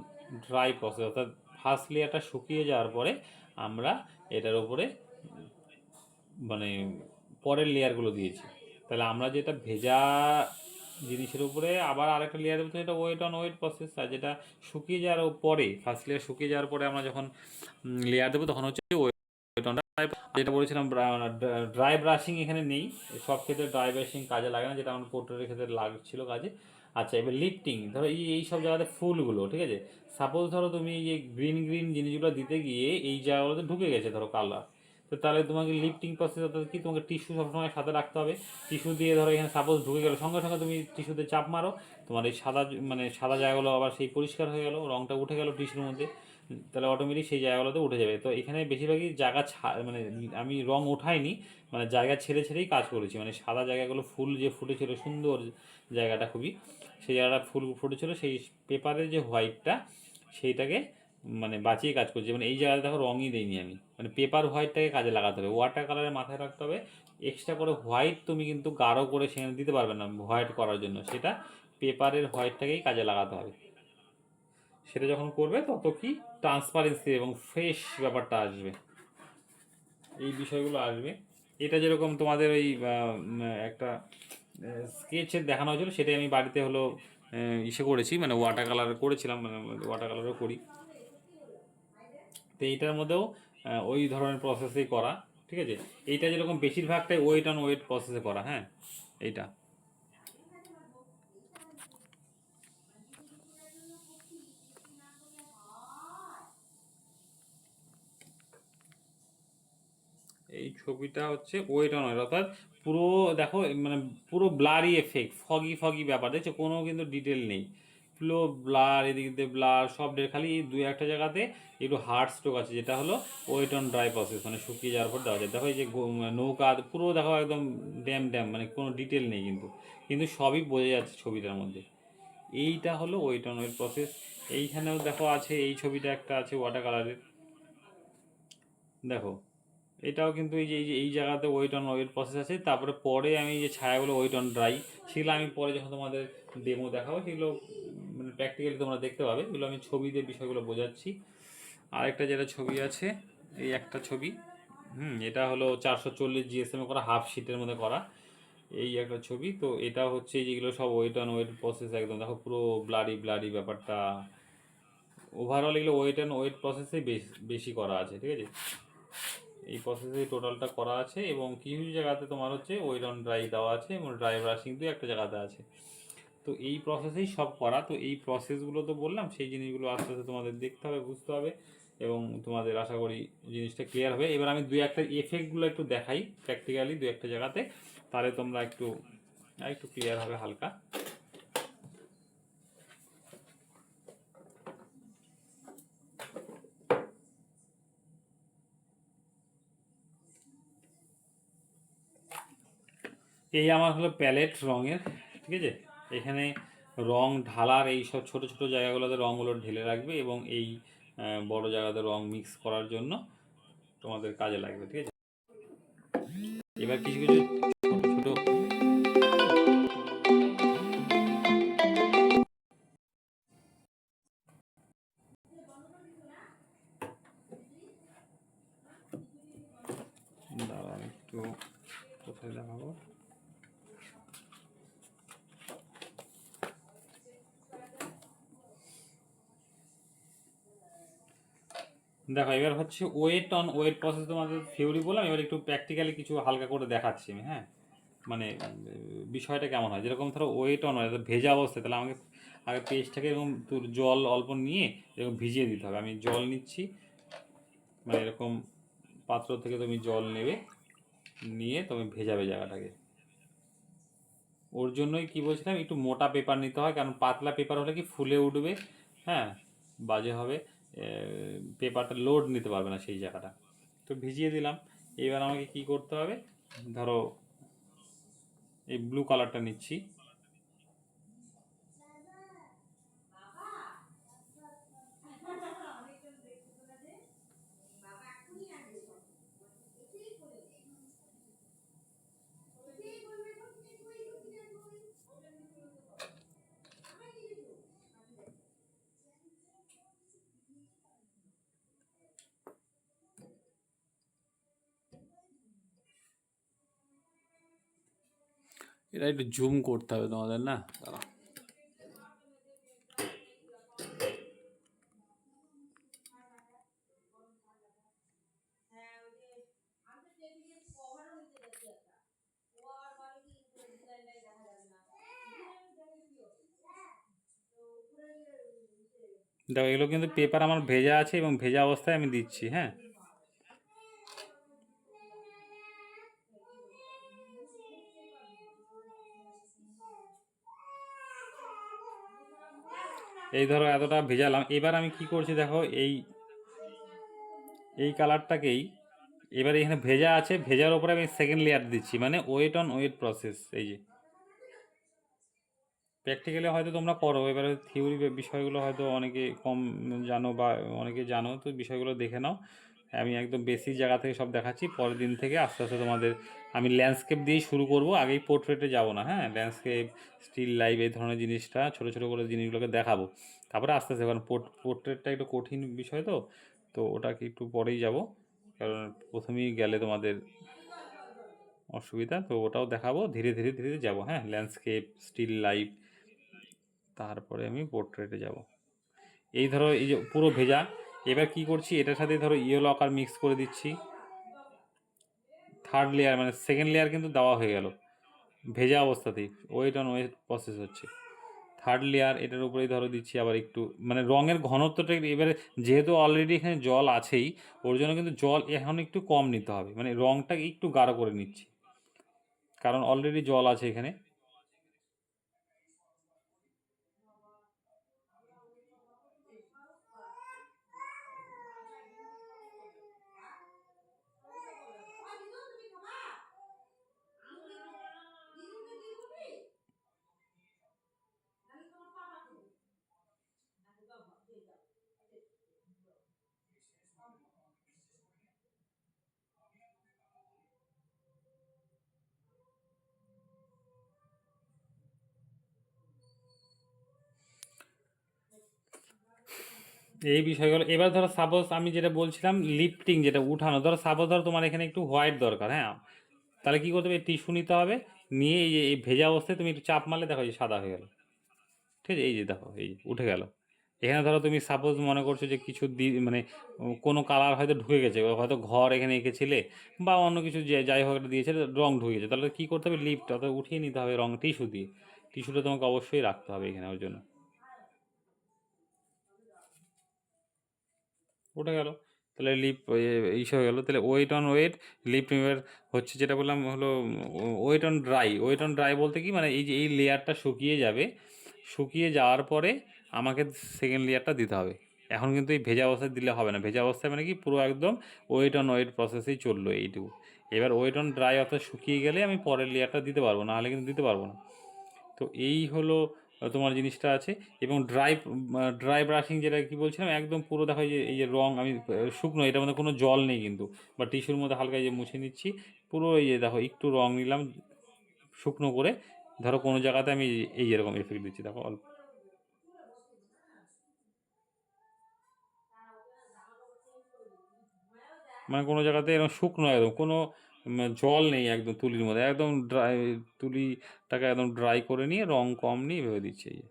ড্রাই প্রসেস, অর্থাৎ ফার্স্ট লেয়ারটা শুকিয়ে যাওয়ার পরে আমরা এটার উপরে মানে পরের লেয়ারগুলো দিয়েছি। তাহলে আমরা যেটা ভেজা জিনিসের উপরে আবার আরেকটা লেয়ার দেবো, তো এটা ওয়েট অন ওয়েট প্রসেস। আর যেটা শুকিয়ে যাওয়ার পরে, ফার্স্ট লেয়ার শুকিয়ে যাওয়ার পরে আমরা যখন লেয়ার দেবো, তখন হচ্ছে ওয়েট অন ড্রাই। যেটা বলেছিলাম ড্রাই ব্রাশিং এখানে নেই, সব ক্ষেত্রে ড্রাই ব্রাশিং কাজে লাগে না, যেটা আমার পোর্ট্রেটের ক্ষেত্রে লাগছিল কাজে। আচ্ছা, এবার লিফটিং, ধরো এই সব জায়গাতে ফুলগুলো, ঠিক আছে, সাপোজ ধরো তুমি এই যে গ্রিন গ্রিন জিনিসগুলো দিতে গিয়ে এই জায়গাগুলোতে ঢুকে গেছে ধরো কালার, তো তাহলে তোমাকে লিফটিং প্রসেস, অর্থাৎ কি তোমাকে টিস্যু সবসময় সাথে রাখতে হবে। টিস্যু দিয়ে ধরো এখানে সাপোজ ঢুকে গেলো, সঙ্গে সঙ্গে তুমি টিস্যুতে চাপ মারো, তোমার এই সাদা মানে সাদা জায়গাগুলো আবার সেই পরিষ্কার হয়ে গেলো, রঙটা উঠে গেলো টিস্যুর মধ্যে, তাহলে অটোমেটিক সেই জায়গাগুলোতে উঠে যাবে। তো এখানে বেশিরভাগই জায়গা মানে আমি রং ওঠাইনি, মানে জায়গা ছেড়ে ছেড়েই কাজ করেছি, মানে সাদা জায়গাগুলো ফুল যে ফুটেছিল সুন্দর জায়গাটা খুবই, সেই জায়গাটা ফুল ফুটেছিল, সেই পেপারের যে হোয়াইটটা সেইটাকে মানে বাঁচিয়ে কাজ করছি। মানে এই জায়গাটা দেখো রঙই দিইনি আমি, মানে পেপার হোয়াইটটাকে কাজে লাগাতে হবে। ওয়াটার কালারে মাথায় রাখতে হবে এক্সট্রা করে হোয়াইট তুমি কিন্তু গাঢ় করে সেখানে দিতে পারবে না হোয়াইট করার জন্য, সেটা পেপারের হোয়াইটটাকেই কাজে লাগাতে হবে। সেটা যখন করবে তত কি ট্রান্সপারেন্সি এবং ফ্রেশ ব্যাপারটা আসবে, এই বিষয়গুলো আসবে। এটা যেরকম তোমাদের ওই একটা স্কেচে দেখানো হয়েছিল, সেটাই আমি বাড়িতে হলো ইসে করেছি, মানে ওয়াটার কালার করেছিলাম, মানে ওয়াটার কালারও করি। তো এইটার মধ্যেও ওই ধরনের প্রসেসেই করা, ঠিক আছে। এইটা যেরকম বেশিরভাগটাই ওয়েট অন ওয়েট প্রসেসে করা, হ্যাঁ এইটা। এই ছবিটা হচ্ছে ওয়েট অন ওয়েট, অর্থাৎ পুরো দেখো মানে পুরো ব্লারি এফেক্ট, ফগি ফগি ব্যাপার, দেখছো কোনো কিন্তু ডিটেল নেই, পুরো ব্লার, এদিক দিয়ে ব্লার সব খালি দুই একটা জায়গাতে একটু হার্ড স্ট্রোক আছে, যেটা হলো ওয়েট অন ড্রাই প্রসেস, মানে শুকিয়ে যাওয়ার পর দেওয়া যায়। দেখো এই যে নৌকা পুরো দেখো একদম ড্যাম ড্যাম, মানে কোনো ডিটেল নেই, কিন্তু কিন্তু সবই বোঝা যাচ্ছে ছবিটার মধ্যে। এইটা হলো ওয়েট অন ওয়েট প্রসেস। এইখানেও দেখো আছে, এই ছবিটা একটা আছে ওয়াটার কালারের, দেখো এটাও কিন্তু এই জায়গাতে ওয়েট অন ওয়েট প্রসেস আছে। তারপরে পরে আমি যে ছায়াগুলো ওয়েট অন ড্রাই, সেগুলো আমি পরে যখন তোমাদের ডেমো দেখাবো সেগুলো মানে প্র্যাকটিক্যালি তোমরা দেখতে পাবে, এগুলো আমি ছবিতে বিষয়গুলো বোঝাচ্ছি। আরেকটা যেটা ছবি আছে, এই একটা ছবি, এটা হলো 440 জিএসএম করা, হাফ শিটের মধ্যে করা এই একটা ছবি। তো এটা হচ্ছে যেগুলো সব ওয়েট অন ওয়েট প্রসেস, একদম দেখো পুরো ব্লাডি ব্লাডি ব্যাপারটা, ওভারঅল এগুলো ওয়েট অ্যান্ড ওয়েট প্রসেসে বেশি করা আছে, ঠিক আছে। এই প্রসেসে টোটালটা করা আছে এবং কিছু কিছু জায়গাতে তোমার হচ্ছে ওয়েট অন ড্রাই দেওয়া আছে এবং ড্রাই ব্রাশিং তো একটা জায়গাতে আছে। তো এই প্রসেসেই সব করা। তো এই প্রসেসগুলো তো বললাম, সেই জিনিসগুলো আস্তে আস্তে তোমাদের দেখতে হবে, বুঝতে হবে এবং তোমাদের আশা করি জিনিসটা ক্লিয়ার হবে। এবার আমি দু একটা এফেক্টগুলো একটু দেখাই প্র্যাকটিক্যালি দু একটা জায়গাতে, তাহলে তোমরা একটু একটু ক্লিয়ার হবে হালকা। এই আমার হলো প্যালেট রঙের, ঠিক আছে। এখানে রং ঢালার এই সব ছোটো ছোটো জায়গাগুলোতে রঙগুলো ঢেলে রাখবে এবং এই বড় জায়গাতে রং মিক্স করার জন্য তোমাদের কাজে লাগবে, ঠিক আছে। এবার কিছু কিছু ছোটো ছোটো দাঁড়াও একটু কোথায় দেখাবো, দেখো এবার হচ্ছে ওয়েট অন ওয়েট প্রসেস তোমাদের থিওরি বললাম, এবার একটু প্র্যাকটিক্যালি কিছু হালকা করে দেখাচ্ছি আমি, হ্যাঁ। মানে বিষয়টা কেমন হয়, যেরকম ধরো ওয়েট অন ওয়েট ভেজা অবস্থায়, তাহলে আমাকে আগে পেস্টটাকে এরকম তোর জল অল্প নিয়ে এরকম ভিজিয়ে দিতে হবে। আমি জল নিচ্ছি, মানে এরকম পাত্র থেকে তুমি জল নেবে, নিয়ে তুমি ভেজাবে জায়গাটাকে। ওর জন্যই কি বলছিলাম, একটু মোটা পেপার নিতে হয়, কারণ পাতলা পেপার হলে কি ফুলে উঠবে, হ্যাঁ, বাজে হবে, পেপারটা লোড নিতে পারবে না সেই জায়গাটা। তো ভিজিয়ে দিলাম। এবার আমাকে কি করতে হবে, ধরো এই ব্লু কালারটা নিচ্ছি, এটা একটু জুম করতে হবে তোমাদের, না দাঁড়াও। দেখো এগুলো কিন্তু পেপার আমার ভেজা আছে এবং ভেজা অবস্থায় আমি দিচ্ছি, হ্যাঁ। এই ধরো এতটা ভেজালাম। এবার আমি কি করছি দেখো, এই এই কালারটাকেই এবার এখানে ভেজা আছে, ভেজার ওপরে আমি সেকেন্ড লেয়ার দিচ্ছি, মানে ওয়েট অন ওয়েট প্রসেস। এই যে প্র্যাকটিক্যালি হয়তো তোমরা করো, এবারে থিওরি বিষয়গুলো হয়তো অনেকে কম জানো বা অনেকে জানো, তো বিষয়গুলো দেখে নাও। আমি একদম বেসিক জায়গা থেকে সব দেখাচ্ছি, পরের দিন থেকে আস্তে আস্তে তোমাদের আমি ল্যান্ডস্কেপ দিয়েই শুরু করব, আগেই পোর্ট্রেটে যাব না, হ্যাঁ। ল্যান্ডস্কেপ, স্টিল লাইফ এই ধরনের জিনিসটা ছোটো ছোটো করে জিনিসগুলোকে দেখাবো, তারপরে আস্তে আস্তে, কারণ পোর্ট্রেটটা একটু কঠিন বিষয়, তো তো ওটাকে একটু পরেই যাব, কারণ প্রথমেই গেলে তোমাদের অসুবিধা। তো ওটাও দেখাবো, ধীরে ধীরে ধীরে ধীরে যাবো, হ্যাঁ। ল্যান্ডস্কেপ, স্টিল লাইফ, তারপরে আমি পোর্ট্রেটে যাব। এই ধরো এই যে পুরো ভেজা, এবার কি করছি, এটার সাথে ধরো ইয়েলো আকার মিক্স করে দিচ্ছি। থার্ড লেয়ার মানে সেকেন্ড লেয়ার কিন্তু দেওয়া হয়ে গেল ভেজা অবস্থাতেই, ওয়েট অন ওয়েট প্রসেস হচ্ছে। থার্ড লেয়ার এটার উপরেই ধরো দিচ্ছি আবার একটু, মানে রঙের ঘনত্বটা এবারে যেহেতু অলরেডি এখানে জল আছেই, ওর জন্য কিন্তু জল এখন একটু কম নিতে হবে, মানে রঙটাকে একটু গাঢ় করে নিচ্ছি, কারণ অলরেডি জল আছে এখানে। এই বিষয়গুলো এবার ধরো সাপোজ আমি যেটা বলছিলাম লিফটিং, যেটা উঠানো, ধরো সাপোজ ধরো তোমার এখানে একটু হোয়াইট দরকার, হ্যাঁ। তাহলে কী করতে হবে, টিস্যু নিতে হবে, নিয়ে এই যে এই ভেজা অবস্থায় তুমি একটু চাপ মারলে দেখো এই সাদা হয়ে গেল, ঠিক আছে। এই যে দেখো এই যে উঠে গেল, এখানে ধরো তুমি সাপোজ মনে করছো যে কিছু মানে কোনো কালার হয়তো ঢুকে গেছে, হয়তো ঘর এখানে এঁকেছিলে বা অন্য কিছু যাই হোক একটা দিয়েছে, রং ঢুকে গেছে, তাহলে কী করতে হবে, লিফট অর্থাৎ উঠিয়ে নিতে হবে রং টিস্যু দিয়ে। টিস্যুটা তোমাকে অবশ্যই রাখতে হবে এখানে ওর জন্য। উঠে গেল, তাহলে লিপ ইসে হয়ে গেলো। তাহলে wet on wet lip remover হচ্ছে যেটা বললাম হলো wet on dry. Wet on dry বলতে কি, মানে এই যে এই লেয়ারটা শুকিয়ে যাবে, শুকিয়ে যাওয়ার পরে আমাকে সেকেন্ড লেয়ারটা দিতে হবে। এখন কিন্তু এই ভেজা অবস্থায় দিলে হবে না, ভেজা অবস্থায় মানে কি পুরো একদম ওয়েট অন ওয়েট প্রসেসেই চললো এইটুকু। এবার ওয়েট অন ড্রাই অর্থাৎ শুকিয়ে গেলে আমি পরের লেয়ারটা দিতে পারবো, নাহলে কিন্তু দিতে পারবো না। তো এই হলো তোমার জিনিসটা আছে। এবং ড্রাই ব্রাশিং যেটা কি বলছিলাম, একদম পুরো দেখো এই যে রং আমি শুকনো, এটার মধ্যে কোনো জল নেই কিন্তু, বা টিস্যুর মধ্যে হালকা এই যে মুছে নিচ্ছি পুরো, এই যে দেখো একটু রং নিলাম শুকনো করে, ধরো কোনো জায়গাতে আমি এই এরকম এফেক্ট দিচ্ছি, দেখো অল্প, মানে কোনো জায়গাতে এরকম শুকনো একদম কোনো জল নেই একদম তুলির মধ্যে, একদম ড্রাই, তুলিটাকে একদম ড্রাই করে নিয়ে রং কম নিয়ে ভেবে দিচ্ছি এই যে।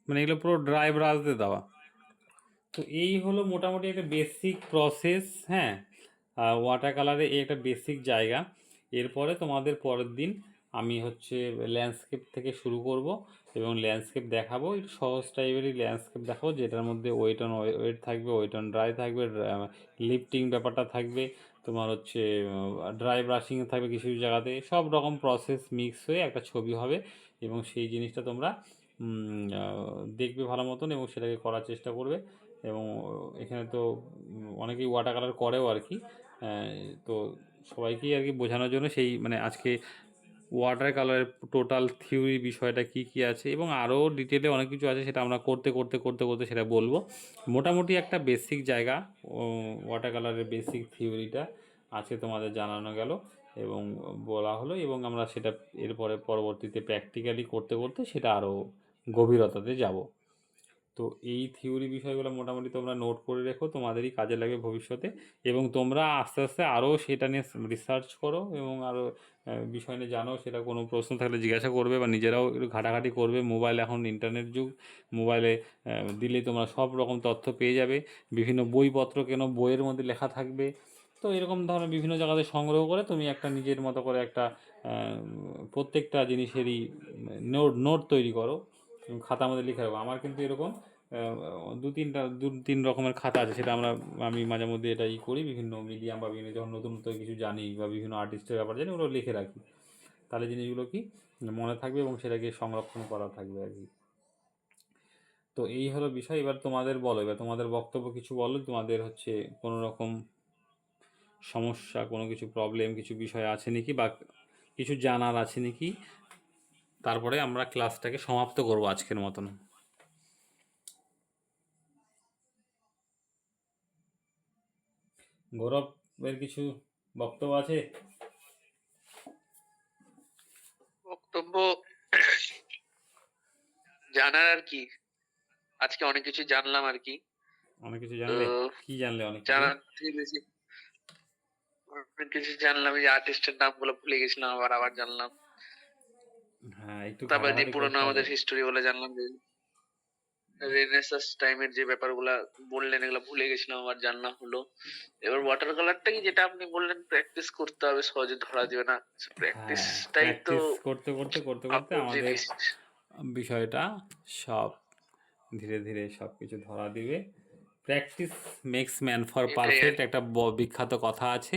মানে এগুলো পুরো ড্রাই ব্রাশ দিয়ে দেওয়া। তো এই হলো মোটামুটি একটা বেসিক প্রসেস, হ্যাঁ। ওয়াটার কালারে এই একটা বেসিক জায়গা। এরপরে তোমাদের পরের দিন আমি হচ্ছে ল্যান্ডস্কেপ থেকে শুরু করব, এবং ল্যান্ডস্কেপ দেখাবো একটু সহজ টাইপেরই ল্যান্ডস্কেপ দেখাবো, যেটার মধ্যে ওয়েট অন ওয়েট থাকবে, ওয়েট অন ড্রাই থাকবে, লিফটিং ব্যাপারটা থাকবে, তোমার হচ্ছে ড্রাই ব্রাশিং থাকবে কিছু কিছু জায়গাতে, সব রকম প্রসেস মিক্স হয়ে একটা ছবি হবে। এবং সেই জিনিসটা তোমরা দেখবে ভালো মতন এবং সেটাকে করার চেষ্টা করবে। এবং এখানে তো অনেকেই ওয়াটার কালার করেও আর কি। তো সবাইকেই আর কি বোঝানোর জন্য সেই মানে আজকে ওয়াটার কালারের টোটাল থিওরি বিষয়টা কি কি আছে, এবং আরও ডিটেলে অনেক কিছু আছে, সেটা আমরা করতে করতে করতে করতে সেটা বলবো। মোটামুটি একটা বেসিক জায়গা ওয়াটার কালারের বেসিক থিওরিটা আজকে তোমাদের জানানো গেল এবং বলা হলো, এবং আমরা সেটা এরপরে পরবর্তীতে প্র্যাকটিক্যালি করতে করতে সেটা আরও গভীরতাতে যাব। তো এই থিওরি বিষয়গুলো মোটামুটি তোমরা নোট করে রেখো, তোমাদেরই কাজে লাগবে ভবিষ্যতে। এবং তোমরা আস্তে আস্তে আরও সেটা নিয়ে রিসার্চ করো এবং আরও বিষয় নিয়ে জানো। সেটা কোনো প্রশ্ন থাকলে জিজ্ঞাসা করবে বা নিজেরাও একটু ঘাটাঘাটি করবে। মোবাইল এখন ইন্টারনেট যুগ, মোবাইলে দিলেই তোমরা সব রকম তথ্য পেয়ে যাবে। বিভিন্ন বইপত্র কেন, বইয়ের মধ্যে লেখা থাকবে। তো এরকম ধরনের বিভিন্ন জায়গাতে সংগ্রহ করে তুমি একটা নিজের মতো করে একটা প্রত্যেকটা জিনিসেরই নোট নোট তৈরি করো, খাতার মধ্যে লিখে রাখবো। আমার কিন্তু এরকম দু তিন রকমের খাতা আছে, সেটা আমি মাঝে মধ্যে এটা করি, বিভিন্ন মিডিয়াম বা বিভিন্ন যখন নতুন নতুন কিছু জানি বা বিভিন্ন আর্টিস্টের ব্যাপার জানি, ওগুলো লিখে রাখি। তাহলে জিনিসগুলো কি মনে থাকবে এবং সেটাকে সংরক্ষণ করা থাকবে আর কি। তো এই হলো বিষয়। এবার তোমাদের বলো, এবার তোমাদের বক্তব্য কিছু বলো, তোমাদের হচ্ছে কোনো রকম সমস্যা, কোনো কিছু প্রবলেম, কিছু বিষয় আছে নাকি বা কিছু জানার আছে নাকি, তারপরে আমরা ক্লাসটাকে সমাপ্ত করবো আজকের মতন। গৌরবের কিছু বক্তব্য আছে? বক্তব্য জানার আর কি, আজকে অনেক কিছু জানলাম আর কি। অনেক কিছু তো জানলে? কি জানলে অনেক কিছু? জানার থেকে বেশি অনেক কিছু জানলাম, এই আর্টিস্টের নামগুলো ভুলে গেছিলাম, আবার আবার জানলাম। হ্যাঁ, একটু তারপরে যে ঘাটাঘাটি পুরোনো করতে হবে। আমাদের হিস্টোরি গুলো জানলাম, যে রেনেসাস টাইমের যে ব্যাপারগুলা বললেন এগুলো ভুলে গেছিলাম, আবার জানা হলো। এবার ওয়াটার কালারটা কি, যেটা আপনি বললেন প্র্যাকটিস করতে হবে, সহজে ধরা যাবে না। হ্যাঁ, প্র্যাকটিসটাই তো প্র্যাকটিস করতে করতে করতে করতে আসল আমাদের জিনিস। বিষয়টা সব ধীরে ধীরে সব কিছু ধরা দিবে। প্র্যাকটিস মেক্স ম্যান ফর এটাই আর পারফেক্ট, কি। একটা বিখ্যাত কথা আছে।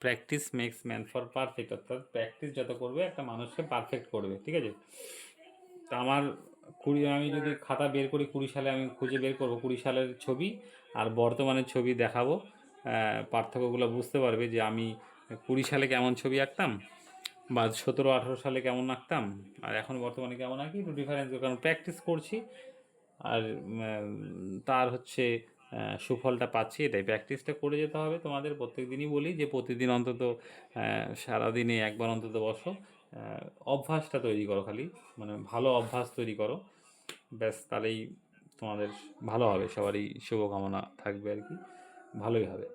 Practice makes man for perfect, অর্থাৎ প্র্যাকটিস যত করবে একটা মানুষকে পারফেক্ট করবে, ঠিক আছে? তা আমার আমি যদি খাতা বের করি 20 সালে, আমি খুঁজে বের করবো 20 সালের ছবি আর বর্তমানের ছবি দেখাবো, পার্থক্যগুলো বুঝতে পারবে যে আমি 20 সালে কেমন ছবি আঁকতাম বা 17-18 সালে কেমন আঁকতাম আর এখন বর্তমানে কেমন আঁকি, একটু ডিফারেন্স, কারণ প্র্যাকটিস করছি আর তার হচ্ছে সুফলটা পাচ্ছি। এটাই প্র্যাকটিসটা করে যেতে হবে তোমাদের। প্রত্যেক দিনই বলি যে প্রতিদিন অন্তত সারাদিনে একবার অন্তত বসো, অভ্যাসটা তৈরি করো, খালি মানে ভালো অভ্যাস তৈরি করো, ব্যাস তাহলেই তোমাদের ভালো হবে। সবারই শুভকামনা থাকবে আর কি, ভালোই হবে।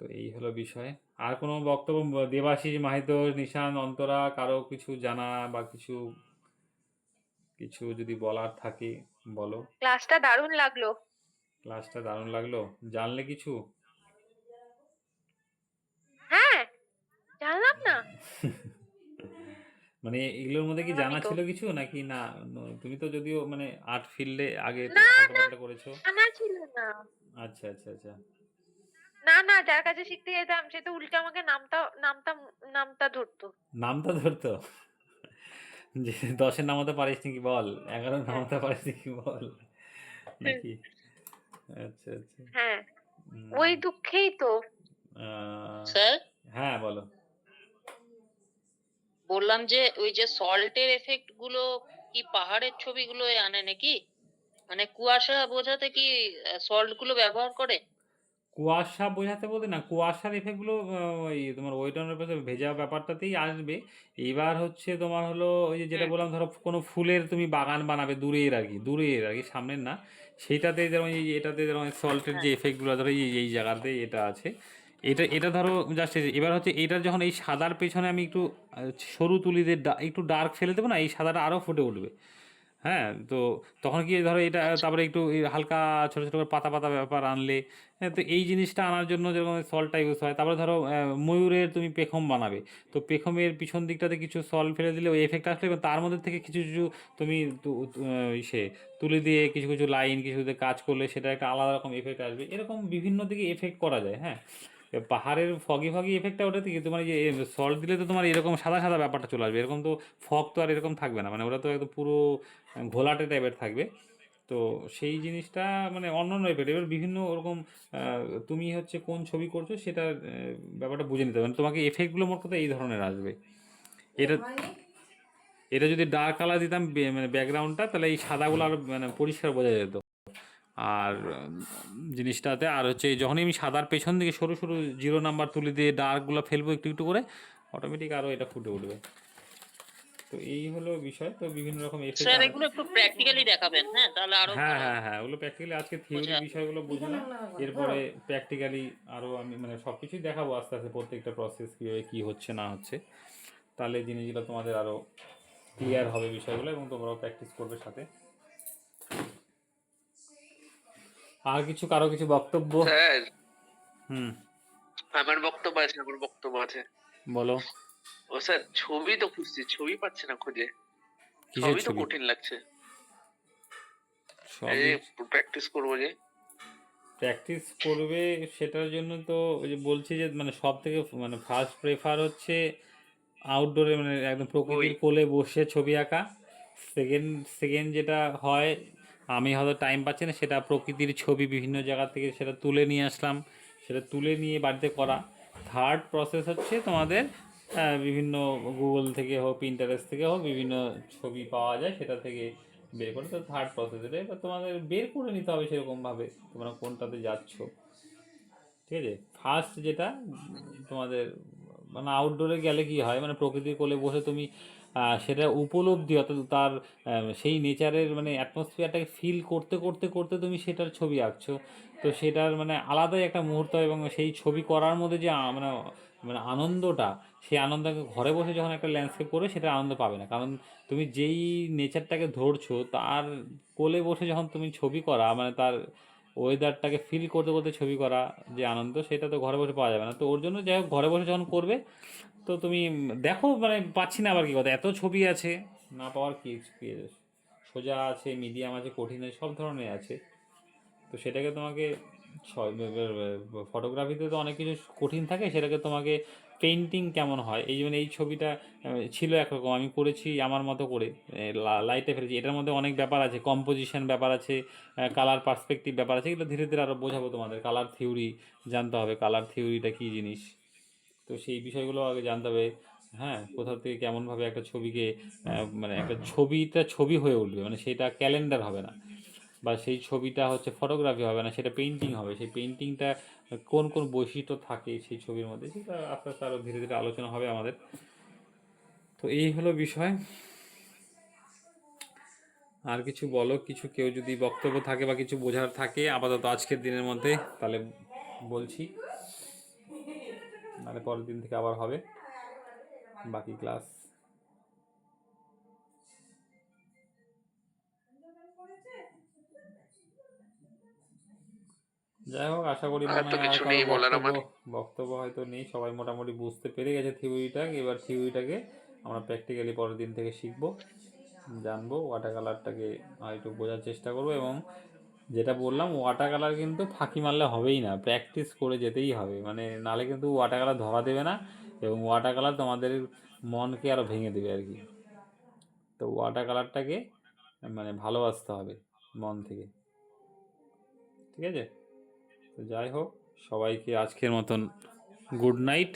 তো এই হলো বিষয়। আর কোনো বক্তব্য দেবাশিস, মাহিতোষ, নিশান, অন্তরা, কারো কিছু জানা বা কিছু কিছু যদি বলার থাকে বলো। ক্লাসটা দারুণ লাগলো। ক্লাসটা দারুণ লাগলো, জানলে কিছু? হ্যাঁ, জানলাম না। মানে এগুলোর মধ্যে কি জানলামই জানা তো। ছিল কিছু নাকি না? তুমি তো যদিও মানে আর্ট ফিল্ডে আগে না হালকা না, পাতলা করেছো। জানা ছিল না। আচ্ছা আচ্ছা আচ্ছা। না না, যার কাছে শিখতে যেতাম সে তো উল্টে আমাকে নামটা নামটা নামটা ধরতো। নামটা ধরতো যে 10-এর নামাতে পারিস নাকি বল, 11-এর হ্যাঁ নামাতে পারিস নাকি বল, নাকি? আচ্ছা আচ্ছা। হ্যাঁ, উম, ওই দুঃখেই তো। স্যার, হ্যাঁ বলো। বললাম যে ওই যে সল্টের এফেক্ট গুলো কি পাহাড়ের ছবিগুলো আনে নাকি? মানে কুয়াশা বোঝাতে কি সল্ট গুলো ব্যবহার করে? কুয়াশা বোঝাতে বলতে না, কুয়াশার এফেক্টগুলো ওই তোমার ওয়েটনের উপরে ভেজা ব্যাপারটাতেই আসবে। এবার হচ্ছে তোমার হলো ওই যে যেটা হুম। বললাম, ধরো কোনো ফুলের তুমি বাগান বানাবে দূরের আর কি, দূরের আর কি, সামনের না, সেইটাতে যেমন এই এটাতে যেমন সল্টের যে হ্যাঁ। এফেক্টগুলো ধরো এই এই জায়গাতে এটা আছে, এটা এটা ধরো জাস্ট। এবার হচ্ছে এটা যখন এই সাদার পেছনে আমি একটু সরু তুলি দিয়ে একটু ডার্ক ফেলে দেবো না, এই সাদাটা আরও ফুটে উঠবে। হ্যাঁ, তো তখন কি ধরো এটা আচ্ছা। তারপরে একটু এই হালকা ছোটো ছোটো করে পাতা পাতা ব্যাপার আনলে, হ্যাঁ, তো এই জিনিসটা আনার জন্য যেরকম সল্টটা ইউজ হয়। তারপরে ধরো ময়ূরের তুমি পেখম বানাবে, তো পেখমের পিছন দিকটাতে কিছু সল্ট ফেলে দিলে ওই এফেক্ট আসলে, এবং তার মধ্যে থেকে কিছু কিছু তুমি ইসে তুলি দিয়ে কিছু কিছু লাইন কিছু দিয়ে কাজ করলে সেটা একটা আলাদা রকম এফেক্ট আসবে। এরকম বিভিন্ন দিকে এফেক্ট করা যায়। হ্যাঁ, পাহাড়ের ফগি ফগি এফেক্টটা ওটা থেকে তোমার যে সল্ট দিলে তো তোমার এরকম সাদা সাদা ব্যাপারটা চলে আসবে, এরকম তো ফগ তো আর এরকম থাকবে না, মানে ওটা তো একদম পুরো ঘোলাটে টাইপের থাকবে। তো সেই জিনিসটা মানে অন্য অন্য এফেক্ট, এবার বিভিন্ন ওরকম তুমি হচ্ছে কোন ছবি করছো সেটা ব্যাপারটা বুঝে নিতে হবে। মানে তোমাকে এফেক্টগুলো মোট কথা এই ধরনের আসবে। এটা হয়নি? এটা যদি ডার্ক কালার দিতাম মানে ব্যাকগ্রাউন্ডটা, তাহলে এই সাদাগুলো আরো মানে পরিষ্কার বোঝা যেত। আর জিনিসটাতে আর হচ্ছে যখনই আমি সাদার পেছন দিকে সরু সরু 0 নাম্বার তুলি দিয়ে ডার্কগুলো ফেলবো একটু একটু করে, অটোমেটিক আরও এটা ফুটে উঠবে। তো এই হলো বিষয়। তো বিভিন্ন রকম এফেক্ট স্যার, এগুলো একটু প্র্যাকটিক্যালি দেখাবেন, হ্যাঁ, তাহলে আরো হ্যাঁ ভালো হ্যাঁ হ্যাঁ, ওগুলো প্র্যাকটিক্যালি আজকে থিওরি বোঝা। বিষয়গুলো বুঝলাম, এরপরে প্র্যাকটিক্যালি আরও আমি মানে সব কিছুই দেখাবো আস্তে আস্তে, প্রত্যেকটা প্রসেস কীভাবে কী হচ্ছে না হচ্ছে, তাহলে জিনিসগুলো তোমাদের আরও ক্লিয়ার হবে বিষয়গুলো, এবং তোমরাও প্র্যাকটিস করবে সাথে। আর কিছু কারো কিছু বক্তব্য? স্যার, হুম, আমার বক্তব্য আছে। বলো। ও স্যার, ছবি তো খুঁজছি, ছবি পাচ্ছি না খুঁজে। কিসের সবই তো ছবি? কঠিন লাগছে। এই সবই যে প্র্যাকটিস করবো যে। প্র্যাকটিস করবে, সেটার জন্য তো ওই যে বলছি যে মানে সব থেকে মানে ফার্স্ট প্রেফার হচ্ছে আউটডোরে, মানে একদম বই। প্রকৃতির কোলে বসে ছবি আঁকা। সেকেন্ড সেকেন্ড যেটা হয়, আমি হয়তো টাইম পাচ্ছি না, সেটা প্রকৃতির ছবি বিভিন্ন জায়গা থেকে সেটা তুলে নিয়ে আসলাম, সেটা তুলে নিয়ে বাড়িতে করা। থার্ড প্রসেস হচ্ছে তোমাদের বিভিন্ন গুগল থেকে হোক পিন্টারেস্ট থেকে হোক বিভিন্ন ছবি পাওয়া যায়, সেটা থেকে বের করে, তো থার্ড প্রসেস এটা। এবার তোমাদের বের করে নিতে হবে সেরকমভাবে তোমরা কোনটাতে যাচ্ছ। ঠিক আছে, ফার্স্ট যেটা তোমাদের মানে আউটডোরে গেলে কি হয়, মানে প্রকৃতির কোলে বসে তুমি সেটা উপলব্ধি, অর্থাৎ তার সেই নেচারের মানে অ্যাটমসফিয়ারটাকে ফিল করতে করতে করতে তুমি সেটার ছবি আঁকছো। তো সেটার মানে আলাদাই একটা মুহূর্ত, এবং সেই ছবি করার মধ্যে যে মানে মানে আনন্দটা, সেই আনন্দকে ঘরে বসে যখন একটা ল্যান্ডস্কেপ করবে সেটা আনন্দ পাবে না, কারণ তুমি যেই নেচারটাকে ধরছো তার কোলে বসে যখন তুমি ছবি করা, মানে তার ওয়েদারটাকে ফিল করতে করতে ছবি করা যে আনন্দ, সেটা তো ঘরে বসে পাওয়া যাবে না। তো ওর জন্য যাই হোক, ঘরে বসে যখন করবে তো তুমি দেখো, মানে পাচ্ছি না আবার কি কথা, এত ছবি আছে, না পাওয়ার কি আছে? সোজা আছে, মিডিয়াম আছে, কঠিন আছে, সব ধরনের আছে। তো সেটাকে তোমাকে ফটোগ্রাফিতে তো অনেক কিছু কঠিন থাকে, সেটাকে তোমাকে পেইন্টিং কেমন হয়, এই যেমন এই ছবিটা ছিল একরকম, আমি করেছি আমার মতো করে, লাইটে ফেলেছি, এটার মধ্যে অনেক ব্যাপার আছে, কম্পোজিশন ব্যাপার আছে, কালার পার্সপেক্টিভ ব্যাপার আছে, এগুলো ধীরে ধীরে আরও বোঝাবো তোমাদের। কালার থিওরি জানতে হবে, কালার থিওরিটা কী জিনিস, তো সেই বিষয়গুলো আগে জানতে হবে। হ্যাঁ, কোথাও থেকে কেমনভাবে একটা ছবিকে মানে একটা ছবিটা ছবি হয়ে উঠবে, মানে সেটা ক্যালেন্ডার হবে না, বা সেই ছবিটা হচ্ছে ফটোগ্রাফি হবে না, সেটা পেইন্টিং হবে। সেই পেইন্টিংটা কোন কোন বৈশিষ্ট্য থাকে সেই ছবির মধ্যে, সেটা আস্তে আস্তে আরও ধীরে ধীরে আলোচনা হবে আমাদের। তো এই হলো বিষয়। আর কিছু বলো, কিছু কেউ যদি বক্তব্য থাকে বা কিছু বোঝার থাকে আপাতত আজকের দিনের মধ্যে, তাহলে বলছি, নাহলে পরের দিন থেকে আবার হবে বাকি ক্লাস। যাই হোক, আশা করি আর মনে তো হয় আর কিছু কারো নেই বলার বক্তব্য আমার। বক্তব্য হয়তো নেই, সবাই মোটামুটি বুঝতে পেরে গেছে থিওরিটা। এবার থিওরিটাকে আমরা প্র্যাকটিক্যালি পরের দিন থেকে শিখবো, জানবো, ওয়াটার কালারটাকে একটু বোঝার চেষ্টা করবো। এবং যেটা বললাম, ওয়াটার কালার কিন্তু ফাঁকি মারলে হবেই না, প্র্যাকটিস করে যেতেই হবে, মানে নালে কিন্তু ওয়াটার কালার ধরা দেবে না, এবং ওয়াটার কালার তোমাদের মনকে আরও ভেঙে দেবে আর কি। তো ওয়াটার কালারটাকে মানে ভালোবাসতে হবে মন থেকে, ঠিক আছে? তো যাই হোক, সবাইকে আজকের মতন গুড নাইট।